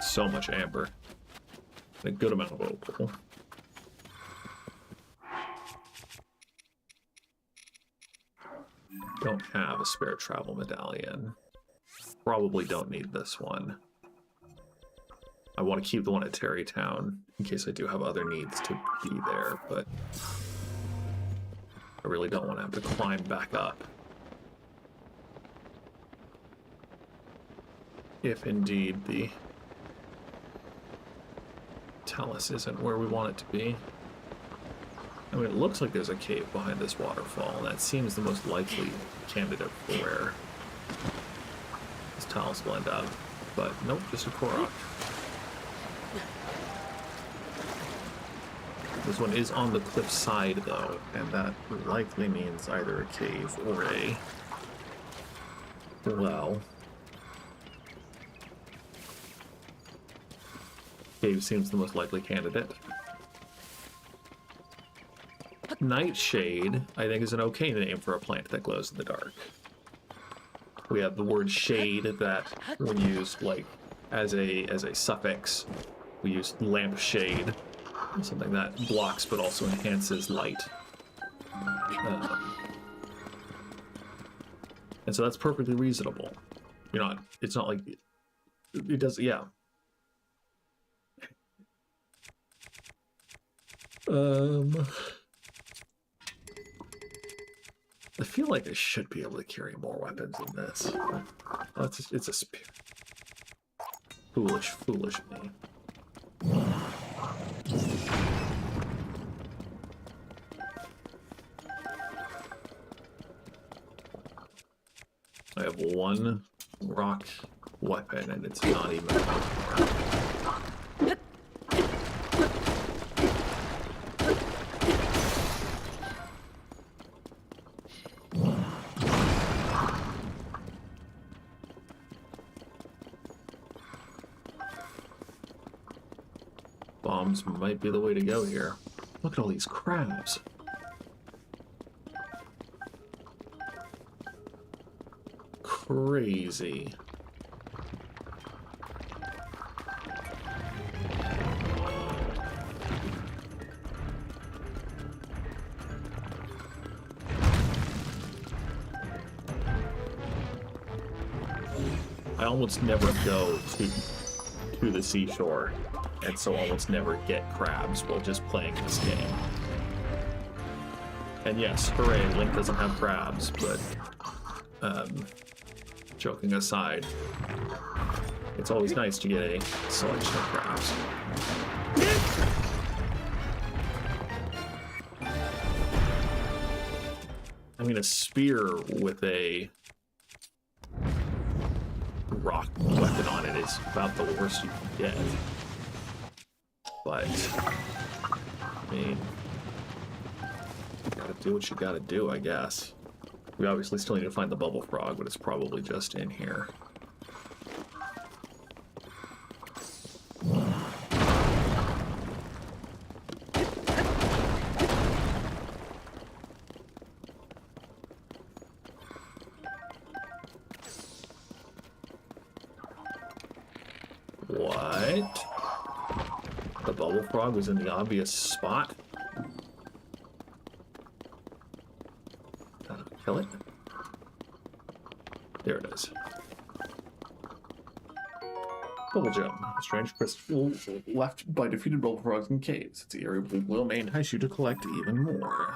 So much amber. A good amount of opal. Don't have a spare travel medallion. Probably don't need this one. I want to keep the one at Terrytown in case I do have other needs to be there, but I really don't want to have to climb back up. If indeed the Talus isn't where we want it to be. I mean, it looks like there's a cave behind this waterfall, and that seems the most likely candidate for where this Talus will end up. But nope, just a Korok. This one is on the cliff side, though, and that likely means either a cave or a well. Cave seems the most likely candidate. Nightshade, I think, is an okay name for a plant that glows in the dark. We have the word shade that when used like as a suffix, we use lampshade, something that blocks but also enhances light. And so that's perfectly reasonable. You're not. It's not like it does. Yeah. I feel like I should be able to carry more weapons than this. It's a spear. Foolish me. I have one rock weapon, and it's not even bombs might be the way to go here. Look at all these crabs. Crazy. I almost never go to the seashore, and so almost never get crabs while just playing this game. And yes, hooray, Link doesn't have crabs, but joking aside, it's always nice to get a selection of crabs. I mean, a spear with a rock weapon on it is about the worst you can get. But, I mean, you gotta do what you gotta do, I guess. We obviously still need to find the bubble frog, but it's probably just in here. What? The bubble frog was in the obvious spot? Kill it? There it is. Bubble gem. A strange crystal left by defeated bubble frogs in caves. It's the area blue glow may entice you to collect even more.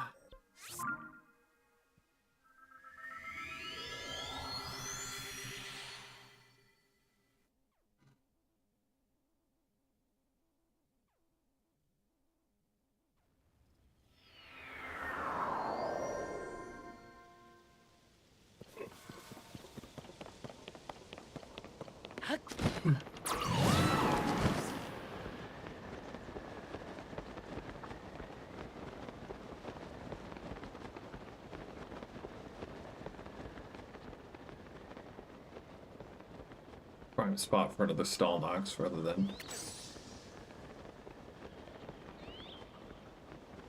prime spot for another stall nox rather than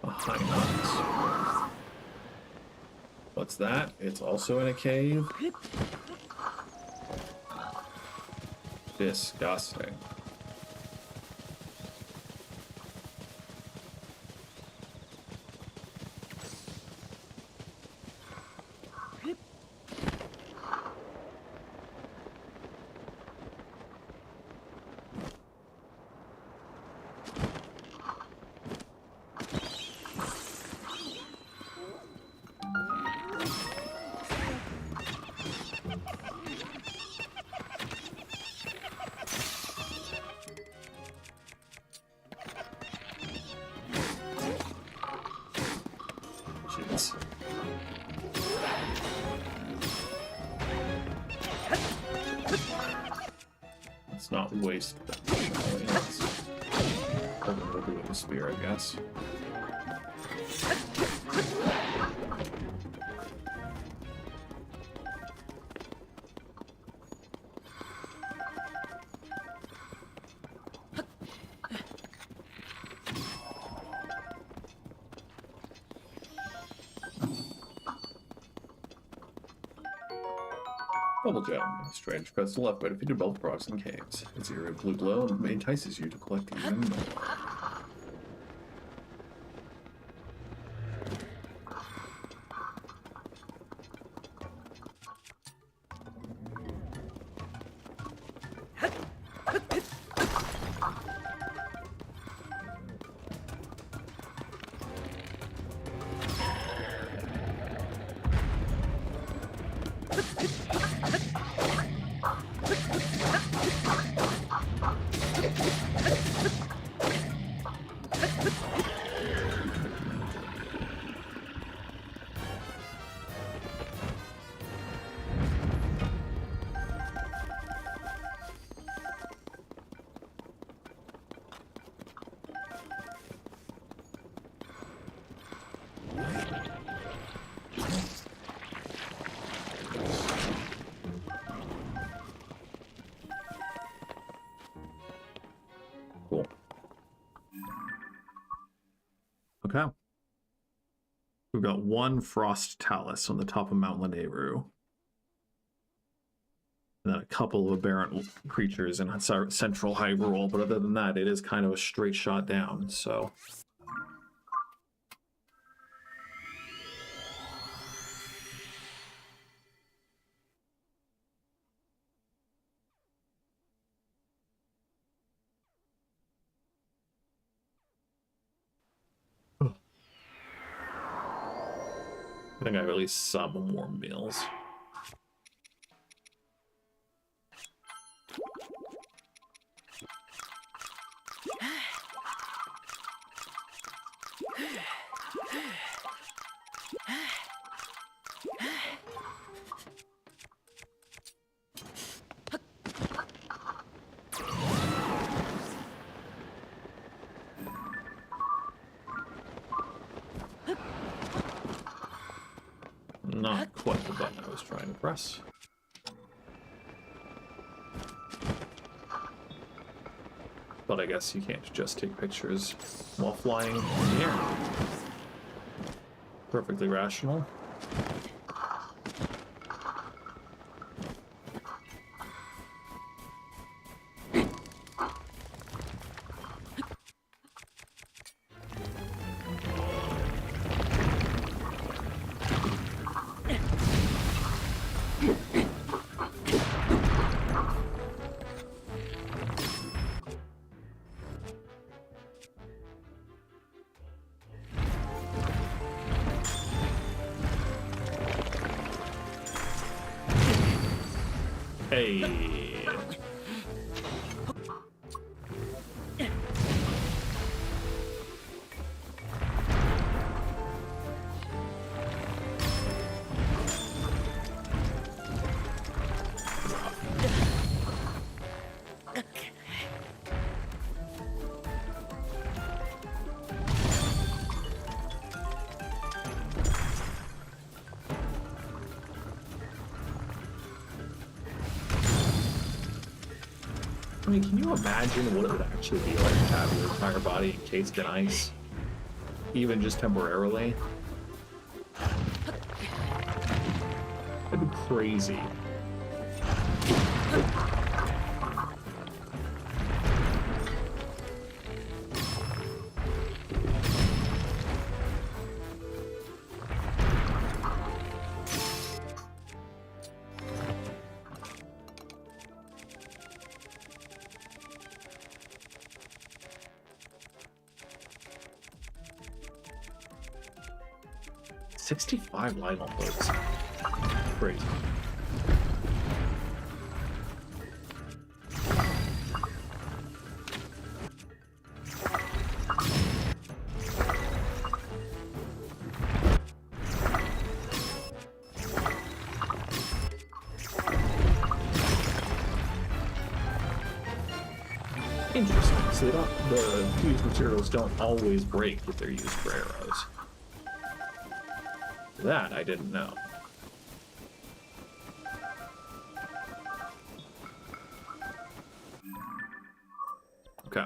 a high nox. What's that? It's also in a cave? Disgusting. Jeez. Let's not waste that. We'll do with a spear, I guess. Bubble gem. Strange. Press the left button to feed bubble rocks and caves. Its eerie blue glow entices you to collect even more. Cool. Okay. We've got one frost talus on the top of Mount Lanayru. And then a couple of aberrant creatures in central Hyrule, but other than that, it is kind of a straight shot down, so... I think I have at least some more meals. Not quite the button I was trying to press. But I guess you can't just take pictures while flying in the air. Perfectly rational. Hey. Unfortunately, can you imagine what it would actually be like to have your entire body encased in ice? Even just temporarily? That'd be crazy. 65 Lionel hoods. Crazy. Interesting. So they don't, the fused materials don't always break if they're used for arrows. That I didn't know. Okay.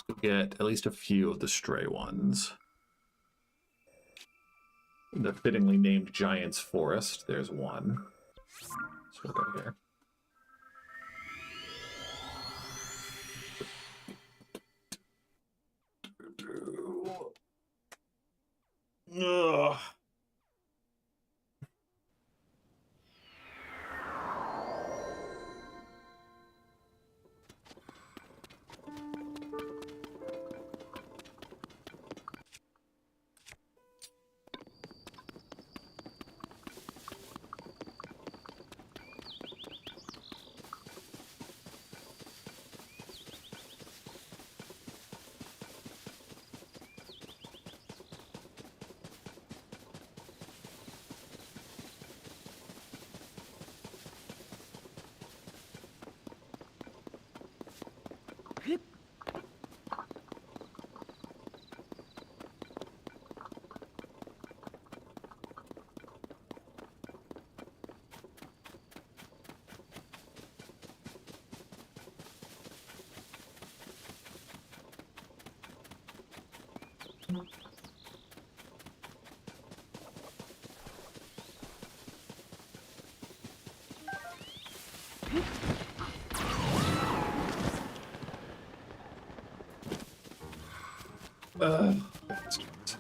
Let's get at least a few of the stray ones. The fittingly named Giant's Forest. There's one. So we'll go here. Ugh. Bastards.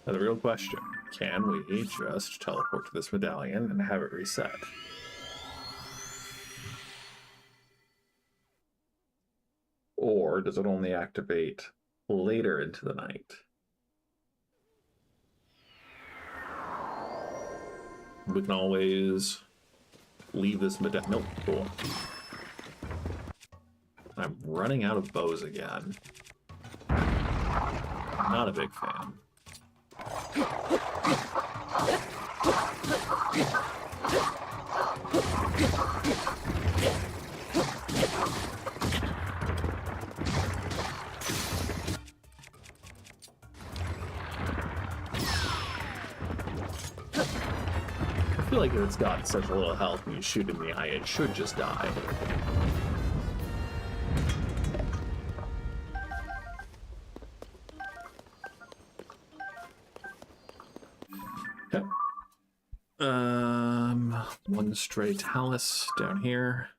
Now the real question, can we just teleport to this medallion and have it reset? Or does it only activate later into the night? We can always leave this medallion. Nope, cool. I'm running out of bows again. Not a big fan. I feel like if it's got such a little health and you shoot in the eye, it should just die. Okay. One stray talus down here.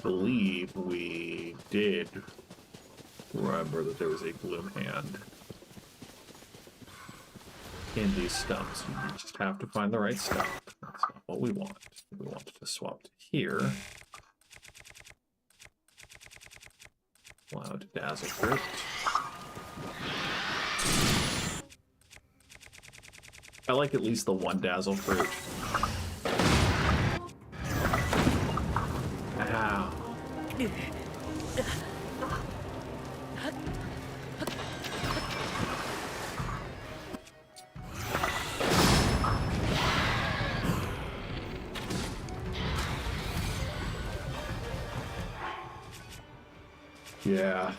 Believe we did remember that there was a bloom hand in these stumps. You just have to find the right stump. That's not what we want. We want it to swap to here. Allow it to dazzle fruit. I like at least the one dazzle fruit. Ow. Yeah.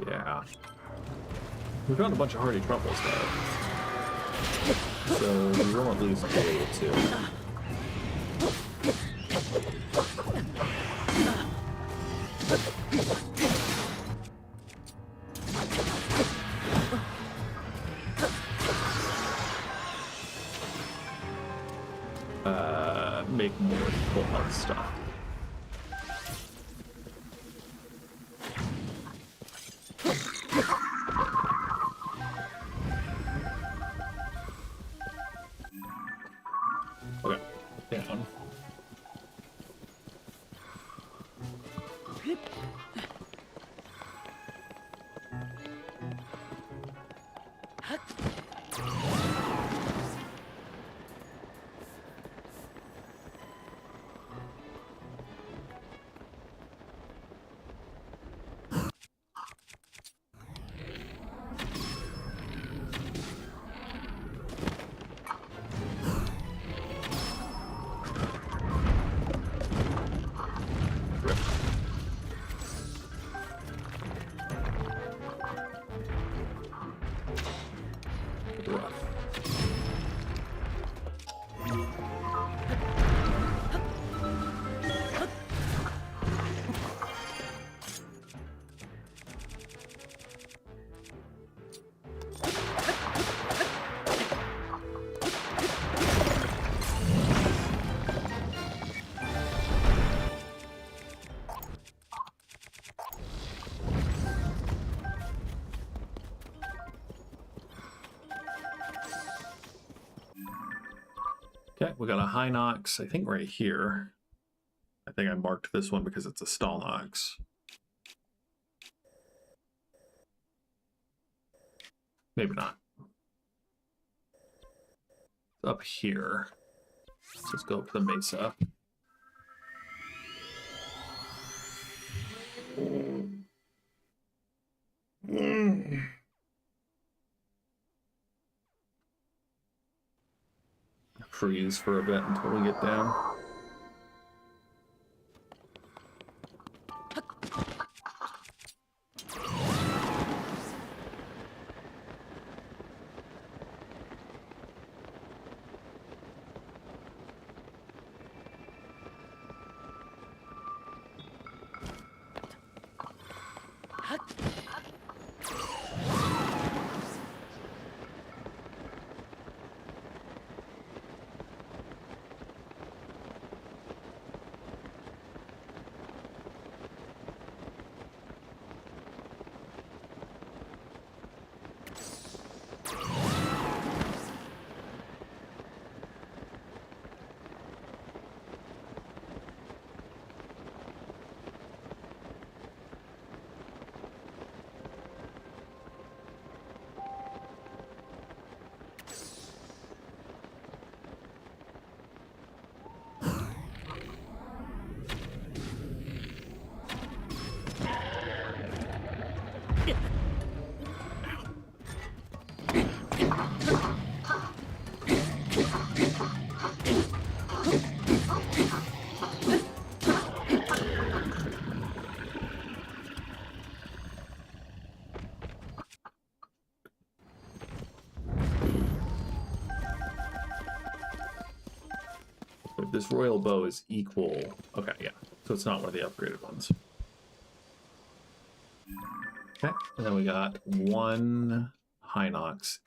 Yeah. We found a bunch of hardy truffles, though. So we won't lose be able to. Make more full health stuff. Okay, down. Okay, we got a high Nox, I think right here. I think I marked this one because it's a stall Nox. Maybe not. It's up here. Let's just go up to the mesa. Freeze for a bit until we get down. This royal bow is equal. Okay, yeah. So it's not one of the upgraded ones. Okay, and then we got one Hinox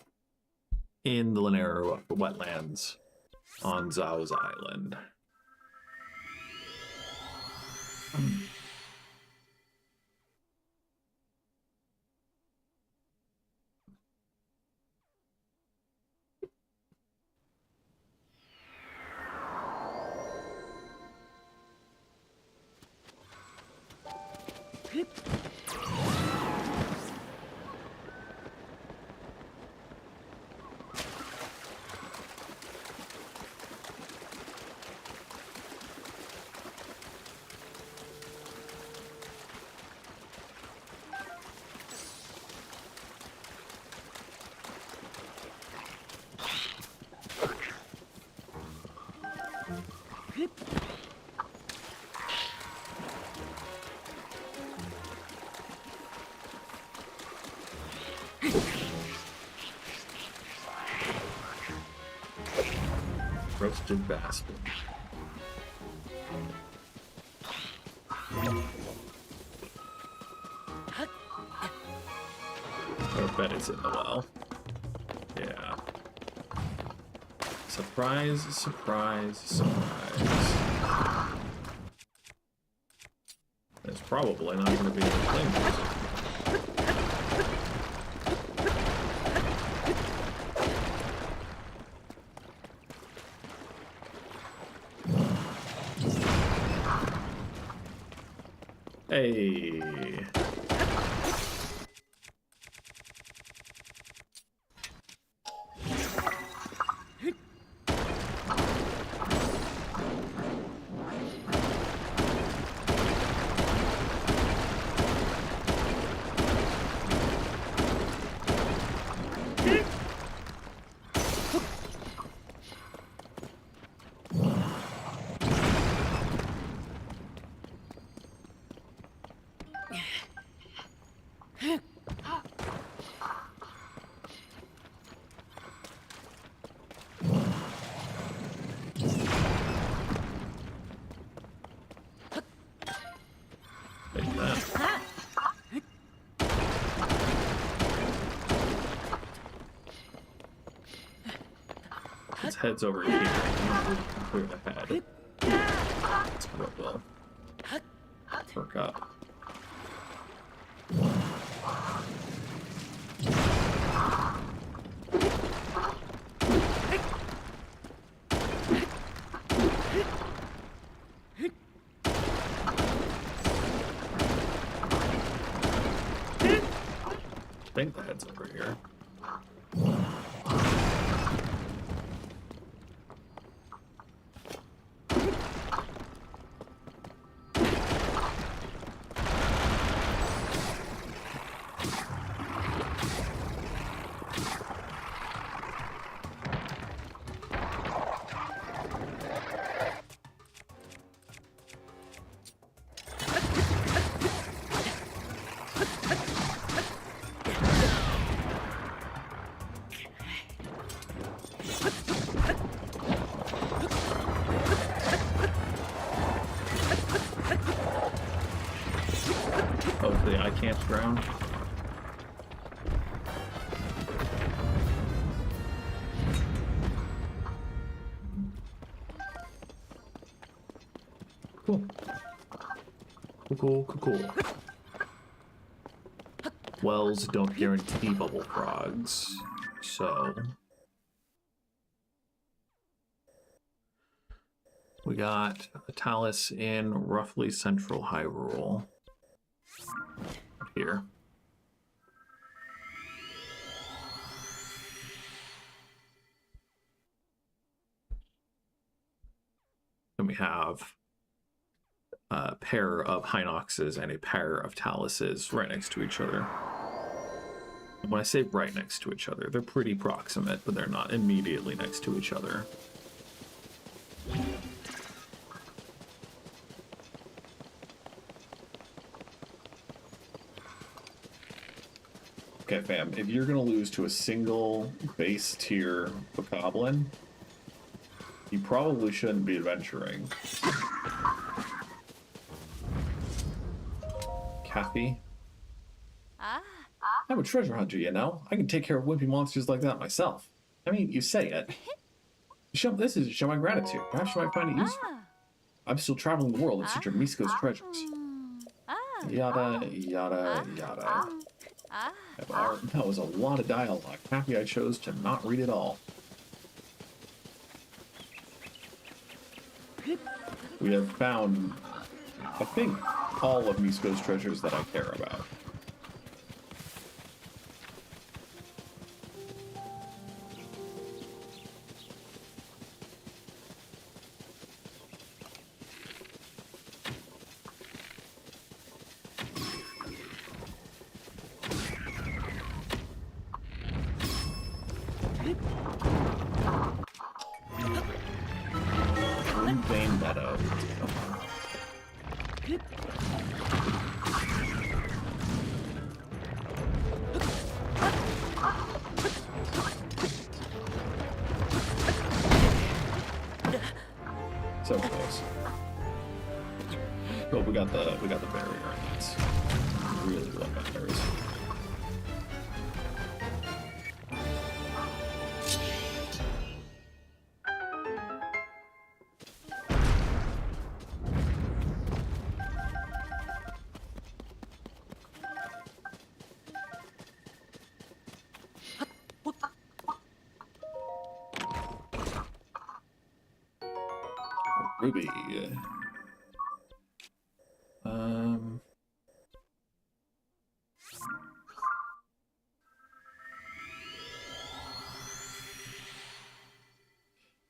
in the Llanera wetlands on Zhao's Island. Roasted bastard. I bet it's in the well. Yeah. Surprise, surprise, surprise. There's probably not going to be any flames. Hey. Its head's over here. Clear the head. That's what will work up. I think the head's over here. Hopefully I can't drown. Cool. Cool. Wells don't guarantee bubble frogs, so we got a talus in roughly central Hyrule. Here. Then we have a pair of Hinoxes and a pair of taluses right next to each other. And when I say right next to each other, they're pretty proximate, but they're not immediately next to each other. Okay, fam, if you're gonna lose to a single base tier bokoblin, you probably shouldn't be adventuring. Kathy? I'm a treasure hunter, you know? I can take care of wimpy monsters like that myself. I mean, you say it. This is to show my gratitude. Perhaps you might find it useful. I'm still traveling the world in search of Misko's treasures. Yada, yada, yada. That was a lot of dialogue. Happy I chose to not read it all. We have found a thing. all of Misko's treasures that I care about. Vein meadow. So close. But we got the barrier. That's really what matters. Ruby.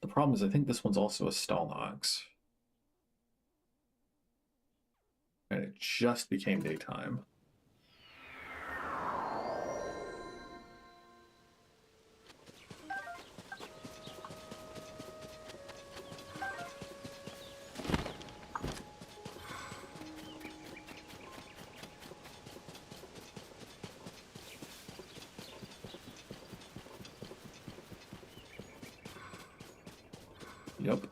The problem is I think this one's also a Stalnox. And it just became daytime. Yep.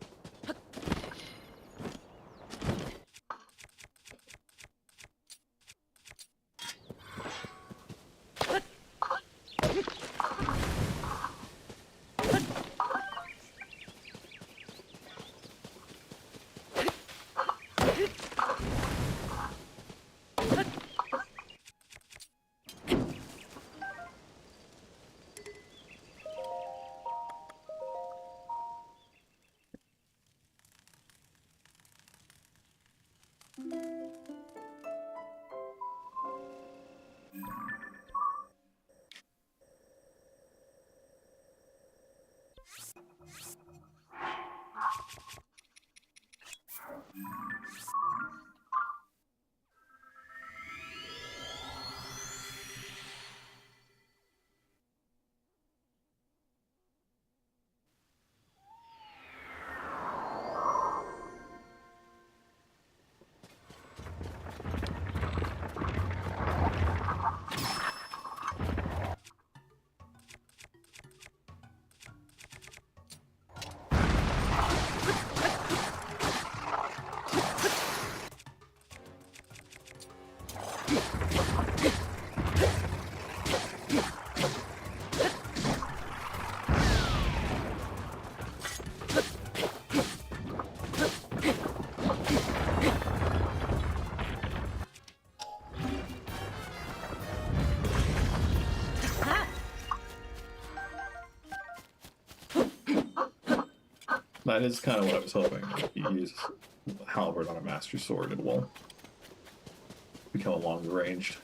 That is kind of what I was hoping. If you use Halberd on a Master Sword, it will become a longer-ranged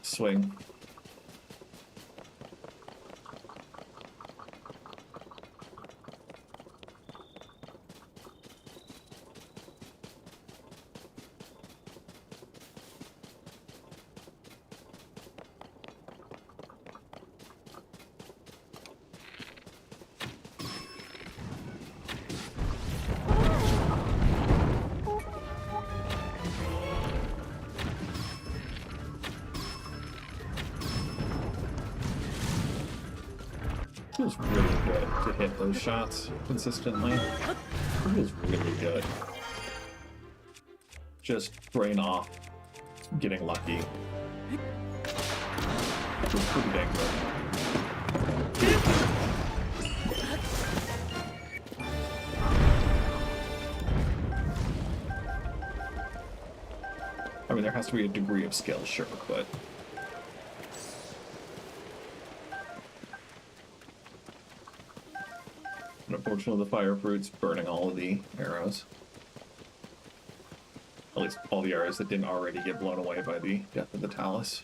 swing. Feels really good to hit those shots consistently. It feels really good. Just brain off, getting lucky. Feels pretty dang good. I mean, there has to be a degree of skill, sure, but... Unfortunately, the fire fruit's burning all of the arrows. At least all the areas that didn't already get blown away by the death of the Talus.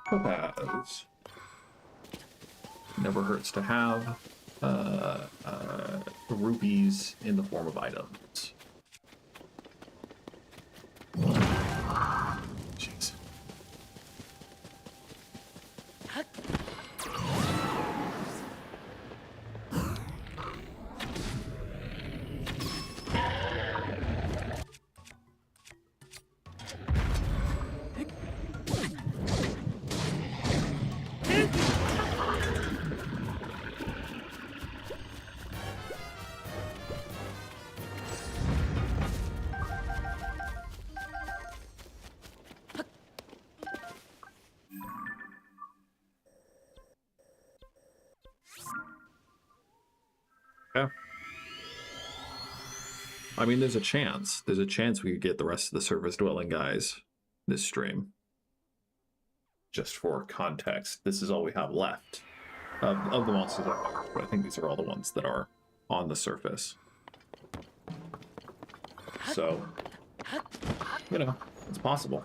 Topaz. Never hurts to have rupees in the form of items. Jeez. Yeah. I mean, there's a chance. There's a chance we could get the rest of the surface dwelling guys this stream. Just for context, this is all we have left of the monsters that are, but I think these are all the ones that are on the surface. So, you know, it's possible.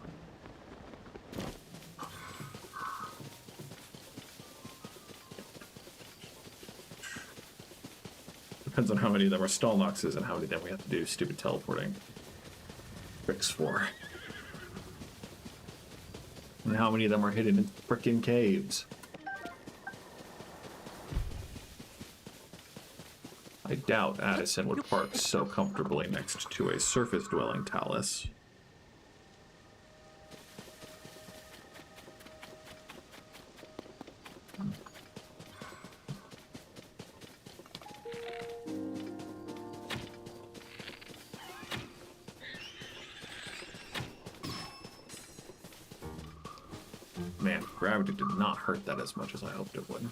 Depends on how many of them are Stallnoxes and how many of them we have to do stupid teleporting tricks for. And how many of them are hidden in frickin' caves. I doubt Addison would park so comfortably next to a surface-dwelling Talus. Man, gravity did not hurt that as much as I hoped it would.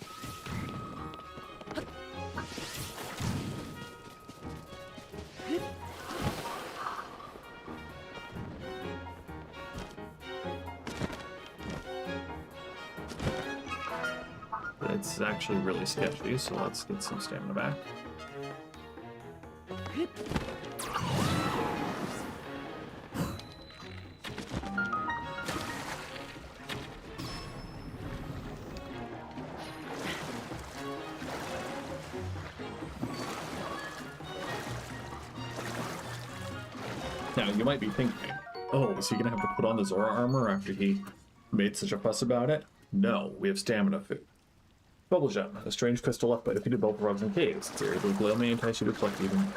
It's actually really sketchy, so let's get some stamina back. Now, you might be thinking, Oh, is he gonna have to put on the Zora armor after he made such a fuss about it? No, we have stamina food. Bubble gem, a strange crystal left by defeated both frogs and caves. It's area to glow me and entice you to collect even.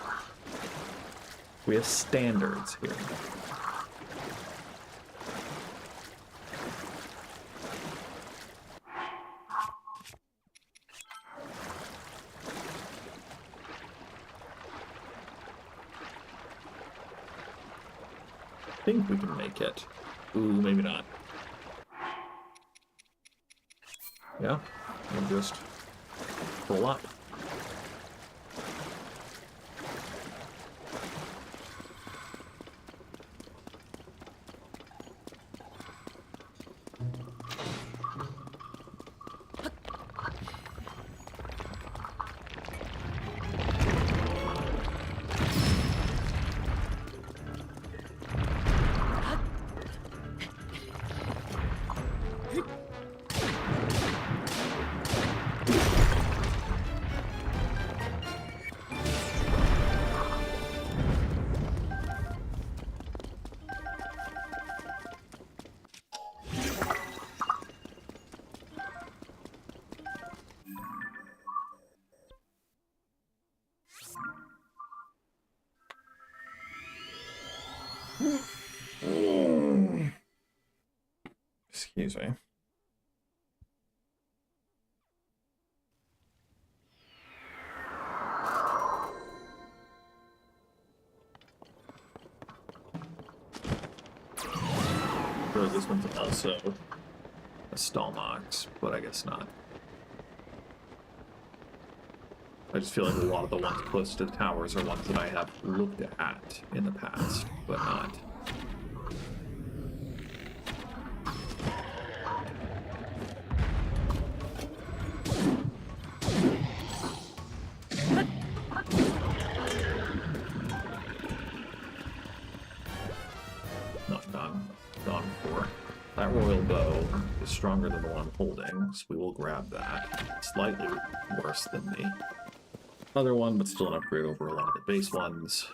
We have standards here. I think we can make it. Ooh, maybe not. Yeah, we'll just pull up. Excuse me. Really, this one's also a Stalmox, but I guess not. I just feel like a lot of the ones close to the towers are ones that I have looked at in the past, but not. Not gone for. That royal bow is stronger than the one I'm holding, so we will grab that. Slightly worse than the other one, but still an upgrade over a lot of the base ones.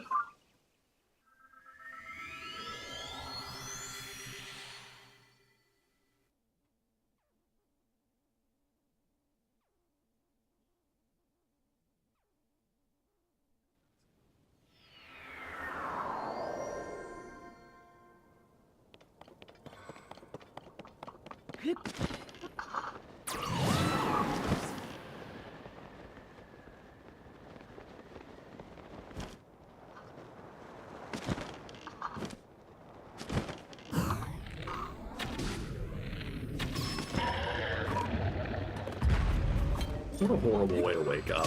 What a horrible way to wake up.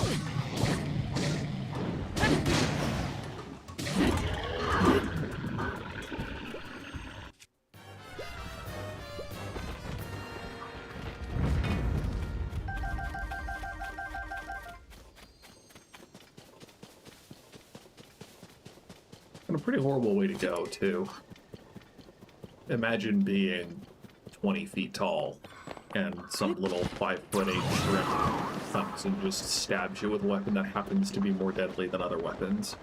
And a pretty horrible way to go, too. Imagine being 20 feet tall and some little 5'8" shrimp comes and just stabs you with a weapon that happens to be more deadly than other weapons.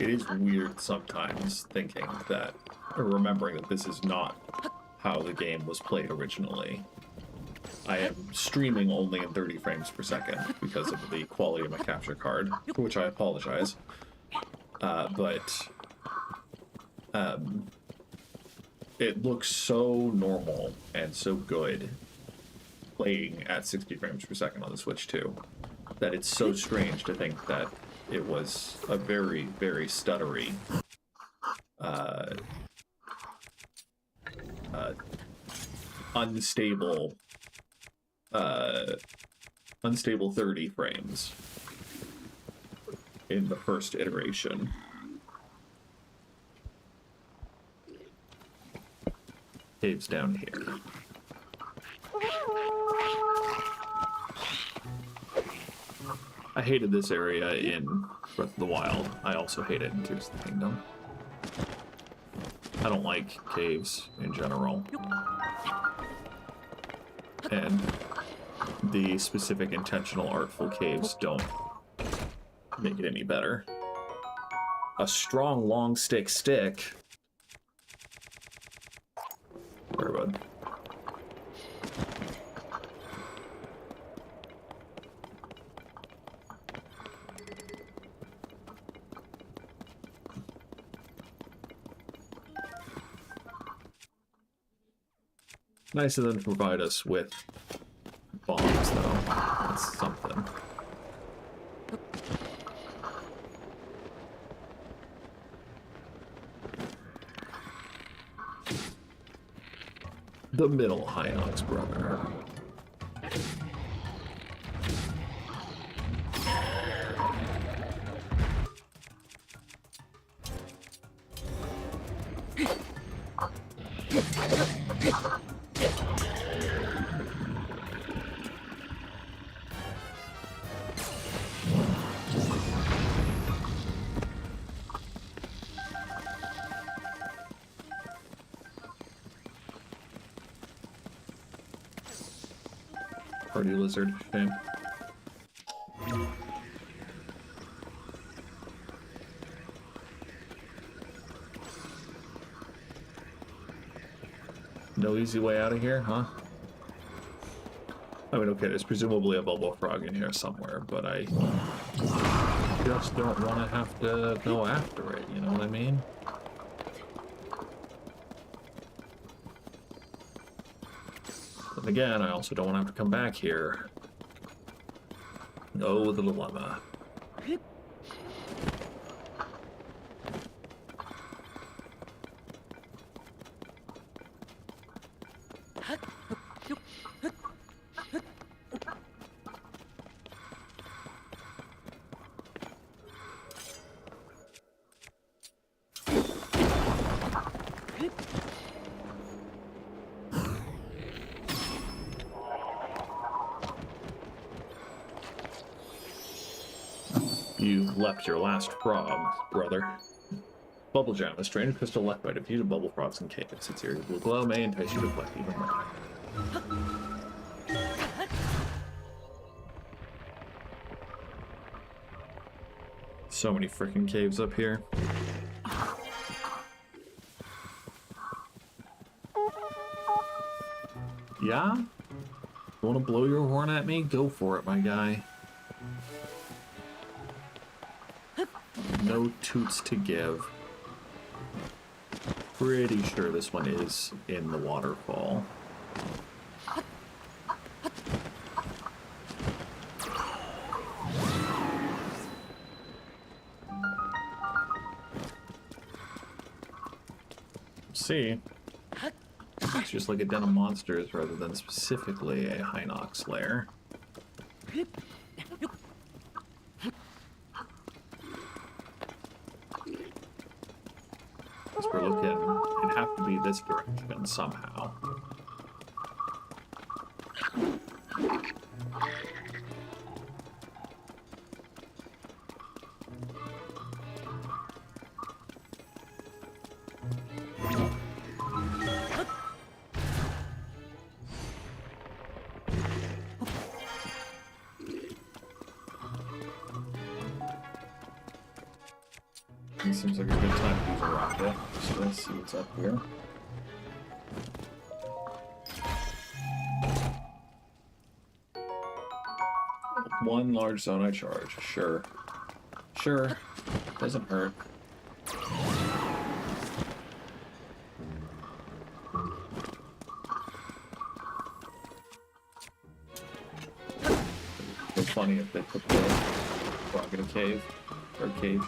it is weird sometimes thinking that, or remembering that this is not how the game was played originally. I am streaming only in 30 frames per second because of the quality of my capture card, for which I apologize. But it looks so normal and so good playing at 60 frames per second on the Switch too, that it's so strange to think that it was a very, very stuttery unstable 30 frames in the first iteration. Caves down here. I hated this area in Breath of the Wild. I also hate it in Tears of the Kingdom. I don't like caves in general. And the specific intentional artful caves don't make it any better. A strong long stick. Sorry, bud. Nice of them to provide us with bombs, though. That's something. The middle Hinox brother. Party lizard, shame. No easy way out of here, huh? I mean, okay, there's presumably a bubble frog in here somewhere, but I just don't want to have to go after it, you know what I mean? And again, I also don't want to have to come back here. Oh, the dilemma. You've leapt your last frog, brother. Bubble Jam, a strained crystal left by defeated bubble frogs in caves. Its eerie blue glow may entice you to collect even more. So many freaking caves up here. Yeah? You want to blow your horn at me? Go for it, my guy. No toots to give. Pretty sure this one is in the waterfall. See, it's just like a den of monsters rather than specifically a Hinox lair. Because we're looking, it'd have to be this direction somehow. This seems like a good time to use a rocket. So let's see what's up here. One large zone I charge. Sure. Sure. Doesn't hurt. It's funny if they put the rock in a cave or cage.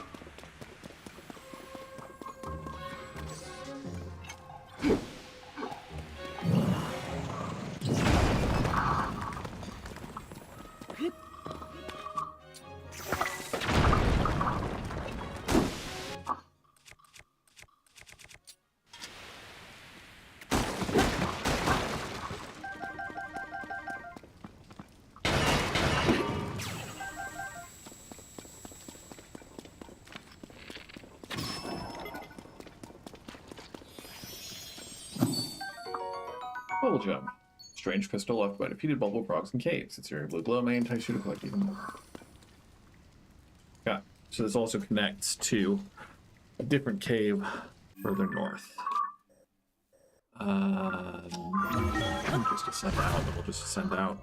Bubble gem. Strange crystal left by defeated bubble frogs and caves. Its area blue glow may entice you to collect even more. Yeah, so this also connects to a different cave further north. Just ascend out, then we'll just ascend out.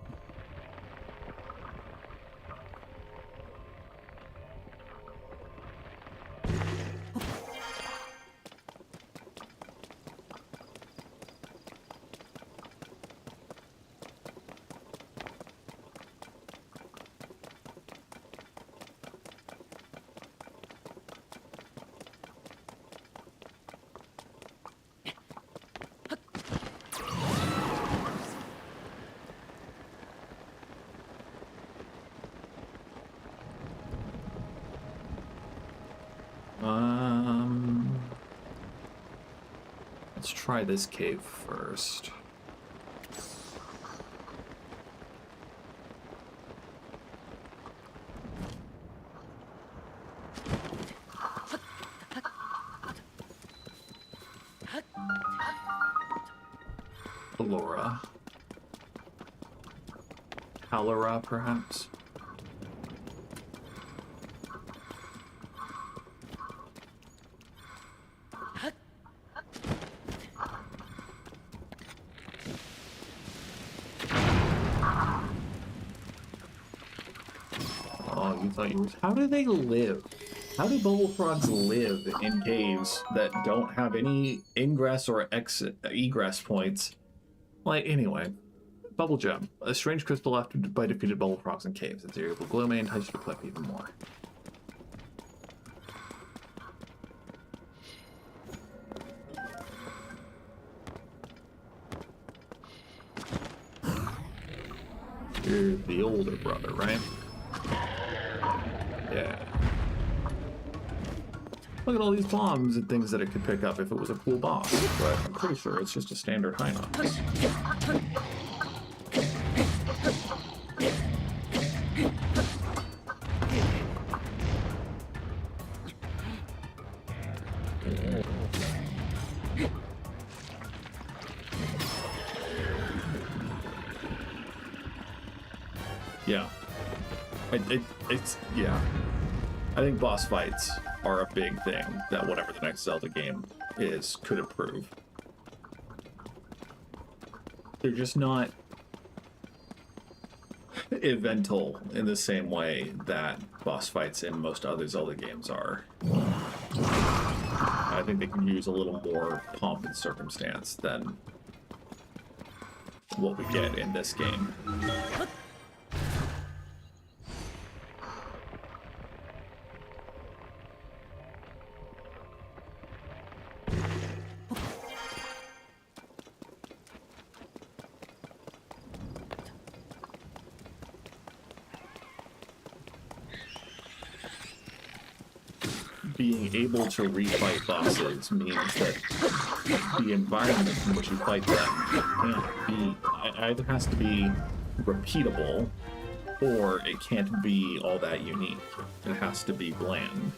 Let's try this cave first. Alora. Halora, perhaps? How do they live? How do bubble frogs live in caves that don't have any ingress or egress points? Like, anyway. Bubble gem. A strange crystal left by defeated bubble frogs in caves. Its area will glow may entice you to collect even more. You're the older brother, right? Yeah. Look at all these bombs and things that it could pick up if it was a cool boss, but I'm pretty sure it's just a standard high knot. Yeah. Yeah. I think boss fights are a big thing that whatever the next Zelda game is could improve. They're just not evental in the same way that boss fights in most other Zelda games are. I think they can use a little more pomp and circumstance than what we get in this game. Being able to refight bosses means that the environment in which you fight them can't be, either has to be repeatable or it can't be all that unique. It has to be bland.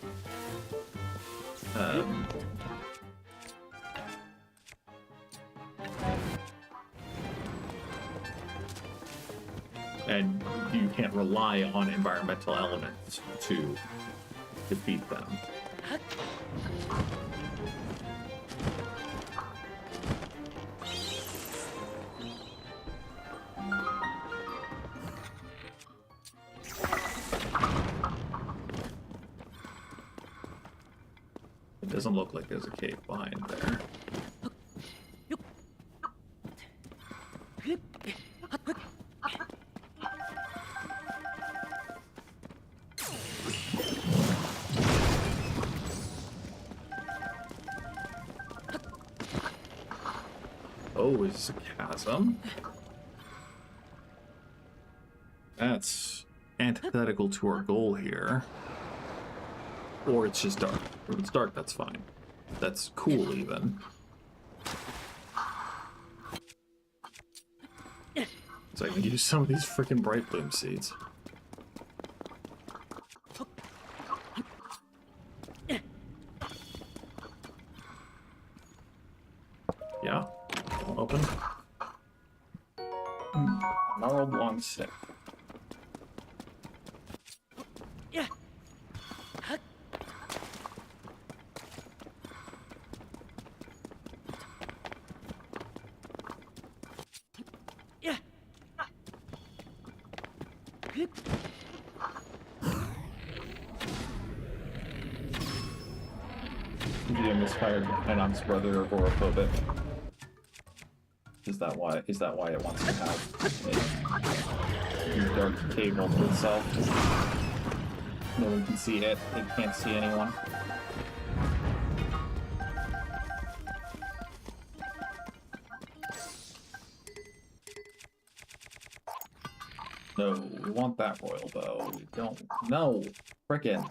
And you can't rely on environmental elements to defeat them. It doesn't look like there's a cave behind there. Oh, is this a chasm? That's antithetical to our goal here. Or it's just dark. If it's dark, that's fine. That's cool, even. So I can use some of these freaking bright bloom seeds. Yeah, won't open. Gnarled long stick. Being inspired by Enok's brother agoraphobic. Is that why it wants to have a dark cave all to itself? No one can see it. It can't see anyone. No, we want that royal bow. We don't. No! Frickin'.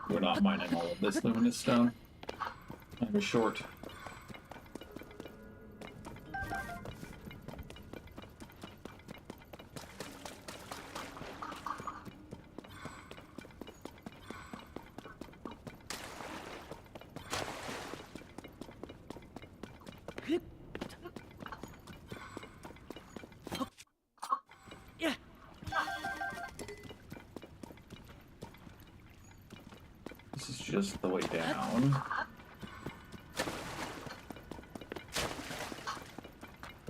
We're not mining all of this luminous stone. I'm a short. This is just the way down.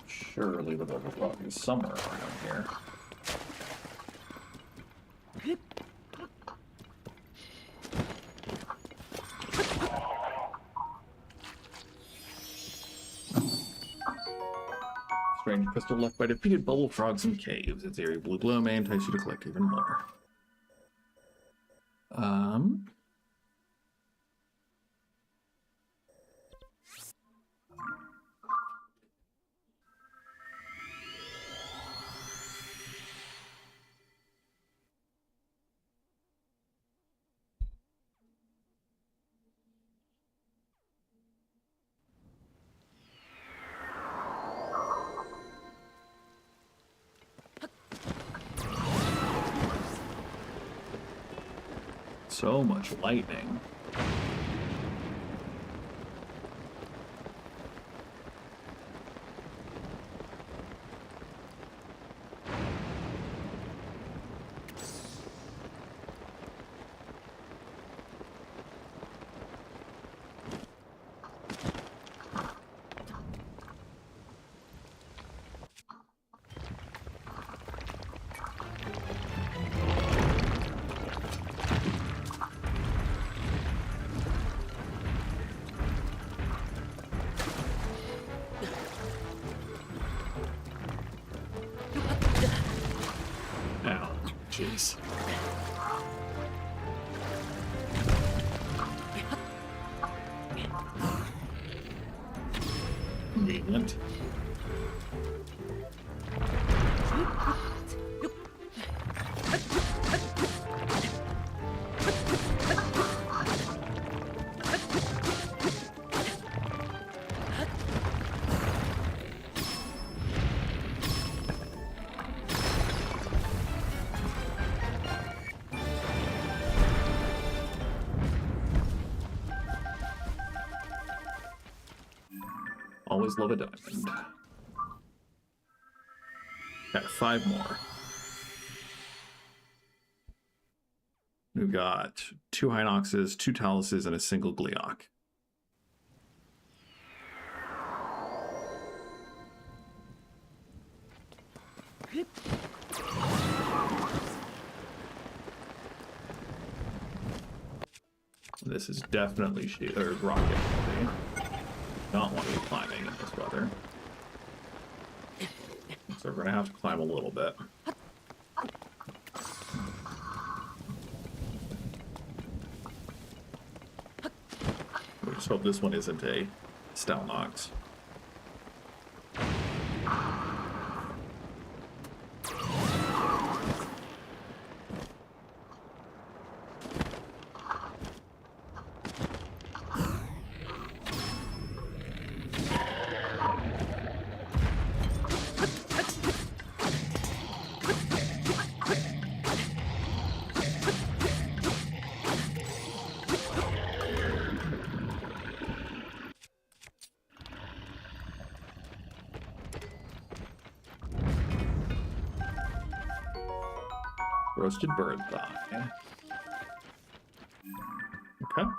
Surely the river rock is somewhere around here. Strange crystal left by defeated bubble frogs in caves. Its airy blue glow may entice you to collect even more. So much lightning. Jeez. Convenient. Always love a diamond. Got 5 more. We've got 2 Hinoxes, 2 Taluses, and a single Gleeok. This is definitely rock difficulty. Not want to be climbing in this weather. So we're going to have to climb a little bit. We just hope this one isn't a Stalnox. Roasted bird thigh. Okay.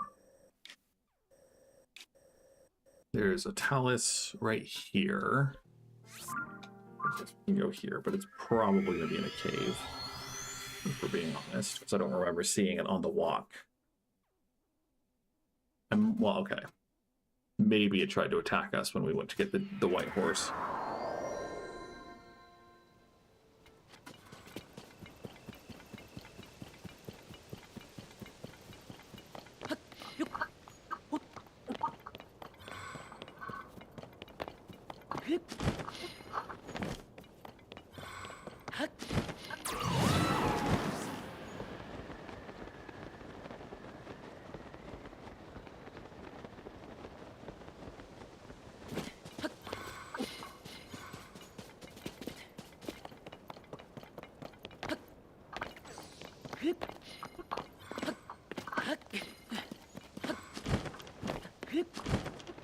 There's a talus right here. We can go here, but it's probably going to be in a cave, if we're being honest, because I don't remember seeing it on the walk. Well, okay. Maybe it tried to attack us when we went to get the white horse.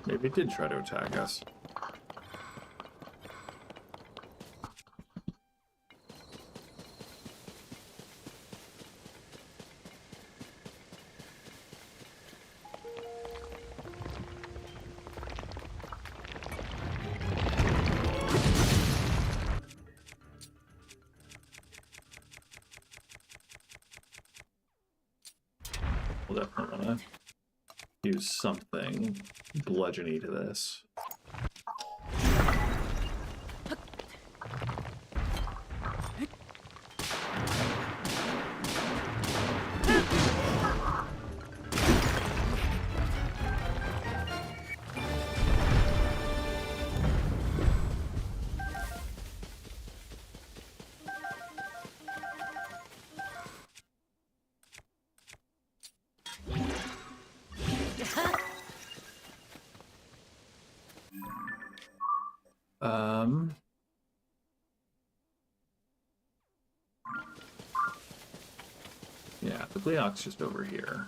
Maybe it did try to attack us. We'll definitely want to use something bludgeony to this. Yeah, the Gleeok's just over here.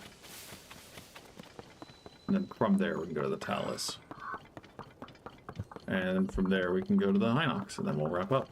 And then from there we can go to the Talus. And from there we can go to the Hinox, and then we'll wrap up.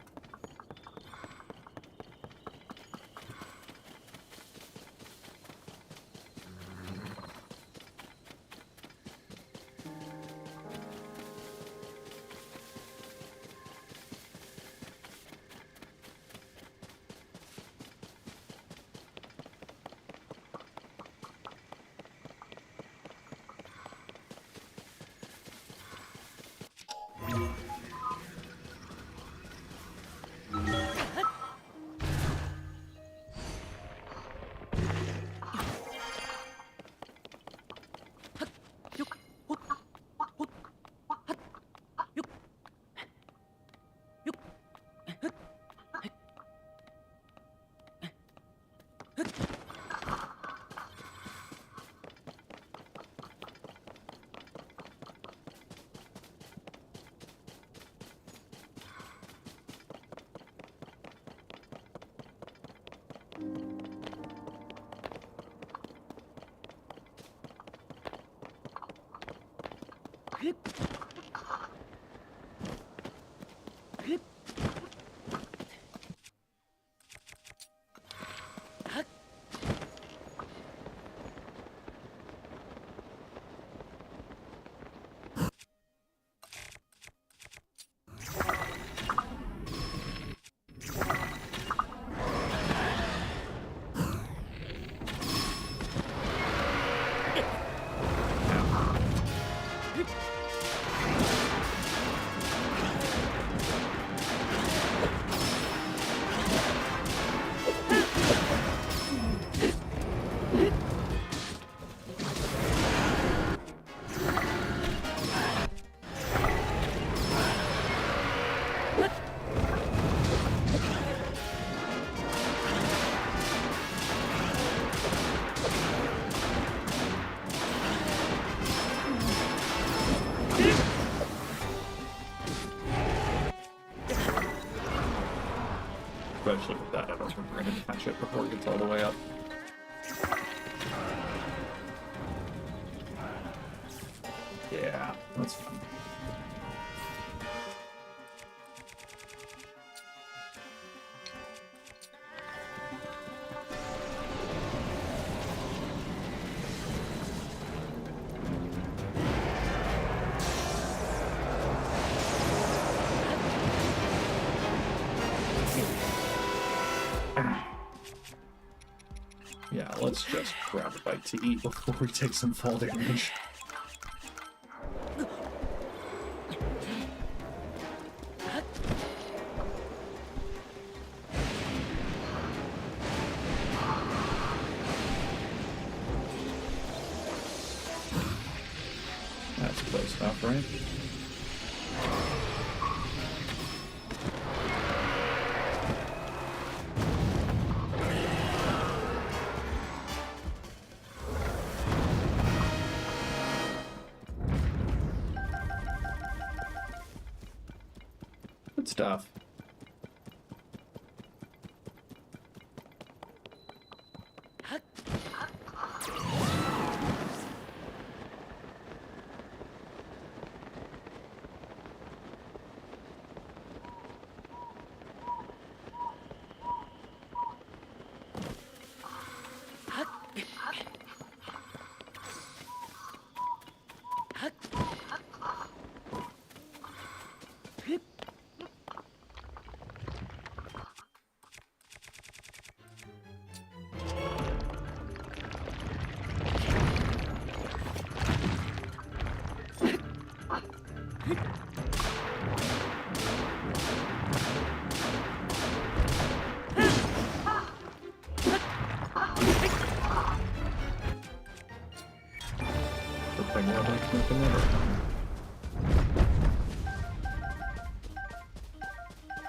Yeah, that's fun. Yeah, let's just grab a bite to eat before we take some fall damage. That's close enough, right? Good stuff.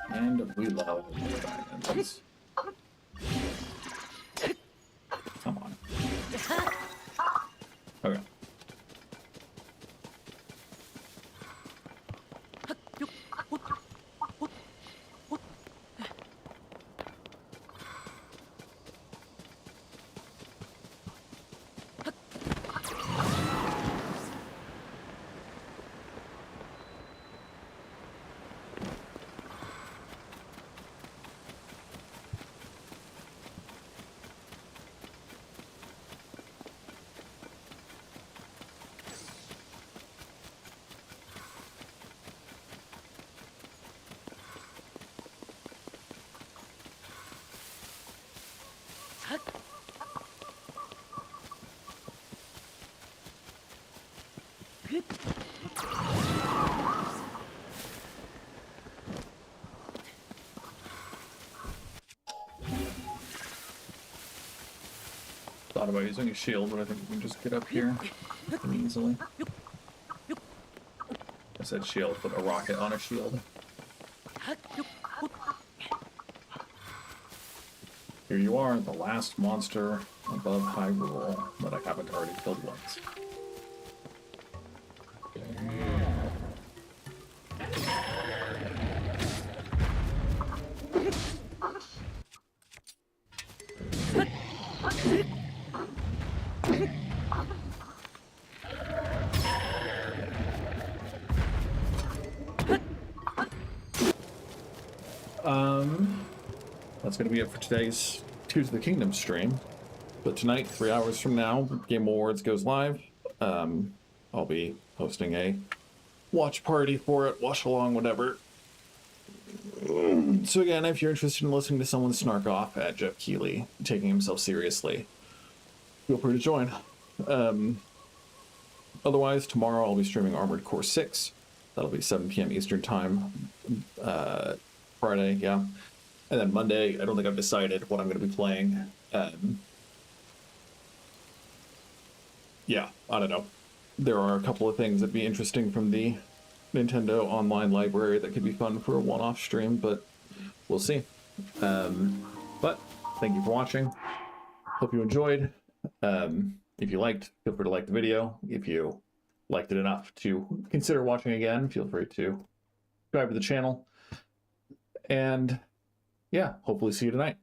And we love dragons. Come on. Okay. Thought about using a shield, but I think we can just get up here pretty easily. I said shield, put a rocket on a shield. Here you are, the last monster above Hyrule that I haven't already killed once. That's going to be it for today's Tears of the Kingdom stream. But tonight, 3 hours from now, Game Awards goes live. I'll be hosting a watch party for it, watch along, whatever. So again, if you're interested in listening to someone snark off at Geoff Keighley, taking himself seriously, feel free to join. Otherwise, tomorrow I'll be streaming Armored Core 6. That'll be 7 p.m. Eastern Time. Friday, yeah. And then Monday, I don't think I've decided what I'm going to be playing. Yeah, I don't know. There are a couple of things that'd be interesting from the Nintendo Online library that could be fun for a one-off stream, but we'll see. But thank you for watching. Hope you enjoyed. If you liked, feel free to like the video. If you liked it enough to consider watching again, feel free to subscribe to the channel. And yeah, hopefully see you tonight.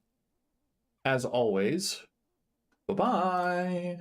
As always, bye-bye.